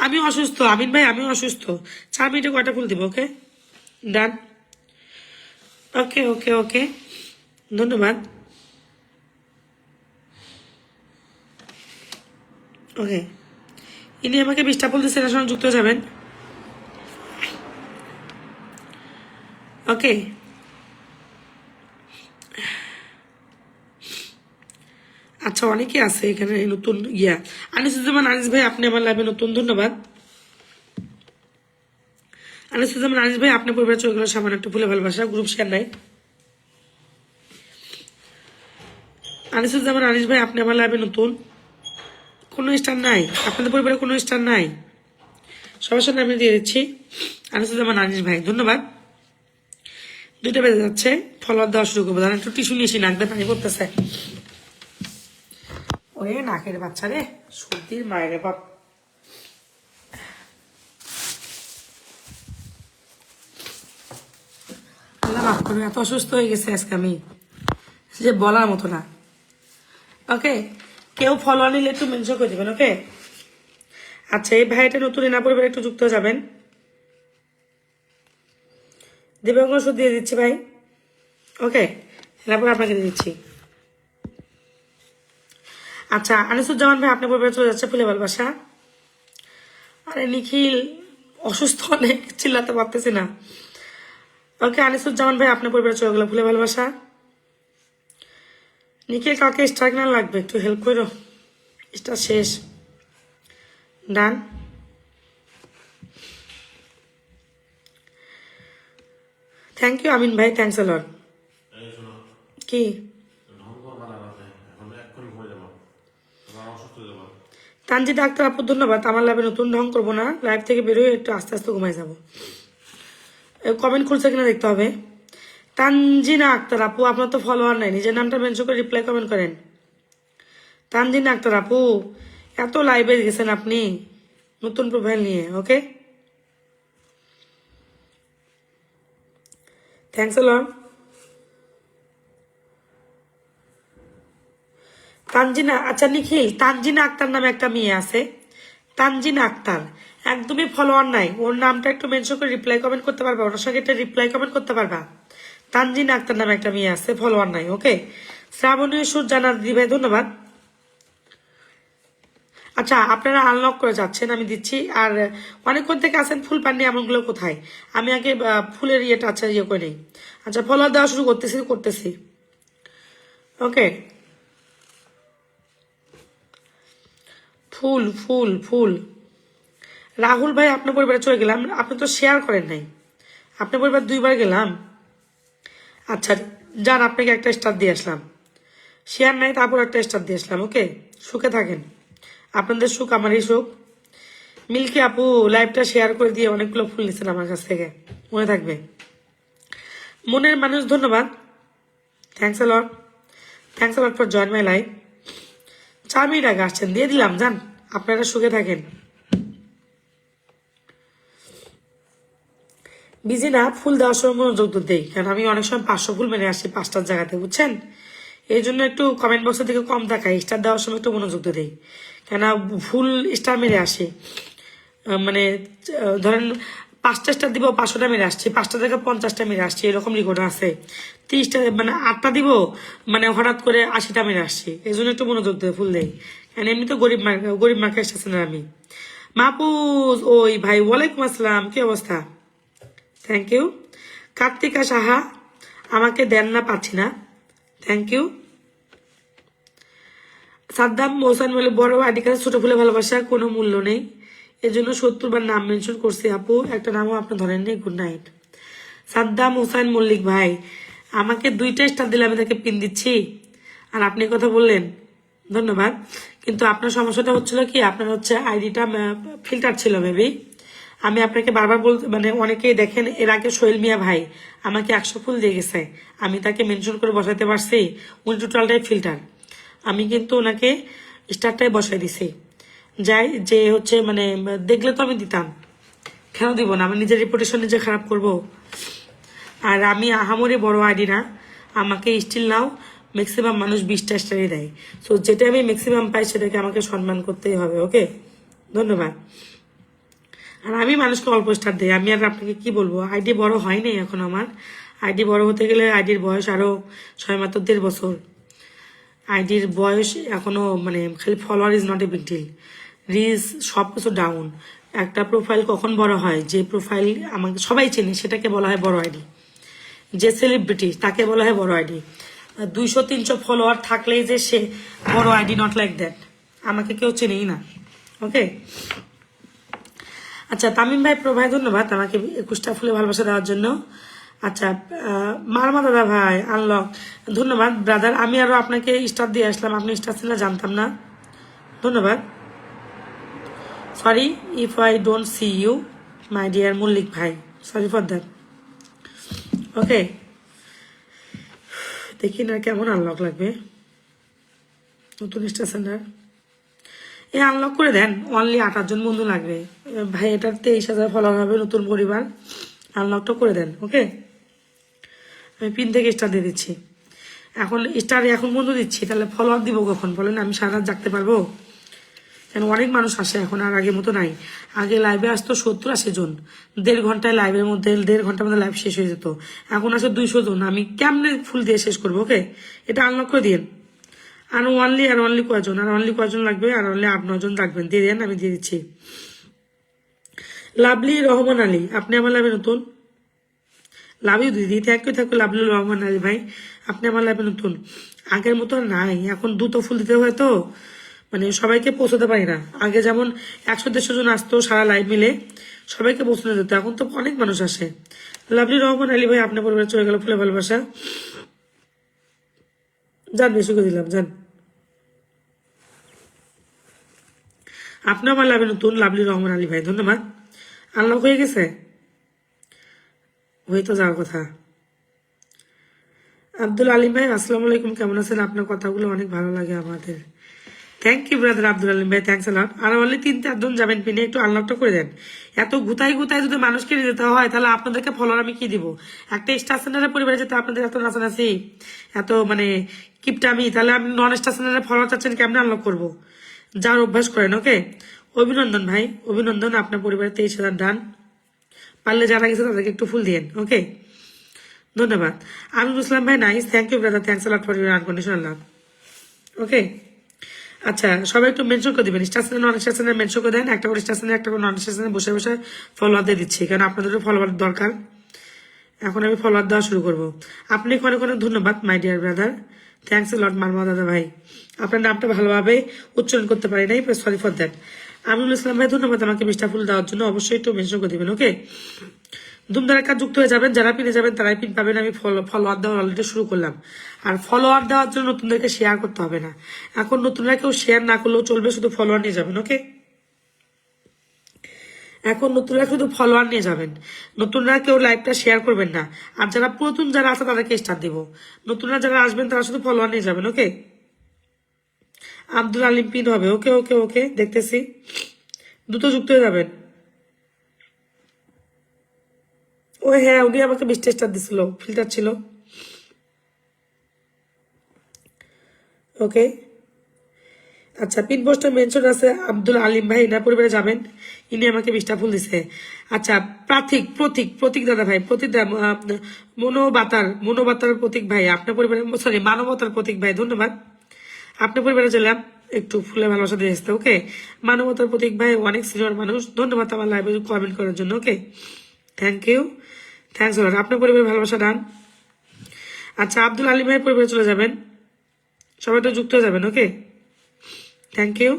আমি অসুস্থ আমিন ভাই, আমি অসুস্থ, 4 মিনিটে কয়টা ফুল দিব। ওকে, ডান। ওকে ওকে ওকে, ধন্যবাদ। ওকে, ইনি আমাকে 20টা ফুল দিচ্ছেন, এর সঙ্গে যুক্ত হয়ে যাবেন। ওকে, আচ্ছা অনেকে আছে এখানে নতুন ইয়া। আনিসুজ্জামান আনিস ভাই আপনি আমার লাইভে নতুন, ধন্যবাদ। আনিসুজ্জামান আনিস ভাই আপনি পরিবারে চলে গেল, সামান্য একটু ফুলে ভালোবাসা, গ্রুপ শেয়ার নাই। আনিসুজ্জামান আনিস ভাই আপনি আমার লাইভে নতুন, কোনো স্টার নাই আপনাদের পরিবারে, কোনো স্টার নাই, সবার সামনে আমি দিয়ে দিচ্ছি। আনিসুজ্জামান আনিস ভাই ধন্যবাদ। 2টা বেজে যাচ্ছে, ফলোয়ার দেওয়া শুরু করবো, একটু টিস্যু নিয়েছি, নাক দিয়ে পানি পড়তেছে। ওরে নাকের বাচ্চা রে, সর্দির মায়ের বাপ। আল্লাহ মাফ করবে, এত অসুস্থ হয়ে গেছে আজকে আমি যে বলার মতো না। ওকে, কেউ ফলো নিলে একটু মেনশন করে দেবেন। ওকে, আচ্ছা এই ভাইটা নতুন, এনা পরিবারে একটু যুক্ত যাবেন। দিবাঙ্গ ওষুধ দিয়ে দিচ্ছি ভাই। ওকে, এরপর আপনাকে দিয়ে দিচ্ছি। আচ্ছা আনিসুজ্জামান ভাই আপনার পরিবারে চলে যাচ্ছে ফুলে ভালোবাসা। আরে নিখিল অসুস্থ, অনেক চিল্লাতে পারতেছি না। ওকে আনিসুজ্জামান ভাই আপনার পরিবারে চলে গেল ফুলে ভালোবাসা। নিখিল কাউকে স্ট্রাইক না লাগবে, একটু হেল্প করো, এটা শেষ। ডান। থ্যাংক ইউ আমিন ভাই, থ্যাংকস আ লট। কি তানজিদ আক্তার আপু ধন্যবাদ। আমার লাইভে নতুন ঢং করবো না, লাইভ থেকে বেরোয় একটু আস্তে আস্তে ঘুমাই যাবো। কমেন্ট খুলছে কিনা দেখতে হবে। তানজিনা আক্তার আপু আপনার তো ফলোয়ার নাই, নিজের নামটা মেনশন করে রিপ্লাই কমেন্ট করেন। তানজিনা আক্তার আপু এত লাইভে গেছেন আপনি নতুন প্রোফাইল নিয়ে। ওকে থ্যাংকস আ লট। তানজিনা, আচ্ছা নিখিল, তানজিনা আক্তার নামে একটা মেয়ে আছে, তানজিনা আক্তার, একদমই ফলোয়ার নাই, ওর নামটা একটু মেনশন করে রিপ্লাই কমেন্ট করতে পারবা, ওর সঙ্গে একটা রিপ্লাই কমেন্ট করতে পারবা। তানজিনা আক্তার নামে একটা মেয়ে আছে, ফলোয়ার নাই। ওকে শ্রাবণী সুরজানা দিদি ভাই ধন্যবাদ। আচ্ছা আপনারা আনলক করে যাচ্ছেন, আমি দিচ্ছি। আর অনেকক্ষণ থেকে আসেন ফুল পাননি এমনগুলো কোথায়, আমি আগে ফুলের ইয়েটা আচ্ছা ইয়ে করে নেই। আচ্ছা ফলোয়ার দেওয়া শুরু করতেছি। ওকে ফুল ফুল ফুল। রাহুল ভাই আপনার পরিবারে চলে গেলাম, আপনি তো শেয়ার করেন নাই, আপনার পরিবার 2বার গেলাম। আচ্ছা যান, আপনাকে একটা স্টার দিয়ে আসলাম, শেয়ার নাই তারপর একটা স্টার দিয়ে আসলাম। ওকে সুখে থাকেন, আপনাদের সুখ আমারই সুখ। মিল্কি আপু লাইভটা শেয়ার করে দিয়ে অনেকগুলো ফুল নিচ্ছেন আমার কাছ থেকে, মনে থাকবে। মনের মানুষ ধন্যবাদ, thanks a lot, thanks a lot for join my live. 4 minute আগে আসছেন, দিয়ে দিলাম, যান আপনারা সুখে থাকেন। বিজি না, ফুল দেওয়ার সময় মনোযোগ দেই, কারণ আমি অনেক সময় 500 ফুল মেরে আসছি 5টার জায়গাতে, বুঝছেন। এই জন্য একটু কমেন্ট বক্সের দিকে কম দেখাই, স্টার দেওয়ার সময় একটু মনোযোগ দেই, কেন ফুল স্টার মেরে আসি। মানে ধরেন 5টা স্টার দিব, 500টা মেরে আসছি, 5টা জায়গায় 50টা মেরে আসছি, এরকম রেকর্ড আছে। 30টা মানে 8টা দিব, মানে হঠাৎ করে 80টা মেরে আসছি, এই জন্য একটু মনোযোগ দেয় ফুল দেই, কারণ এমনি তো গরিব মার্কে এসেছেন আমি। মাহফুজ ওই ভাই ওয়ালাইকুম আসসালাম, কি অবস্থা? Thank you. কার্তিকা সাহা আমাকে দেন না, পাচ্ছি না, থ্যাংক ইউ। সাদ্দাম মোহসান বলে বড় আইডি কাছে ছোট ফুলে ভালোবাসা কোনো মূল্য নেই, এজন্য 70 বার নাম মেনশন করছি আপু, একটা নামও আপনি ধরেন নেই। Good night. সাদ্দাম হোসেন মল্লিক ভাই আমাকে 2টা স্টার দিলে আমি তাকে পিন দিচ্ছি, আর আপনি কথা বললেন, ধন্যবাদ। কিন্তু আপনার সমস্যাটা হচ্ছিল কি, আপনার হচ্ছে আইডিটা ফিল্টার ছিল মেবি। আমি আপনাকে বারবার বলতে, মানে অনেকেই দেখেন, এর আগে সোহেল মিয়া ভাই আমাকে 100 ফুল দিয়ে গেছে, আমি তাকে মেনশন করে বসাতে পারছি, উনি টোটালটাই ফিল্টার, আমি কিন্তু ওনাকে স্টারটাই বসাই দিছি। যাই যে হচ্ছে মানে দেখলে তো আমি দিতাম, কেন দিব না, আমি নিজের রিপুটেশন নিজে খারাপ করব। আর আমি আহামরি বড় আইডি না, আমাকে স্টিল নাও ম্যাক্সিমাম মানুষ 20টা স্টারই দেয়, সো যেটা আমি ম্যাক্সিমাম পাই সেটাকে আমাকে সম্মান করতেই হবে। ওকে ধন্যবাদ। আর আমি মানুষকে অল্প স্টার দিই, আমি আর আপনাকে কি বলবো, আইডি বড় হয় নাই এখন আমার, আইডি বড় হতে গেলে আইডির বয়স আরো 6 বছর। আইডির বয়স এখনো মানে খালি follower is not a big deal, reach সবকিছু ডাউন। একটা প্রোফাইল কখন বড় হয়, যে প্রোফাইল আমাকে সবাই চেনে সেটাকে বলা হয় বড় আইডি, যে সেলিব্রিটি তাকে বলা হয় বড় আইডি। 200-300 ফলোয়ার থাকলেই যে সে বড় আইডি, নট লাইক দ্যাট, আমাকে কেউ চেনেই না। ওকে আচ্ছা তামিম ভাই ভাই ধন্যবাদ আমাকে 21টা ফুলে ভালোবাসা দেওয়ার জন্য। আচ্ছা মারমা দাদা ভাই আনলক, ধন্যবাদ ব্রাদার, আমি আরো আপনাকে স্টার দিয়ে আসলাম, আপনি স্টার ছিল জানতাম না, ধন্যবাদ। Sorry if I don't see you my dear Mallik ভাই, সরি ফর দ্যাট। ওকে দেখি না কেমন আনলক লাগবে নতুন স্টার সেন্টার, এই আনলক করে দেন, অনলি 8 জন বন্ধু লাগবে ভাই, এটার 23,000 ফলোয়ার হবে, নতুন পরিবার, আনলকটা করে দেন। ওকে আমি পিন থেকে স্টার দিয়ে দিচ্ছি, এখন স্টার এখন বন্ধু দিচ্ছি, তাহলে ফলোয়ার দিব কখন বলেন, আমি সারা রাত জাগতে পারবো? কেন অনেক মানুষ আসে এখন, আর আগের মতো নাই, আগে লাইভে আসতো 70-80 জন, 1.5 ঘন্টায় লাইভের মধ্যে 1.5 ঘন্টার মধ্যে লাইভ শেষ হয়ে যেত, এখন আসে 200 জন, আমি কেমনে ফুল দিয়ে শেষ করবো? ওকে এটা আনলক করে দিন। আর অনলি কয়জন লাগবে, আর অনলি 8-9 জন লাগবেন, দিয়ে দেন, আমি দিয়ে দিচ্ছি। লাভলি রহমান আলী আপনি আমার লাভে নতুন, লাভ ইউ দিদি, থ্যাংক ইউ লাভলুর রহমান আলী ভাই, আপনি আমার লাইভে নতুন। আগের মতো আর নাই, এখন দ্রুত ফুল দিতে হয় তো, মানে সবাইকে পৌঁছাতে পারি না। আগে যেমন 100-150 জন আসতো সারা লাইভ মিলে, সবাইকে পৌঁছাতে যেত, এখন তো অনেক মানুষ আসে। লাভলি রহমান আলী ভাই, আপনার পরিবারে চলে গেল ফুলে ভালোবাসা। যান, বেশি করে দিলাম, যান। আপনি আমার লাভে নতুন, লাভলি রহমান আলী ভাই, ধন্যবাদ। আনলক হয়ে গেছে, হয়ে তো যাওয়ার কথা। আব্দুল আলিম ভাই, আসসালামু আলাইকুম, কেমন আছেন? আপনার কথাগুলো অনেক ভালো লাগে আমাদের। Thank you brother Abdul Alim ভাই, থ্যাংকস লট। আর অনলি 3-4 জন যাবেন, পিনে একটু আনলকটা করে দেন। এত গুতাই যদি মানুষকে নিয়ে যেতে হয়, তাহলে আপনাদেরকে ফলোয়ার আমি কি দিব? একটা স্টার সেন্টারের পরিবারে যেতে আপনাদের এত নাচানাচি, এত মানে কিপটামি, তাহলে আমি নন স্টার সেন্টারের ফলোয়ার চাচ্ছেন, কেমনে আনলক করবো? যার অভ্যাস করেন, ওকে। অভিনন্দন ভাই, অভিনন্দন, আপনার পরিবারে 23,000 ডান। পারলে যারা গেছে তাদেরকে একটু ফুল দিয়েন, ওকে। ধন্যবাদ। আমিরুল ইসলাম ভাই, nice, thank you brother, thanks lot for your unconditional love, okay. আচ্ছা, সবাই একটু মেনশন করে দিবেন, স্টেশনে নন স্টেশনে মেনশন করে দেন, একটা করে স্টেশনে একটা করে নন স্টেশনে বসে বসে ফলোয়ার দিয়ে দিচ্ছি, কারণ আপনাদের ফলোয়ার দরকার। এখন আমি ফলোয়ার দেওয়া শুরু করবো। আপনি অনেক অনেক ধন্যবাদ মাই ডিয়ার ব্রাদার, থ্যাংকস লট মারমা দাদা ভাই। আপনার নামটা ভালোভাবে উচ্চারণ করতে পারি নাই, সরি ফর দ্যাট। আমিরুল ইসলাম ভাই, ধন্যবাদ আমাকে মিষ্টা ফুল দেওয়ার জন্য, অবশ্যই একটু মেনশন করে দিবেন, ওকে। ধুমধারের কাজ যুক্ত হয়ে যাবেন, যারা পিনে যাবেন তারাই পিন পাবেন। আমি ফলোয়ার দেওয়া অলরেডি শুরু করলাম, আর ফলোয়ার দেওয়ার জন্য নতুনদেরকে শেয়ার করতে হবে না। এখন নতুনরা কেউ শেয়ার না করলেও চলবে, শুধু ফলোয়ার নিয়ে যাবেন, ওকে। এখন নতুনরা শুধু ফলোয়ার নিয়ে যাবেন, নতুনরা কেউ লাইভটা শেয়ার করবেন না। আর যারা পুরাতন যারা আছে তাদেরকে স্টার দিব, নতুনরা যারা আসবেন তারা শুধু ফলোয়ার নিয়ে যাবেন, ওকে। আব্দুল আলিম পিন হবে, ওকে ওকে ওকে, দেখতেছি, দ্রুত যুক্ত হয়ে যাবেন। ও হ্যাঁ, উনি আমাকে 20টা স্টার দিছিল, ফিল্টার ছিল, ওকে। আচ্ছা, পিন পোস্টে মেনশন আছে আব্দুল আলিম ভাই, এনার পরিবারে যাবেন, ইনি আমাকে 20টা ফুল দিছে। আচ্ছা, প্রতীক দাদা ভাই, মনোবাতার প্রতীক ভাই, আপনার পরিবারে, সরি মানবতার প্রতীক ভাই, ধন্যবাদ। আপনার পরিবারে গেলাম, একটু ফুলে ভালোবাসা দিয়ে আসতে, ওকে। মানবতার প্রতীক ভাই অনেক সিনিয়র মানুষ, ধন্যবাদ আমার লাইভে কমেন্ট করার জন্য, okay. Thank you, thanks lot. আপনার পরিবারে ভালোবাসা ডান। আচ্ছা, আব্দুল আলিম ভাই পরিবারে চলে যাবেন, সবাই তো যুক্ত হয়ে যাবেন, ওকে। Thank you.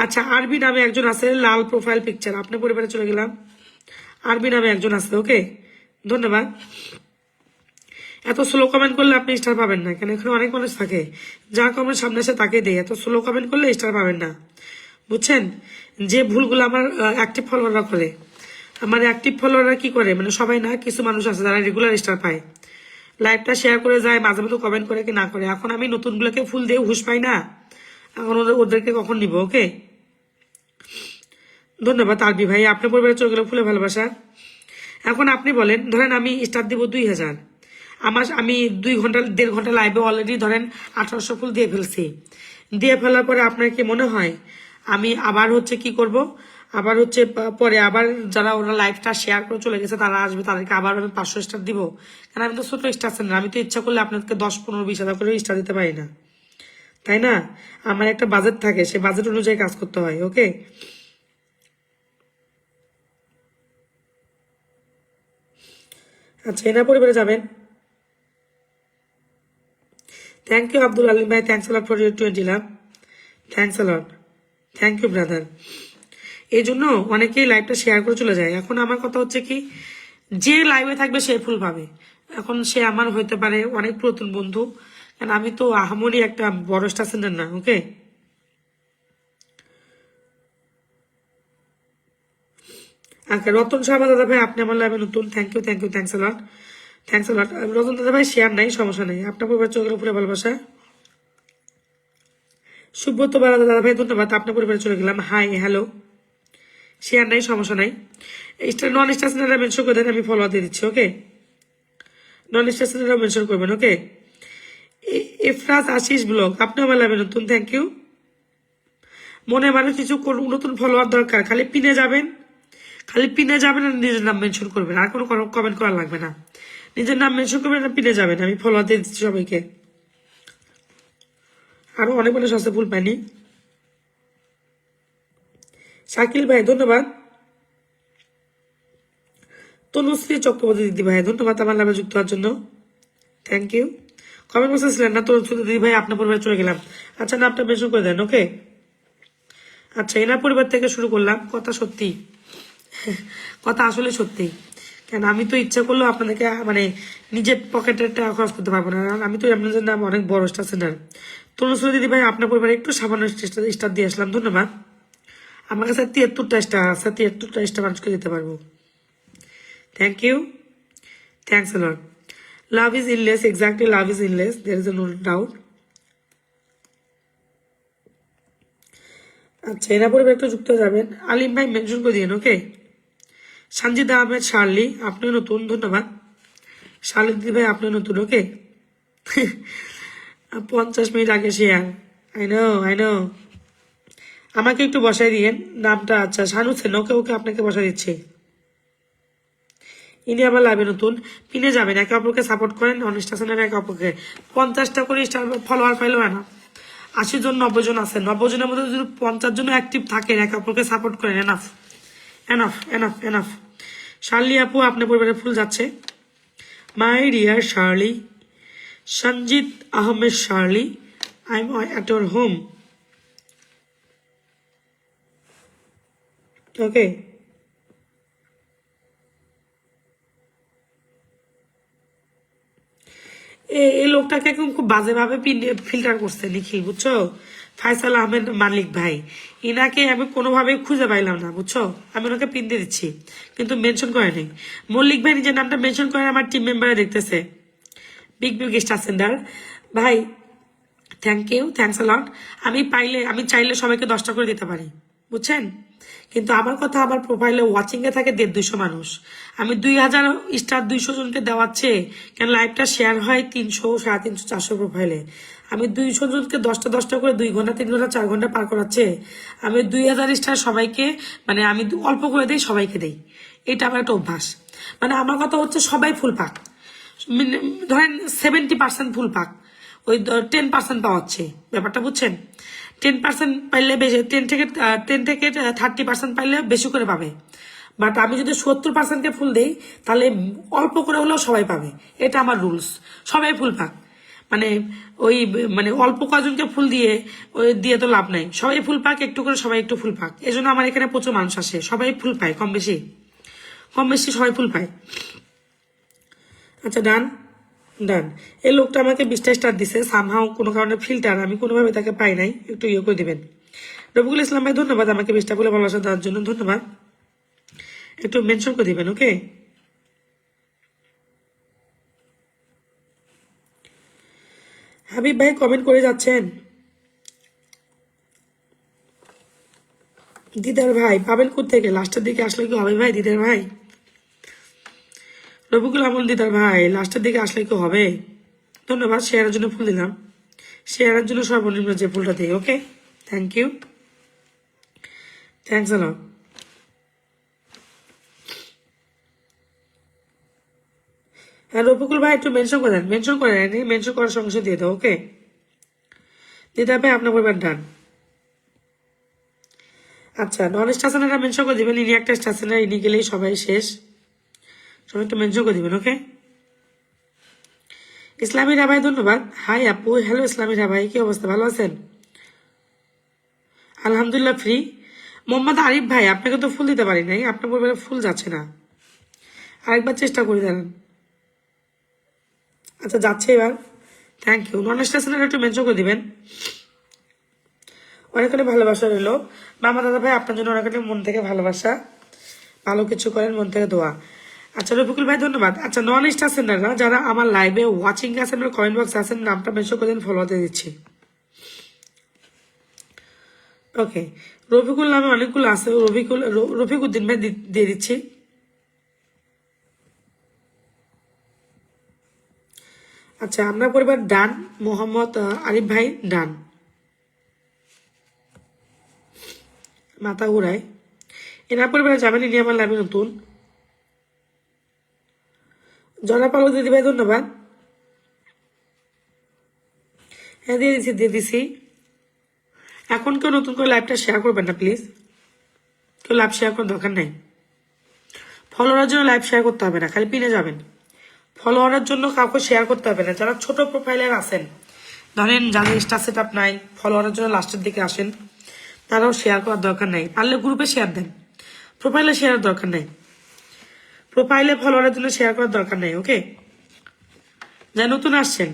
আচ্ছা, আরবি নামে একজন আছে, লাল প্রোফাইল পিকচার, আপনার পরিবারে চলে গেলাম। আরবি নামে একজন আছে, ওকে, ধন্যবাদ। এত স্লো কমেন্ট করলে আপনি স্টার পাবেন না, কেন এখানে অনেক মানুষ থাকে, যা কমেন্ট সামনে আসে তাকে দেয়, এত স্লো কমেন্ট করলে স্টার পাবেন না, বুঝছেন? যে ভুলগুলো আমার অ্যাক্টিভ ফলোয়াররা করে, আমার অ্যাক্টিভ ফলোয়াররা কি করে, মানে সবাই না, কিছু মানুষ আছে যারা রেগুলার স্টার পায়, লাইভটা শেয়ার করে যায়, মাঝে মধ্যে কমেন্ট করে কি না করে। এখন আমি নতুনগুলোকে ফুল দিয়ে হুশ পাই না, এখন ওদেরকে কখন নিব, ওকে। ধন্যবাদ আরবি ভাই, আপনার পরিবারে চলে গেল ফুলে ভালোবাসা। এখন আপনি বলেন, ধরেন আমি স্টার দিব 2000, আমি 1.5 ঘন্টা লাইভে অলরেডি ধরেন 1800 ফুল দিয়ে ফেলছি। দিয়ে ফেলার পরে আপনার কি মনে হয় আমি আবার হচ্ছে কি করব, আবার হচ্ছে পরে আবার যারা ওরা লাইভটা শেয়ার করে চলে গেছে তারা আসবে, তাদেরকে আবার আমি 500 স্টার দিব? কারণ আমি তো ছোট স্টার না, আমি তো ইচ্ছা করলে আপনাদেরকে 10, 15, 20 হাজার করে স্টার দিতে পারি না, তাই না? আমার একটা বাজেট থাকে, সেই বাজেট অনুযায়ী কাজ করতে হয়, ওকে। আচ্ছা, এনার পরিবারে যাবেন। থ্যাংক ইউ আব্দুল আলিম ভাই, thanks lot for your 20 love, thanks lot, thank you brother. এই জন্য অনেকেই লাইভটা শেয়ার করে চলে যায়। এখন আমার কথা হচ্ছে কি, যে লাইভে থাকবে সে ফুল পাবে। এখন সে আমার হইতে পারে অনেক পুরাতন বন্ধু, কারণ আমি তো আহামরি একটা বড় স্টার সেন্টার না, ওকে। আচ্ছা, রতন সাহা দাদা ভাই, আপনি আমার লাইভে নতুন, thank you thanks lot, thanks lot. Ratan দাদা ভাই শেয়ার নাই, সমস্যা নেই, আপনার পরিবার চলে গেল পুরো ভালোবাসা। সুব্রত বালা দাদা ভাই, ধন্যবাদ, আপনার পরিবারে চলে গেলাম, হাই হ্যালো। শেয়ার নাই, সমস্যা নাই, নন স্টেশনারি মেনশন করে দেন, আমি ফলো দিয়ে দিচ্ছি, ওকে। নন স্টেশনারি মেনশন করবেন, ওকে। এফরাজ আশিস ব্লগ, আপনি আমার লাইভে নতুন, থ্যাংক ইউ। মনে মানে কিছু নতুন ফলোয়ার দরকার, খালি পিনে যাবেন আর নিজের নাম মেনশন করবেন, আর কোনো কমেন্ট করা লাগবে না, নিজের নাম মেনশন করবেন আর পিনে যাবেন, আমি ফলোয়ার দিয়ে দিচ্ছি সবাইকে। আরো অনেক মানুষ আছে ফুল পাইনি। শাকিল ভাই, ধন্যবাদ। তনুশ্রী চক্রবর্তী দিদি ভাই ধন্যবাদ আমার লাভে যুক্ত হওয়ার জন্য, থ্যাংক ইউ। কমেন্ট বক্সে ছিলেন না তনুশ্রী দিদি ভাই, আপনার পরিবারে চলে গেলাম। আচ্ছা নামটা মেনশন করে দেন, ওকে। আচ্ছা এনার পরিবার থেকে শুরু করলাম, কথা সত্যি, কথা আসলে সত্যি। কেন আমি তো ইচ্ছা করলেও আপনাদেরকে মানে নিজের পকেটের টাকা খরচ করতে পারবো না, কারণ আমি তো আপনাদের নাম অনেক বড় স্টার সেন্টার। তনুশ্রী দিদি ভাই আপনার পরিবারে একটু সামান্য স্টার দিয়ে আসলাম, ধন্যবাদ। আমার কাছে 73টা স্টার আছে, 73টা স্টার মানুষকে দিতে পারবো, thank you, thanks a lot. Love is endless, exactly love is endless, there is no doubt. আচ্ছা এরা পরিবার একটু যুক্ত যাবেন, আলিম ভাই মেনশন করে দিন, ওকে। সঞ্জিদা আহমেদ শার্লি আপনিও নতুন, ধন্যবাদ। শার্লি দিদি ভাই আপনিও নতুন, ওকে। 50 মিনিট আগে শেয়ার, আই নো। আমাকে একটু বসাই দিয়েন নামটা। আচ্ছা শানু সেন, ওকে ওকে আপনাকে বসাই দিচ্ছি। ইনি আবার লাইভে নতুন, পিনে যাবেন, একে অপরকে সাপোর্ট করেন, অনস্টেশনের একে অপরকে 50টা করে স্টার ফলোয়ার পাইলেও না, 80 জন 90 জন আছে, 90 জনের মধ্যে যদি 50 জন অ্যাক্টিভ থাকেন, একে অপরকে সাপোর্ট করেন, enough enough enough enough. Shirley আপু আপনার পরিবারে ফুল যাচ্ছে, my dear Shirley. Sanjit Ahmed Shirley, I am at your home, okay. এই লোকটাকে খুব বাজেভাবে ফিল্টার করছে নিখিল, বুঝছো। ফাইসাল আহমেদ মালিক ভাই, ইনাকে আমি কোনোভাবে খুঁজে পাইলাম না, বুঝছো। আমি ওনাকে পিন দিয়ে দিচ্ছি কিন্তু মেনশন করে নেই। মল্লিক ভাই নিজের নামটা মেনশন করে আমার টিম মেম্বারে দেখতেছে, বিগ বিগ স্টার সেন্টার ভাই, থ্যাংক ইউ, থ্যাংকস আ লট। আমি চাইলে সবাইকে 10টা করে দিতে পারি, বুঝছেন। কিন্তু আমার কথা, আমার প্রোফাইলে ওয়াচিং এ থাকে 150 মানুষ, আমি 2000 স্টার 200 জনকে দেওয়াচ্ছে কেন, লাইভটা শেয়ার হয় 300 350 400 প্রোফাইলে, আমি 200 জনকে 10টা করে 2 ঘন্টা 3 ঘন্টা 4 ঘন্টা পার করাচ্ছে, আমি 2000 স্টার সবাইকে মানে আমি অল্প করে দেই, সবাইকে দেই, এটা আমার একটা অভ্যাস। মানে আমার কথা হচ্ছে সবাই ফুল পাক, ধরেন 70% ফুল পাক, ওই 10% পাওয়াচ্ছে, ব্যাপারটা বুঝছেন। 10% পাইলে বেশি, 10 থেকে 30% পাইলে বেশি করে পাবে। বাট আমি যদি 70%কে ফুল দেই তাহলে অল্প করে হলেও সবাই পাবে, এটা আমার রুলস। সবাই ফুল পাক, মানে ওই মানে অল্প কয়জনকে ফুল দিয়ে তো লাভ নাই, সবাই ফুল পাক, একটু করে সবাই একটু ফুল পাক। এই জন্য আমার এখানে প্রচুর মানুষ আসে, সবাই ফুল পায়, কম বেশি সবাই ফুল পায়। আচ্ছা ডান ডান। এই লোকটা আমাকে 20টা স্টার দিছে, সামহাও কোনো কারণে ফিল্টার, আমি কোনোভাবে তাকে পাই নাই, একটু ইয়ে করে দিবেন। রবিকুল ইসলাম ভাই ধন্যবাদ আমাকে 20টা বলে ভালোবাসা দেওয়ার জন্য, ধন্যবাদ। একটু মেনশন করে দিবেন, ওকে। হাবিব ভাই কমেন্ট করে যাচ্ছেন। দিদার ভাই পাবেন কোথেকে, লাস্টের দিকে আসলে কি হবে ভাই দিদার ভাই? রবিকুল আমল দিদার ভাই লাস্টের দিকে আসলে কি হবে? ধন্যবাদ, শেয়ারের জন্য ফুল দিলাম, শেয়ারের জন্য সর্বনিম্ন যে ফুলটা দিই, okay, thank you, thanks a লট। হ্যাঁ রফিকুল ভাই একটু মেনশন করে দেন, মেনশন করে দেন, মেনশন করার সঙ্গে সঙ্গে দিয়ে দাও, ওকে। দিদা ভাই আপনার পরিবার ডান। আচ্ছা নন স্টেশনাররা মেনশন করে দিবেন, ইনি একটা স্টেশনার, ইনি গেলেই সবাই শেষ, সবাই একটু মেনশন করে দিবেন, ওকে। ইসলামী রাভাই ধন্যবাদ, হাই আপু, হ্যালো ইসলামী রাভাই, কি অবস্থা, ভালো আছেন? আলহামদুলিল্লাহ ফ্রি। মোহাম্মদ আরিফ ভাই আপনাকে তো ফুল দিতে পারি নাই, আপনার পরিবারে ফুল যাচ্ছে না, আরেকবার চেষ্টা করে দেন। আচ্ছা যাচ্ছে এবার, থ্যাংক ইউ। নন স্টেশনার একটু মেনশন করে দিবেন, অনেক অনেক ভালোবাসা রইল। মামা দাদা ভাই আপনার জন্য অনেক অনেক মন থেকে ভালোবাসা, ভালো কিছু করেন, মন থেকে দোয়া। আচ্ছা রফিকুল ভাই ধন্যবাদ। আচ্ছা নন স্টেশনাররা যারা আমার লাইভে ওয়াচিং আছেন, কমেন্ট বক্স আছেন, নামটা মেনশন করে দিন, ফলোতে দিচ্ছি, ওকে। রফিকুল নামে অনেকগুলো আছে, রফিকুদ্দিন ভাই দিয়ে দিচ্ছি। আচ্ছা আপনার পরিবার ডান, মোহাম্মদ আরিফ ভাই ডান, মাথা ঘুরায়। এনার পরিবারে যাবেন, ইনি আমার লাইভে নতুন। জনা পালক দিদি ভাই ধন্যবাদ, হ্যাঁ দিয়ে দিছি। এখন কেউ নতুন করে লাইভটা শেয়ার করবেন না প্লিজ, কেউ লাইভ শেয়ার করার দরকার নাই, ফলোয়ারের জন্য লাইভ শেয়ার করতে হবে না, খালি পিনে যাবেন। ফলোয়ারের জন্য কাউকে শেয়ার করতে হবে না। যারা ছোট প্রোফাইলের আছেন, ধরেন যাদের স্টার সেট আপ নাই, ফলোয়ারের জন্য লাস্টের দিকে আসেন, তারাও শেয়ার করার দরকার নাই। পারলে গ্রুপে শেয়ার দেন, প্রোফাইলে শেয়ার দরকার নেই। প্রোফাইলে ফলোয়ারের জন্য শেয়ার করার দরকার নেই। ওকে, যা নতুন আসছেন,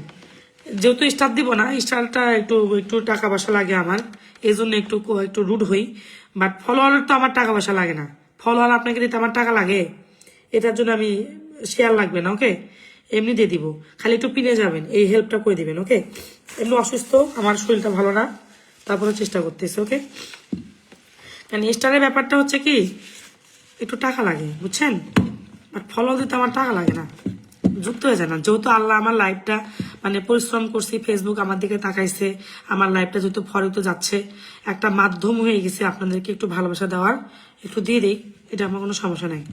যেহেতু স্টার দিব না, স্টারটা একটু একটু টাকা পয়সা লাগে আমার, এই জন্য একটু একটু রুড হই। বাট ফলোয়ারের তো আমার টাকা পয়সা লাগে না। ফলোয়ার আপনাকে দিতে আমার টাকা লাগে, এটার জন্য আমি শেয়ার লাগবে না। ওকে, এমনি দিয়ে দিব, খালি একটু পিনে যাবেন, এই হেল্পটা করে দিবেন। ওকে, এমনি অসুস্থ, আমার শরীরটা ভালো না, তারপরে চেষ্টা করতেছি। ওকে, কারণ স্টারের ব্যাপারটা হচ্ছে কি একটু টাকা লাগে, বুঝছেন? বাট ফলো দিতে আমার টাকা লাগে না, যুক্ত হয়ে যায় না। যেহেতু আল্লাহ আমার লাইফটা মানে পরিশ্রম করছি, ফেসবুক আমার দিকে তাকাইছে, আমার লাইফটা যেহেতু ফরিত যাচ্ছে, একটা মাধ্যম হয়ে গেছে আপনাদেরকে একটু ভালোবাসা দেওয়ার, একটু দিয়ে দিই, এটা আমার কোনো সমস্যা নাই।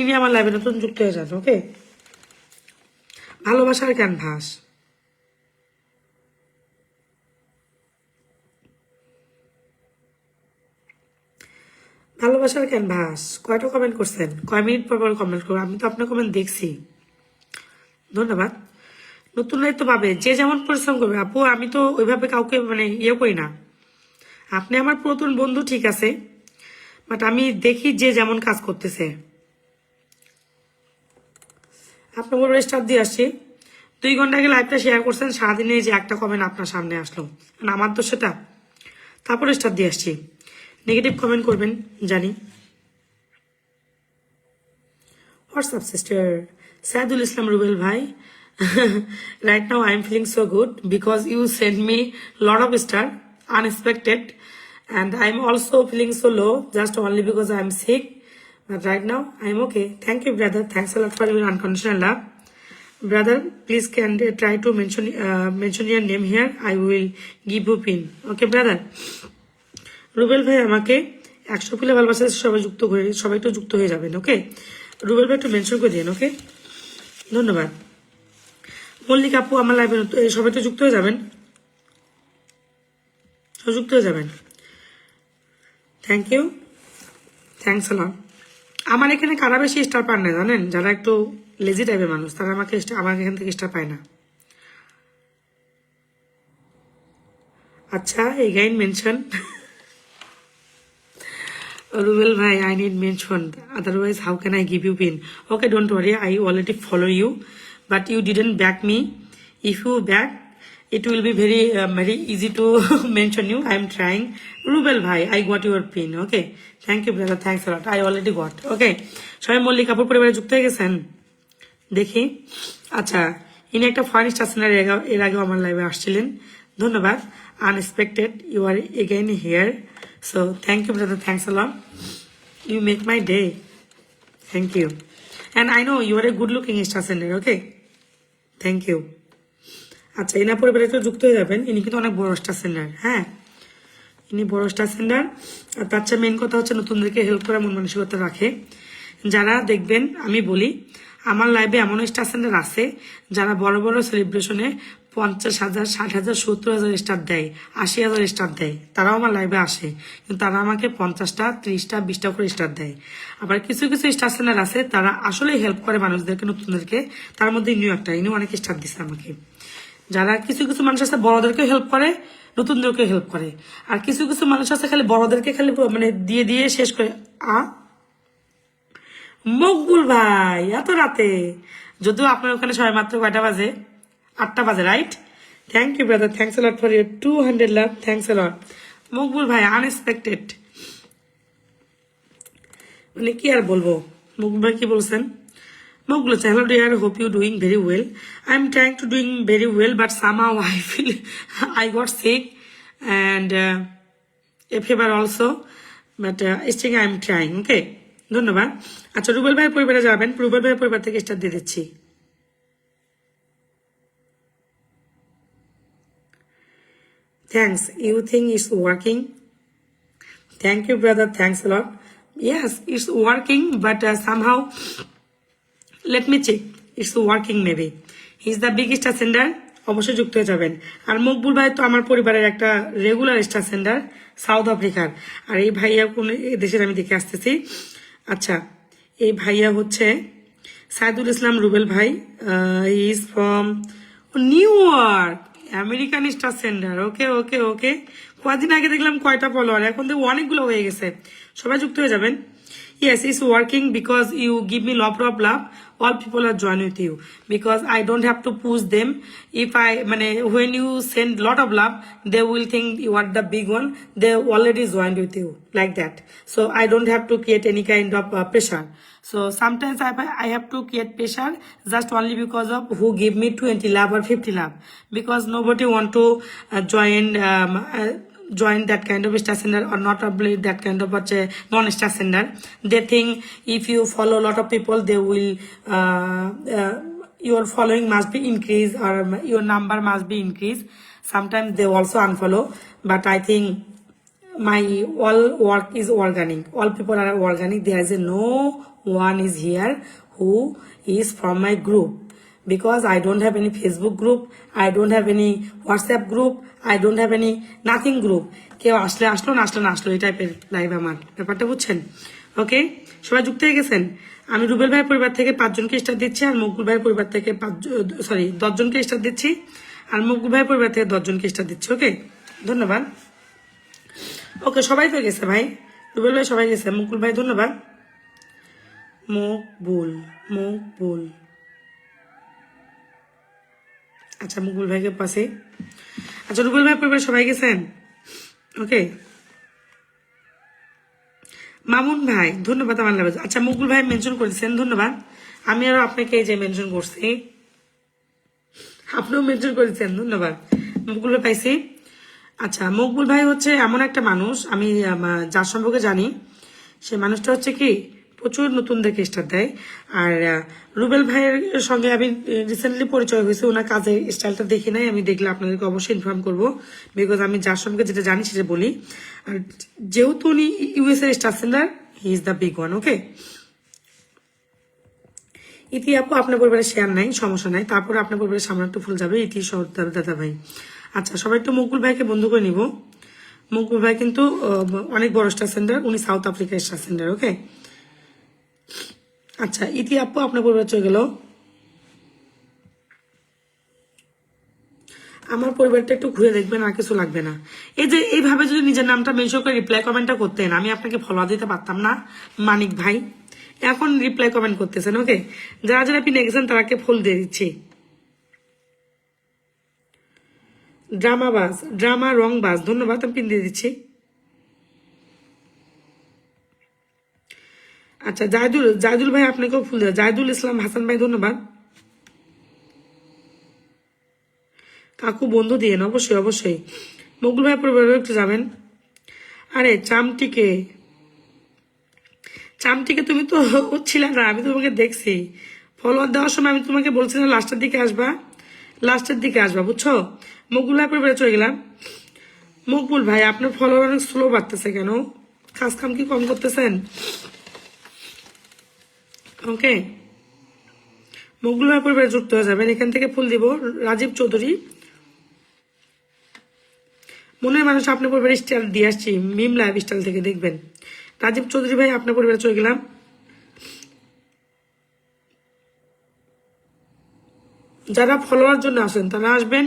ইনি আমার লাইফে নতুন যুক্ত হয়ে যান। ওকে, ভালোবাসার ক্যানভাস, ভালোবাসার ক্যানভাস। কয়টা কমেন্ট করছেন? কয় মিনিট পর পর কমেন্ট করবো? আমি তো আপনার কমেন্ট দেখছি, ধন্যবাদ। নতুনরাই তো পাবে, যে যেমন পরিশ্রম করবে। আপু আমি তো ওইভাবে কাউকে মানে ইয়ে করি না, আপনি আমার পুরাতন বন্ধু ঠিক আছে, বাট আমি দেখি যে যেমন কাজ করতেছে। আপনার বড় স্টার দিয়ে আসছি, 2 ঘন্টা আগে লাইভটা শেয়ার করছেন, সারাদিনে যে একটা কমেন্ট আপনার সামনে আসলো, আমার তো সেটা, তারপরে স্টার দিয়ে আসছি। নেগেটিভ কমেন্ট করবেন জানি। হোয়াটসঅ্যাপ সিস্টার সাইদুল ইসলাম রুবেল ভাই, right now I am feeling so good because you sent me lot of star unexpected, and I am also feeling so low just only because I am sick, but right now I am okay. Thank you brother, thanks a lot for your unconditional love. Brother, please can try to mention your name here, I will give you pin. Okay brother, Rubel ভাই আমাকে 100 ফুলে ভালোবাসা, সবাই যুক্ত হয়ে, সবাই তো যুক্ত হয়ে যাবেন। ওকে, রুবেল ভাই একটু মেনশন করে দিন। ওকে, ধন্যবাদ। মল্লিক আপু আমার লাইভে সবাই তো যুক্ত হয়ে যাবেন, যুক্ত হয়ে যাবেন। থ্যাংক ইউ, থ্যাংকস আ লট। আমার এখানে কারা বেশি স্টার পান না জানেন? যারা একটু লেজি টাইপের মানুষ, তারা আমাকে আমার এখান থেকে স্টার পায় না। আচ্ছা, again mention Rubel bhai, I need mentioned. Otherwise, how can I give you pin? Okay, don't worry. I already follow you, but you didn't back me. If you back, it will be very easy to mention you. I am trying. Rubel bhai, I got your pin. Okay, thank you, brother. Thanks a lot. I already got. Okay, সবাই মল্লিক কাপুর পরিবারে যুক্ত হয়ে গেছেন দেখি। আচ্ছা, ইনি একটা furnished আছেন, এর আগেও আমার লাইভে আসছিলেন, ধন্যবাদ। Unexpected, you are again here. So thank you brother, thanks a lot. You make my day. Thank you. And I know you are a good looking star sender. Okay, thank you. আচ্ছা, ইনা পরিবারে তো যুক্ত হয়ে যাবেন। ইনি কিন্তু অনেক বড় স্টার সেন্ডার। হ্যাঁ, ইনি বড় স্টার সেন্ডার। আর তার চেয়ে মেন কথা হচ্ছে নতুনদেরকে হেল্প করার মন মানসিকতা রাখে। যারা দেখবেন, আমি বলি আমার লাইভে এমন স্টার সেন্ডার আছে যারা বড় বড় সেলিব্রেশনে 50,000, 60,000, 70,000 স্টার দেয়, 80,000 স্টার দেয়, তারাও আমার লাইভে আসে, কিন্তু তারা আমাকে 50টা, 30টা, 20টা করে স্টার দেয়। আবার কিছু কিছু স্টার সেন্ডার আছে তারা আসলে হেল্প করে মানুষদেরকে, নতুনদেরকে। তার মধ্যে ইনিও অনেক স্টার দিচ্ছে আমাকে। যারা কিছু কিছু মানুষ আছে বড়দেরকে হেল্প করে, নতুনদেরকে হেল্প করে, আর কিছু কিছু মানুষ আছে খালি বড়দেরকে খালি মানে দিয়ে দিয়ে শেষ করে। মকবুল ভাই, এত রাতে, যদিও আপনার ওখানে সবাই মাত্র কয়টা বাজে? 8টা বাজে, right? Thank you brother, thanks a lot for your 200 love, thanks a lot। Maqbool ভাই আনএক্সপেক্টেড, মানে কি আর বলবো। মকবুল ভাই কি বলছেন? মকবুল হচ্ছে, hello dear, hope you doing very well. I am trying to doing very well, but somehow I feel I got sick and a fever also, but still I am trying. Okay, ধন্যবাদ। আচ্ছা, রুবেল ভাইয়ের পরিবারে যাবেন, রুবেল ভাইয়ের পরিবার থেকে star দিয়ে দিচ্ছি। Thanks. You think it's working? Thank you, brother. Thanks a lot. Yes, it's working, but somehow, let me check. It's working maybe. He's the biggest sender. অবশ্যই যুক্ত হয়ে যাবেন। আর মকবুল ভাই তো আমার পরিবারের একটা রেগুলার স্টার সেন্ডার, সাউথ আফ্রিকার। আর এই ভাইয়া কোন দেশের আমি দেখে আসতেছি। আচ্ছা, এই ভাইয়া হচ্ছে সাইদুল ইসলাম রুবেল ভাই, is from New York, American star sender. Okay okay okay, কয়েকদিন আগে দেখলাম কয়টা ফলোয়ার, এখন তো অনেকগুলো হয়ে গেছে। সবাই যুক্ত হয়ে যাবেন। Yes, it's working because you give me lot of love. All people are join with you because I don't have to push them. If when you send lot of love, they will think you are the big one. They already joined with you like that. So I don't have to create any kind of pressure. So sometimes I have to create pressure just only because of who give me 20 love or 50 love, because nobody want to join that kind of star sender or not only that kind of non-star sender. They think if you follow a lot of people, they will your following must be increased or your number must be increased. Sometimes they also unfollow, but I think my all work is organic. All people are organic. There is no one is here who is from my group, because I don't have any Facebook group, I don't have any WhatsApp group, I don't have any nothing group. কেউ আসলে আসলো, না আসলে না আসলো, এই টাইপের live আমার, ব্যাপারটা বুঝছেন? ওকে, সবাই যুক্ত হয়ে গেছেন। আমি রুবেল ভাইয়ের পরিবার থেকে 5 জনকে স্টার দিচ্ছি, আর মকবুল ভাইয়ের পরিবার থেকে 10 জনকে স্টার দিচ্ছি, আর মকবুল ভাইয়ের পরিবার থেকে 10 জনকে স্টার দিচ্ছি। ওকে, ধন্যবাদ। ওকে, সবাই তো গেছে ভাই, রুবেল ভাই সবাই গেছে, মকবুল ভাই ধন্যবাদ। মকবুল আচ্ছা, মকবুল ভাইকে পাশে। আচ্ছা, রুবেল ভাই পরিবার সবাই গেছেন? ওকে, মামুন ভাই ধন্যবাদ আমার লাভ। আচ্ছা, মকবুল ভাই মেনশন করেছেন, ধন্যবাদ। আমি আরো আপনাকে এই যে মেনশন করছি, আপনিও মেনশন করেছেন, ধন্যবাদ। মকবুল ভাই পাইছি। আচ্ছা, মকবুল ভাই হচ্ছে এমন একটা মানুষ, আমি যার সম্পর্কে জানি, সে মানুষটা হচ্ছে কি প্রচুর নতুনদেরকে স্টার দেয়। আর রুবেল ভাইয়ের সঙ্গে আমি রিসেন্টলি পরিচয় হয়েছে, ওনার কাজের স্টাইলটা দেখি নাই, আমি দেখলে আপনাদেরকে অবশ্যই ইনফর্ম করবো, বিকজ আমি যার সম্পর্কে যেটা জানি সেটা বলি। আর যেহেতু উনি ইউএস এর star sender, he is the big one. Okay, Iti আপু আপনার পরিবারের শেয়ার নাই, সমস্যা নাই, তারপরে আপনার পরিবারের সামনে একটু ফুল যাবে, ইতি সর্দার দাদা ভাই। আচ্ছা, সবাই একটু মকবুল ভাইকে বন্ধু করে নিব। মকবুল ভাই কিন্তু অনেক বড় স্টার সেন্ডার, উনি সাউথ আফ্রিকার স্টার সেন্ডার। ওকে, আচ্ছা, ইতি আপু আপনার পরিবার চলে গেল। আমার পরিবারটা একটু ঘুরে দেখবেন, আর কিছু লাগবে না। এই যে এইভাবে যদি নিজের নামটা মেনশন করে রিপ্লাই কমেন্টটা করতেন, আমি আপনাকে ফলো দিতে পারতাম না মানিক ভাই। এখন রিপ্লাই কমেন্ট করতেছেন। ওকে, যারা যারা পিনে গেছেন তারাকে ফুল দিয়ে দিচ্ছি। ড্রামা রং বাস, ধন্যবাদ, আমি পিন দিয়ে দিচ্ছি। আচ্ছা, জায়দুল ভাই আপনাকেও ফুল দেওয়া, জায়দুল ইসলাম হাসান ভাই ধন্যবাদ। কাকু বন্ধু দিয়েন, অবশ্যই অবশ্যই। মকবুল ভাই পরিবারেও একটু যাবেন। আরে চামটিকে তুমি তো ছিল না, আমি তোমাকে দেখছি ফলোয়ার দেওয়ার সময়, আমি তোমাকে বলছিলাম লাস্টের দিকে আসবা, বুঝছো? মকবুল ভাই পরিবারে চলে গেলাম। মকবুল ভাই আপনার ফলোয়ার অনেক স্লো বাড়তেছে কেন? কাজ কাম কি কম করতেছেন? ওকে, মকবুল ভাই পরিবারে যুক্ত হয়ে যাবেন। এখান থেকে ফুল দিব। রাজীব চৌধুরী, মনের মানুষ আপনার পরিবারের স্টাইল দিয়ে আসছি, মিম লাইভ স্টাইল থেকে দেখবেন। রাজীব চৌধুরী ভাই আপনার পরিবারে চলে গেলাম। যারা ফলোয়ার জন্য আসেন তারা আসবেন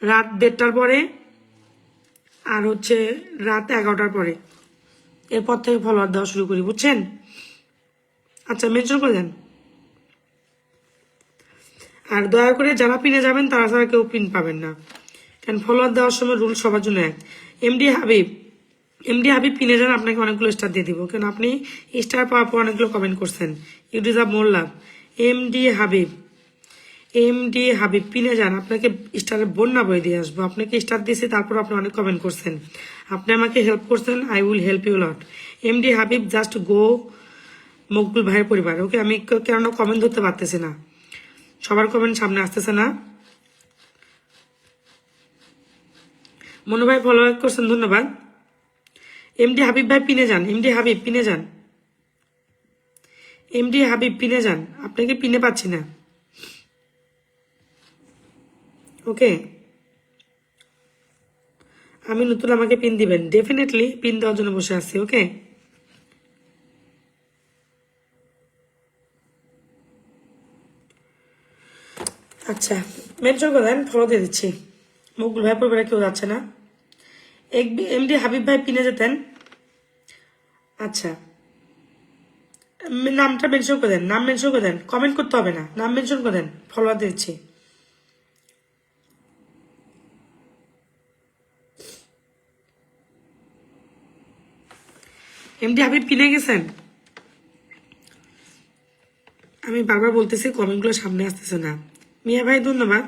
রাত 1:30টার পরে, আর হচ্ছে রাত 11টার পরে, এরপর থেকে ফলোয়ার দেওয়া শুরু করি, বুঝছেন? আচ্ছা, মেনশন করে দেন। আর দয়া করে যারা পিনে যাবেন তারা ছাড়া কেউ পিন পাবেন না, কারণ ফলোয়ার দেওয়ার সময় রুল সবার জন্য এক। এমডি হাবিব পিনে যান, আপনাকে অনেকগুলো স্টার দিয়ে দিব, কারণ আপনি স্টার পাওয়ার পর অনেকগুলো কমেন্ট করছেন। You deserve more love. MD Habib পিনে যান, আপনাকে স্টারের বন্যা বই দিয়ে আসবো। আপনাকে স্টার দিয়েছি, তারপর আপনি অনেক কমেন্ট করছেন, আপনি আমাকে হেল্প করছেন, I will help you lot. MD Habib just go Maqbool ভাইয়ের পরিবার। ওকে, আমি কেন কমেন্ট ধরতে পারতেছি না, সবার কমেন্ট সামনে আসতেছে না। মনু ভাই ফলো ব্যাক করছেন, ধন্যবাদ। এমডি হাবিব ভাই পিনে যান, এমডি হাবিব পিনে যান, আপনাকে পিনে পাচ্ছি না। ওকে, আমি নতুন, আমাকে পিন দিবেন ডেফিনেটলি, পিন দেওয়ার জন্য বসে আছি। ওকে, আচ্ছা মেনশন করে দেন, ফলো দিয়ে দিচ্ছি। মুকুল ভাই পরিবারে কেউ যাচ্ছে না। এমডি হাবিব ভাই পিনে যেতেন। আচ্ছা, নামটা মেনশন করে দেন, নাম মেনশন করে দেন, কমেন্ট করতে হবে না, নাম মেনশন করে দেন, ফলোয়ার দিচ্ছি। এমডি হাবিব পিনে গেছেন। আমি বারবার বলতেছি কমেন্টগুলো সামনে আসতেছে না। মিয়া ভাই ধন্যবাদ,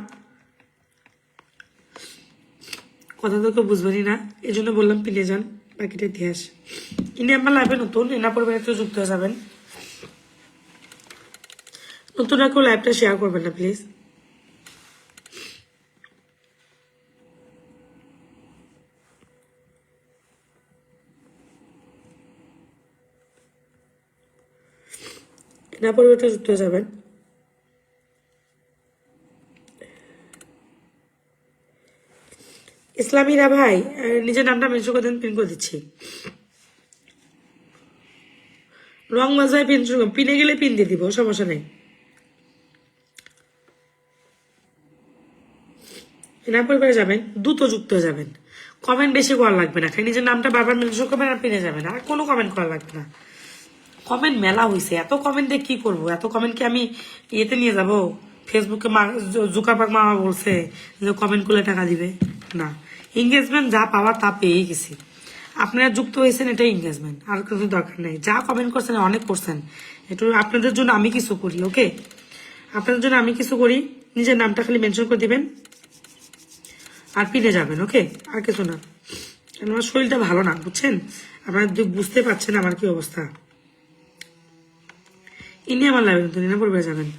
কথা তো কেউ বুঝবেনই না, এই জন্য বললাম পিনে যান, বাকিটা ইতিহাস। ইনি আমার লাইভে নতুন, এনা পরিবারে একটু যুক্ত হয়ে যাবেন। নতুনরা কেউ লাইভটা শেয়ার করবেন না প্লিজ। এনা পরিবারে যুক্ত হয়ে যাবেন। ইসলামীরা ভাই নিজের নামটা মেনশন করে দেন, পিন করে দিচ্ছি। রং মাজায় পিন, পিনে গেলে পিন দিয়ে দিব, সমস্যা নেই। এনার পরিবারে যাবেন, দ্রুত যুক্ত হয়ে যাবেন। কমেন্ট বেশি করা লাগবে না, খালি নিজের নামটা বারবার মেনশন করবেন আর পিনে যাবেন, আর কোনো কমেন্ট করা লাগবে না। কমেন্ট মেলা হয়েছে, এত কমেন্ট দিয়ে কি করবো? এত কমেন্ট কি আমি ইয়েতে নিয়ে যাব? ফেসবুকে জুকারবার্গ মামা বলছে যে কমেন্ট করলে টাকা দিবে না। এঙ্গেজমেন্ট যা পাওয়ার তা পেয়েই গেছি। আপনারা যুক্ত হয়েছেন, এটাই এঙ্গেজমেন্ট, আর কিছু দরকার নেই। যা কমেন্ট করছেন অনেক করছেন, একটু আপনাদের জন্য আমি কিছু করি। ওকে, আপনাদের জন্য আমি কিছু করি, নিজের নামটা খালি মেনশন করে দিবেন আর পিনে যাবেন। ওকে, আর কিছু না। কারণ আমার শরীরটা ভালো না, বুঝছেন? আপনারা বুঝতে পারছেন আমার কি অবস্থা। ইনি আমার লাইভে নতুন, ইনা পরিবারে যাবেন।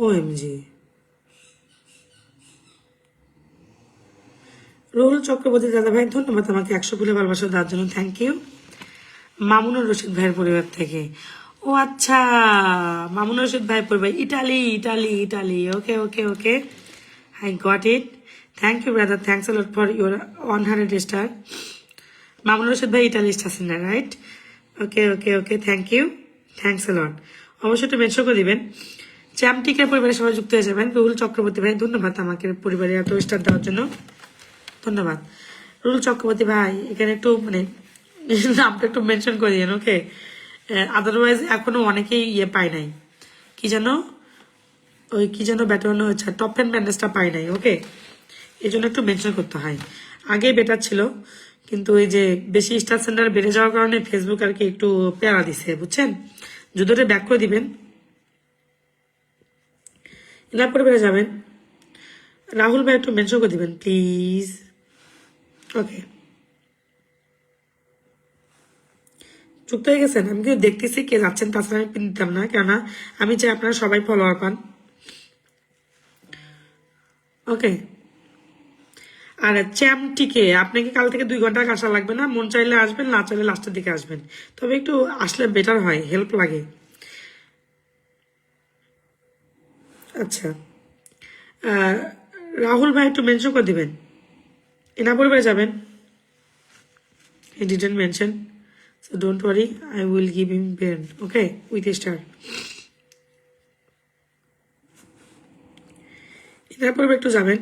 OMG, রুহুল চক্রবর্তী দাদা ভাই ধন্যবাদ আমাকে 100 ফুলে ভালোবাসা দেওয়ার জন্য, থ্যাংক ইউ। মামুনুর রশিদ ভাইয়ের পরিবার থেকে। ও আচ্ছা, মামুনুর রশিদ ভাইয়ের পরিবার, Italy Italy Italy. Okay okay okay, I got it. Thank you brother, thanks a lot for your 100 star. Mamunur Rashid ভাই ইটালিস্ট আছেন না, right? Okay okay okay, thank you, thanks a lot. অবশ্যই একটু মেনশন করে দিবেন। চ্যামটিকের পরিবারের সবাই যুক্ত হয়ে যাবেন। রুহুল চক্রবর্তী ভাই ধন্যবাদ আমাকে পরিবারে এত স্টার দেওয়ার জন্য, ধন্যবাদ। রুহুল চক্রবর্তী ভাই এখানে একটু মানে নামটা একটু মেনশন করে দিন। ওকে, আদারওয়াইজ এখনো অনেকেই ইয়ে পায় নাই, কি যেন ওই কি যেন ব্যাটার হচ্ছে, টপ 10 ব্যান্ডেজটা পায় নাই। ওকে, এই জন্য একটু মেনশন করতে হয়। আগে বেটার ছিল, কিন্তু ওই যে বেশি স্টার সেন্টার বেড়ে যাওয়ার কারণে ফেসবুক আর কি একটু প্যারা দিছে, বুঝছেন? যুদ্ধটা ব্যাক করে দিবেন, এনার পরে বেড়ে যাবেন। রাহুল ভাই একটু মেনশন করে দিবেন প্লিজ। ওকে, যুক্ত হয়ে গেছেন। আমি কিন্তু দেখতেছি কে যাচ্ছেন, তাছাড়া আমি পিন দিতাম না, কেননা আমি চাই আপনারা সবাই ফলোয়ার পান। ওকে, আর চ্যামটিকে আপনাকে কাল থেকে 2 ঘন্টা আসা লাগবে না, মন চাইলে আসবেন, না চাইলে লাস্টের দিকে আসবেন, তবে একটু আসলে বেটার হয়, হেল্প লাগে। আচ্ছা, রাহুল ভাই একটু মেনশন করে দিবেন, এনা পরিবারে যাবেন। He didn't mention, so don't worry, I will give him pen, okay, with a star. এনার পরিবার একটু যাবেন।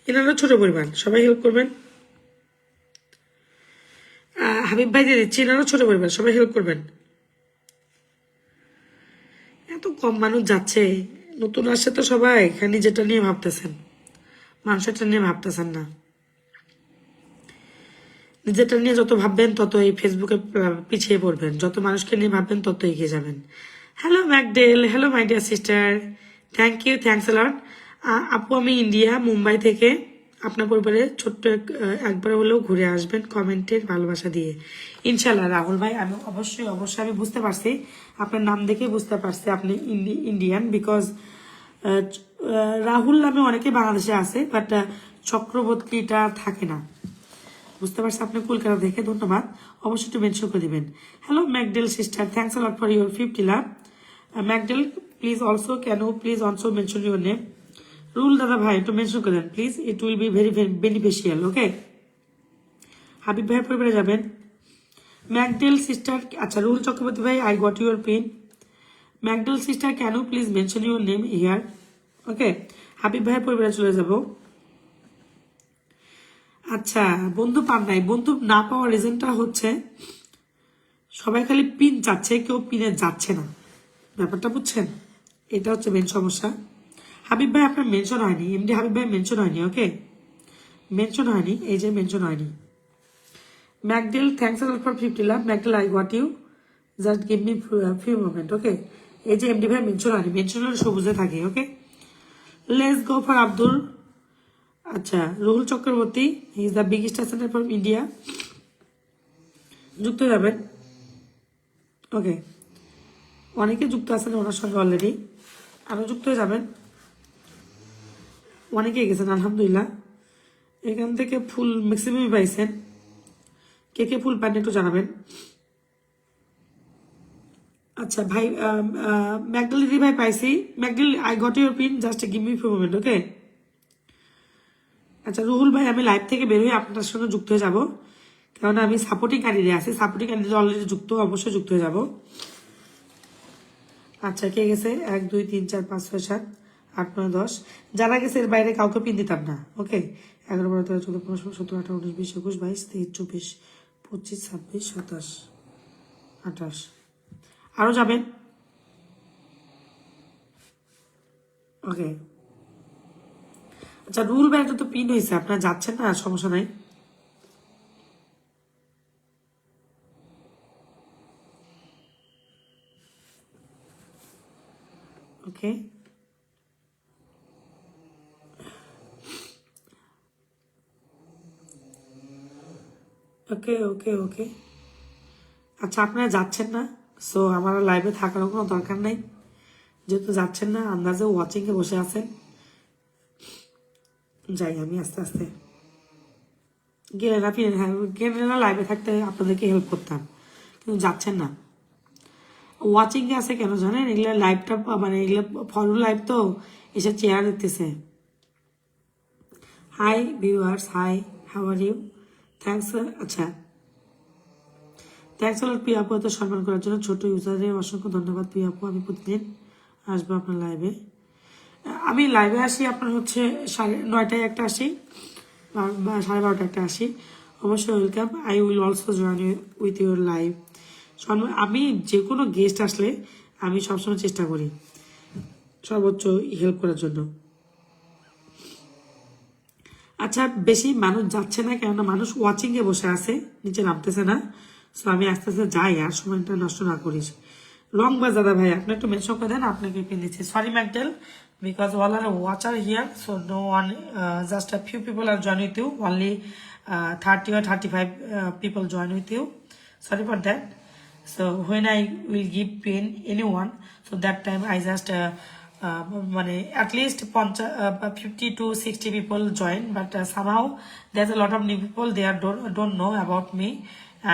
এনারা ছোট পরিবার, সবাই হেল্প করবেন। হাবিব ভাই দিয়ে দিচ্ছি, এনারা ছোট পরিবার, সবাই হেল্প করবেন। এত কম মানুষ যাচ্ছে, নতুন আসছে তো সবাই, খালি যেটা নিয়ে ভাবতেছেন, মানুষটা নিয়ে ভাবতেছেন না। নিজেটা নিয়ে যত ভাববেন তত এই ফেসবুকে পিছিয়ে পড়বেন, যত মানুষকে নিয়ে ভাববেন তত এগিয়ে যাবেন। Hello McDale, hello my dear sister, thank you, thanks a lot. আপু আমি ইন্ডিয়া মুম্বাই থেকে, আপনার পরিবারে ছোট্ট একবার হলেও ঘুরে আসবেন কমেন্টের ভালোবাসা দিয়ে, ইনশাল্লাহ। রাহুল ভাই আমি অবশ্যই অবশ্যই, আমি বুঝতে পারছি, আপনার নাম দেখে বুঝতে পারছি আপনি ইন্ডিয়ান, বিকজ রাহুল নামে অনেকে বাংলাদেশে আছে, বাট চক্রবর্তীটা থাকে না। বুঝতে পারছি আপনি কলকাতা থেকে, ধন্যবাদ। অবশ্যই একটু মেনশন করে দিবেন। Hello McDale sister, thanks lot for your 50 love. McDale please also can you please also mention your name. Ruhul দাদা ভাই একটু মেনশন করে দেন please, it will be very very beneficial. Okay, Habib ভাইয়ের পরিবারে যাবেন। ম্যাকডেল সিস্টার, আচ্ছা রুল চক্রবর্তী ভাই, I got your pin. McDale sister can you please mention your name here. Okay, Habib ভাইয়ের পরিবারে চলে যাব। আচ্ছা, বন্ধু পান নাই। বন্ধু না পাওয়ার রিজনটা হচ্ছে সবাই খালি পিন চাচ্ছে, কেউ পিনে যাচ্ছে না। ব্যাপারটা বুঝছেন? এটা হচ্ছে মেন সমস্যা। হাবিব ভাই আপনার মেনশন হয়নি, এমডি হাবিব ভাই মেনশন হয়নি। ওকে, মেনশন হয়নি, এই যে মেনশন হয়নি। McDale thanks a lot for 50 love. McDale I got you, just give me few moment. Okay, এই যে এমডি ভাই মেনশন হয়নি, মেনশন হলে সবুজে থাকে। Okay, let's go for Abdul. আচ্ছা, Ruhul Chakraborty, he is the biggest ascender from India. যুক্ত যাবেন। ওকে, অনেকে যুক্ত আছেন ওনার সঙ্গে অলরেডি, আরো যুক্ত হয়ে যাবেন। অনেকে গেছেন আলহামদুলিল্লাহ। এখান থেকে ফুল ম্যাক্সিমামই পাইছেন। কে কে ফুল পান একটু জানাবেন। আচ্ছা ভাই, ম্যাকডেল দিদি ভাই পাইছি। McDale I got your pin, just give me few moment. Okay, আচ্ছা রুহুল ভাই, আমি লাইভ থেকে বের হয়ে আপনার সঙ্গে যুক্ত হয়ে যাব, কারণ আমি সাপোর্টিং ক্যান্ডিডেট আছি। সাপোর্টিং ক্যান্ডিডেট অলরেডি যুক্ত, অবশ্যই যুক্ত হয়ে যাব। আচ্ছা, কে গেছে? 1 2 3 4 5 6 7 8 9 10। যারা গেছে এর বাইরে কাউকে পিন দিতাম না। ওকে, 11 12 13 14 15 16 17 18 19 20 21 22 23 24 25 26 27 28। আরো যাবেন। ওকে, আচ্ছা রুল ব্যান্ডটা তো পিন হয়েছে, আপনারা যাচ্ছেন না, সমস্যা নাই। ওকে, ওকে ওকে ওকে, আচ্ছা আপনারা যাচ্ছেন না, সো আমার লাইভে থাকার কোনো দরকার নাই। যেহেতু যাচ্ছেন না, আন্দাজে ওয়াচিং এ বসে আছেন, যাই আমি আস্তে আস্তে। গেলে না ফিরে, হ্যাঁ গেলে না, লাইভে থাকতে আপনাদেরকে হেল্প করতাম, কিন্তু যাচ্ছেন না। ওয়াচিং এ আছে কেন জানেন? এগুলা লাইভটা মানে এগুলা ফলো লাইভ তো, এসে চেহারা দেখতেছে। Hi viewers, hi, how are you? Thanks. আচ্ছা, থ্যাংকস অলট প্রিয়া আপু, এত সম্মান করার জন্য। ছোট ইউজারের অসংখ্য ধন্যবাদ প্রিয়া আপু। আমি প্রতিদিন আসবো আপনার লাইভে। আমি লাইভে আসি আপনার হচ্ছে 9:30 একটা আসি, বা 12:30 একটা আসি। অবশ্যই welcome. I will also join with your live. আমি যে কোনো গেস্ট আসলে আমি সবসময় চেষ্টা করি সর্বোচ্চ হেল্প করার জন্য। আচ্ছা, বেশি মানুষ যাচ্ছে না, কেননা মানুষ ওয়াচিং এ বসে আছে, নিচে নামতেছে না। সো আমি আস্তে আস্তে যাই, আর সময়টা নষ্ট না করিস। রং বাজ দাদা ভাই, আপনি একটু মেনশন করে দেন, আপনাকে পিন দিচ্ছি। Sorry McDale, because all are watcher here, so no one, just a few people are join with you, only 30 or 35 people join with you. Sorry for that. So when I will give pin anyone, so that time I just মানে at least 50 to 60 people join, but somehow there's a lot of new people, they are don't know about me,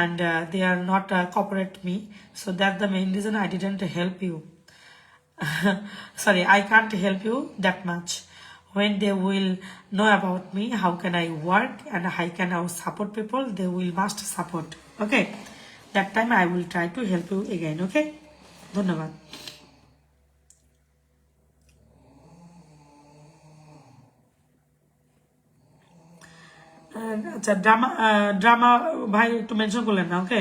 and they are not cooperate me, so that's the main reason I didn't help you. Sorry, I can't help you that much. When they will know about me, how can I work and how can I support people, they will must support. Okay, that time I will try to help you again. Okay, ধন্যবাদ। আচ্ছা, drama ভাই একটু mention করলেন না। ওকে,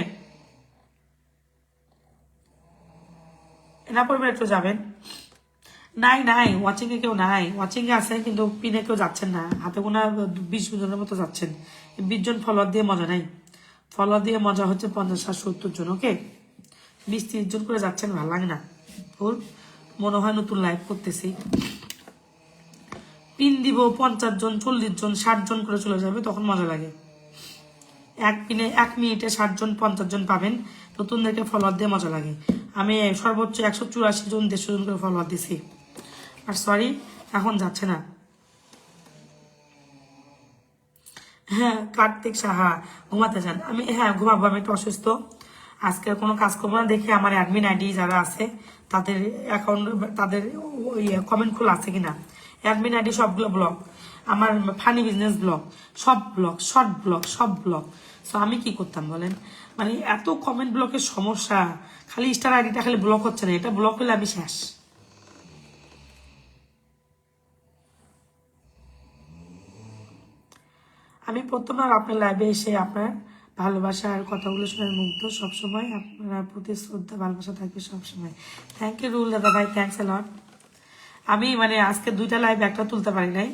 এনা পরিবার একটু যাবেন। নাই নাই, ওয়াচিং এ কেউ নাই, ওয়াচিং এ আছে কিন্তু পিনে কেউ যাচ্ছেন না, হাতে গোনা 20 জনের মতো যাচ্ছেন। 20 জন ফলোয়ার দিয়ে মজা নাই, ফলোয়ার দিয়ে মজা হচ্ছে 50 60 70 জন। ওকে, 20 30 জন করে যাচ্ছেন, ভালো লাগে না। ওর মনে হয় নতুন লাইভ করতেছি, পিন দিব 50 জন 40 জন 60 জন করে চলে যাবে, তখন মজা লাগে। এক পিনে 1 মিনিটে 60 জন 50 জন পাবেন, নতুনদেরকে ফলোয়ার দিয়ে মজা লাগে। আমি সর্বোচ্চ 184 জন 150 জন করে ফলোয়ার দিছি। আর সরি, এখন যাচ্ছে না। হ্যাঁ কার্তিক সাহা ঘুমাতে যান। আমি হ্যাঁ ঘুমাবো, আমি একটু অসুস্থ, আজকে কোনো কাজ করবো না। দেখি আমার অ্যাডমিন আইডি যারা আছে তাদের অ্যাকাউন্ট, তাদের কমেন্ট খোলা আছে কিনা। অ্যাডমিন আইডি সবগুলো ব্লক, আমার ফানি বিজনেস ব্লক, সব ব্লক, শর্ট ব্লক, সব ব্লক। সো আমি কি করতাম বলেন, মানে এত কমেন্ট ব্লকের সমস্যা, খালি স্টার আইডিটা খালি ব্লক হচ্ছে না, এটা ব্লক হলে আমি শেষ। আমি প্রথমবার আপনার লাইভে এসে আপনার ভালোবাসা আর কথাগুলো শুনে মুগ্ধ। সবসময় আপনার প্রতি শ্রদ্ধা ভালোবাসা থাকবে সবসময়। থ্যাংক ইউ রুল দাদা ভাই, থ্যাংকস এ লট। আমি মানে আজকে 2টা লাইভ একটা তুলতে পারি নাই,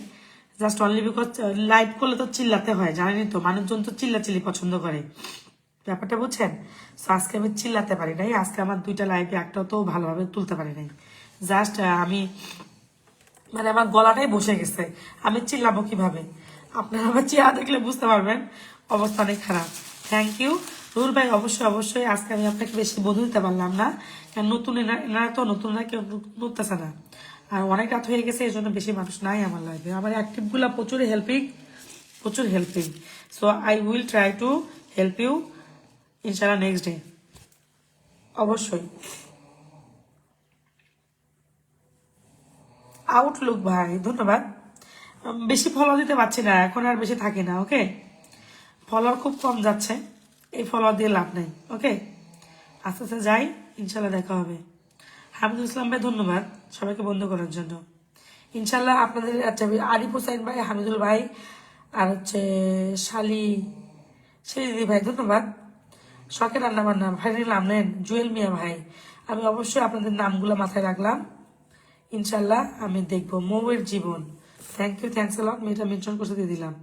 জাস্ট অনলি বিকজ লাইভ করলে তো চিল্লাতে হয়, জানেনই তো মানুষজন তো চিল্লাচিল্লি পছন্দ করে, ব্যাপারটা বুঝছেন। তো আজকে আমি চিল্লাতে পারি নাই, আজকে আমার 2টা লাইভে একটাও তো ভালোভাবে তুলতে পারি নাই। জাস্ট আমি মানে আমার গলাটাই বসে গেছে, আমি চিল্লাবো কিভাবে, আপনারা আমার চেহারা দেখলে বুঝতে পারবেন অবস্থা অনেক খারাপ। থ্যাংক ইউ রুল ভাই, অবশ্যই অবশ্যই। আজকে আমি আপনাকে বেশি বোধ দিতে পারলাম না, কারণ নতুন এনারা তো নতুনরা কেউ নড়তেছে না, আর অনেক রাত হয়ে গেছে, এই জন্য বেশি মানুষ নাই আমার লাইফে। আমার অ্যাক্টিভ গুলা প্রচুর হেল্পিং, প্রচুর helping. So I will try to help you ইনশাল্লাহ নেক্সট ডে, অবশ্যই। আউটলুক ভাই ধন্যবাদ। বেশি ফলো দিতে পারছি না এখন, আর বেশি থাকি না। ওকে, ফলোয়ার খুব কম যাচ্ছে, এই ফলোয়ার দিয়ে লাভ নাই। ওকে, আস্তে আস্তে যাই, ইনশাল্লাহ দেখা হবে। হামিদুল ইসলাম ভাই ধন্যবাদ সবাইকে বন্ধ করার জন্য। ইনশাল্লাহ আপনাদের আচ্ছা আরিফ হোসাইন ভাই, হামিদুল ভাই, আর হচ্ছে শালি দিদি ভাই ধন্যবাদ। শখের রান্না বান্না ভাই নাম নেন, জুয়েল মিয়া ভাই, আমি অবশ্যই আপনাদের নামগুলো মাথায় রাখলাম, ইনশাল্লাহ আমি দেখবো। মৌয়ের জীবন, থ্যাংক ইউ, থ্যাংকস এ লট, মেয়েটা মেনশন করে দিয়ে দিলাম।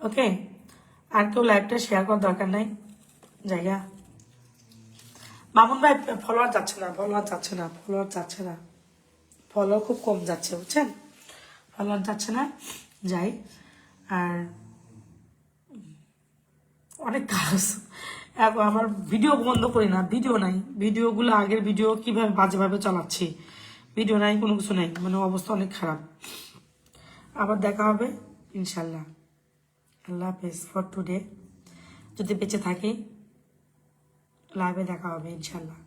ওকে, আর কেউ লাইভটা শেয়ার করার দরকার নাই, জায়গা। মামুন ভাই ফলোয়ার যাচ্ছে না, ফলোয়ার যাচ্ছে না, ফলোয়ার যাচ্ছে না, ফলোয়ার খুব কম যাচ্ছে বুঝছেন, ফলোয়ার যাচ্ছে না। যাই, আর অনেক কাজ এখন, আমার ভিডিও বন্ধ করি না, ভিডিও নাই, ভিডিওগুলো আগের ভিডিও কিভাবে বাজেভাবে চালাচ্ছি, ভিডিও নাই, কোনো কিছু নাই, মানে অবস্থা অনেক খারাপ। আবার দেখা হবে ইনশাল্লাহ। আল্লাহ হাফেজ ফর টুডে, যদি বেঁচে থাকি লাইভে দেখা হবে ইনশাল্লাহ।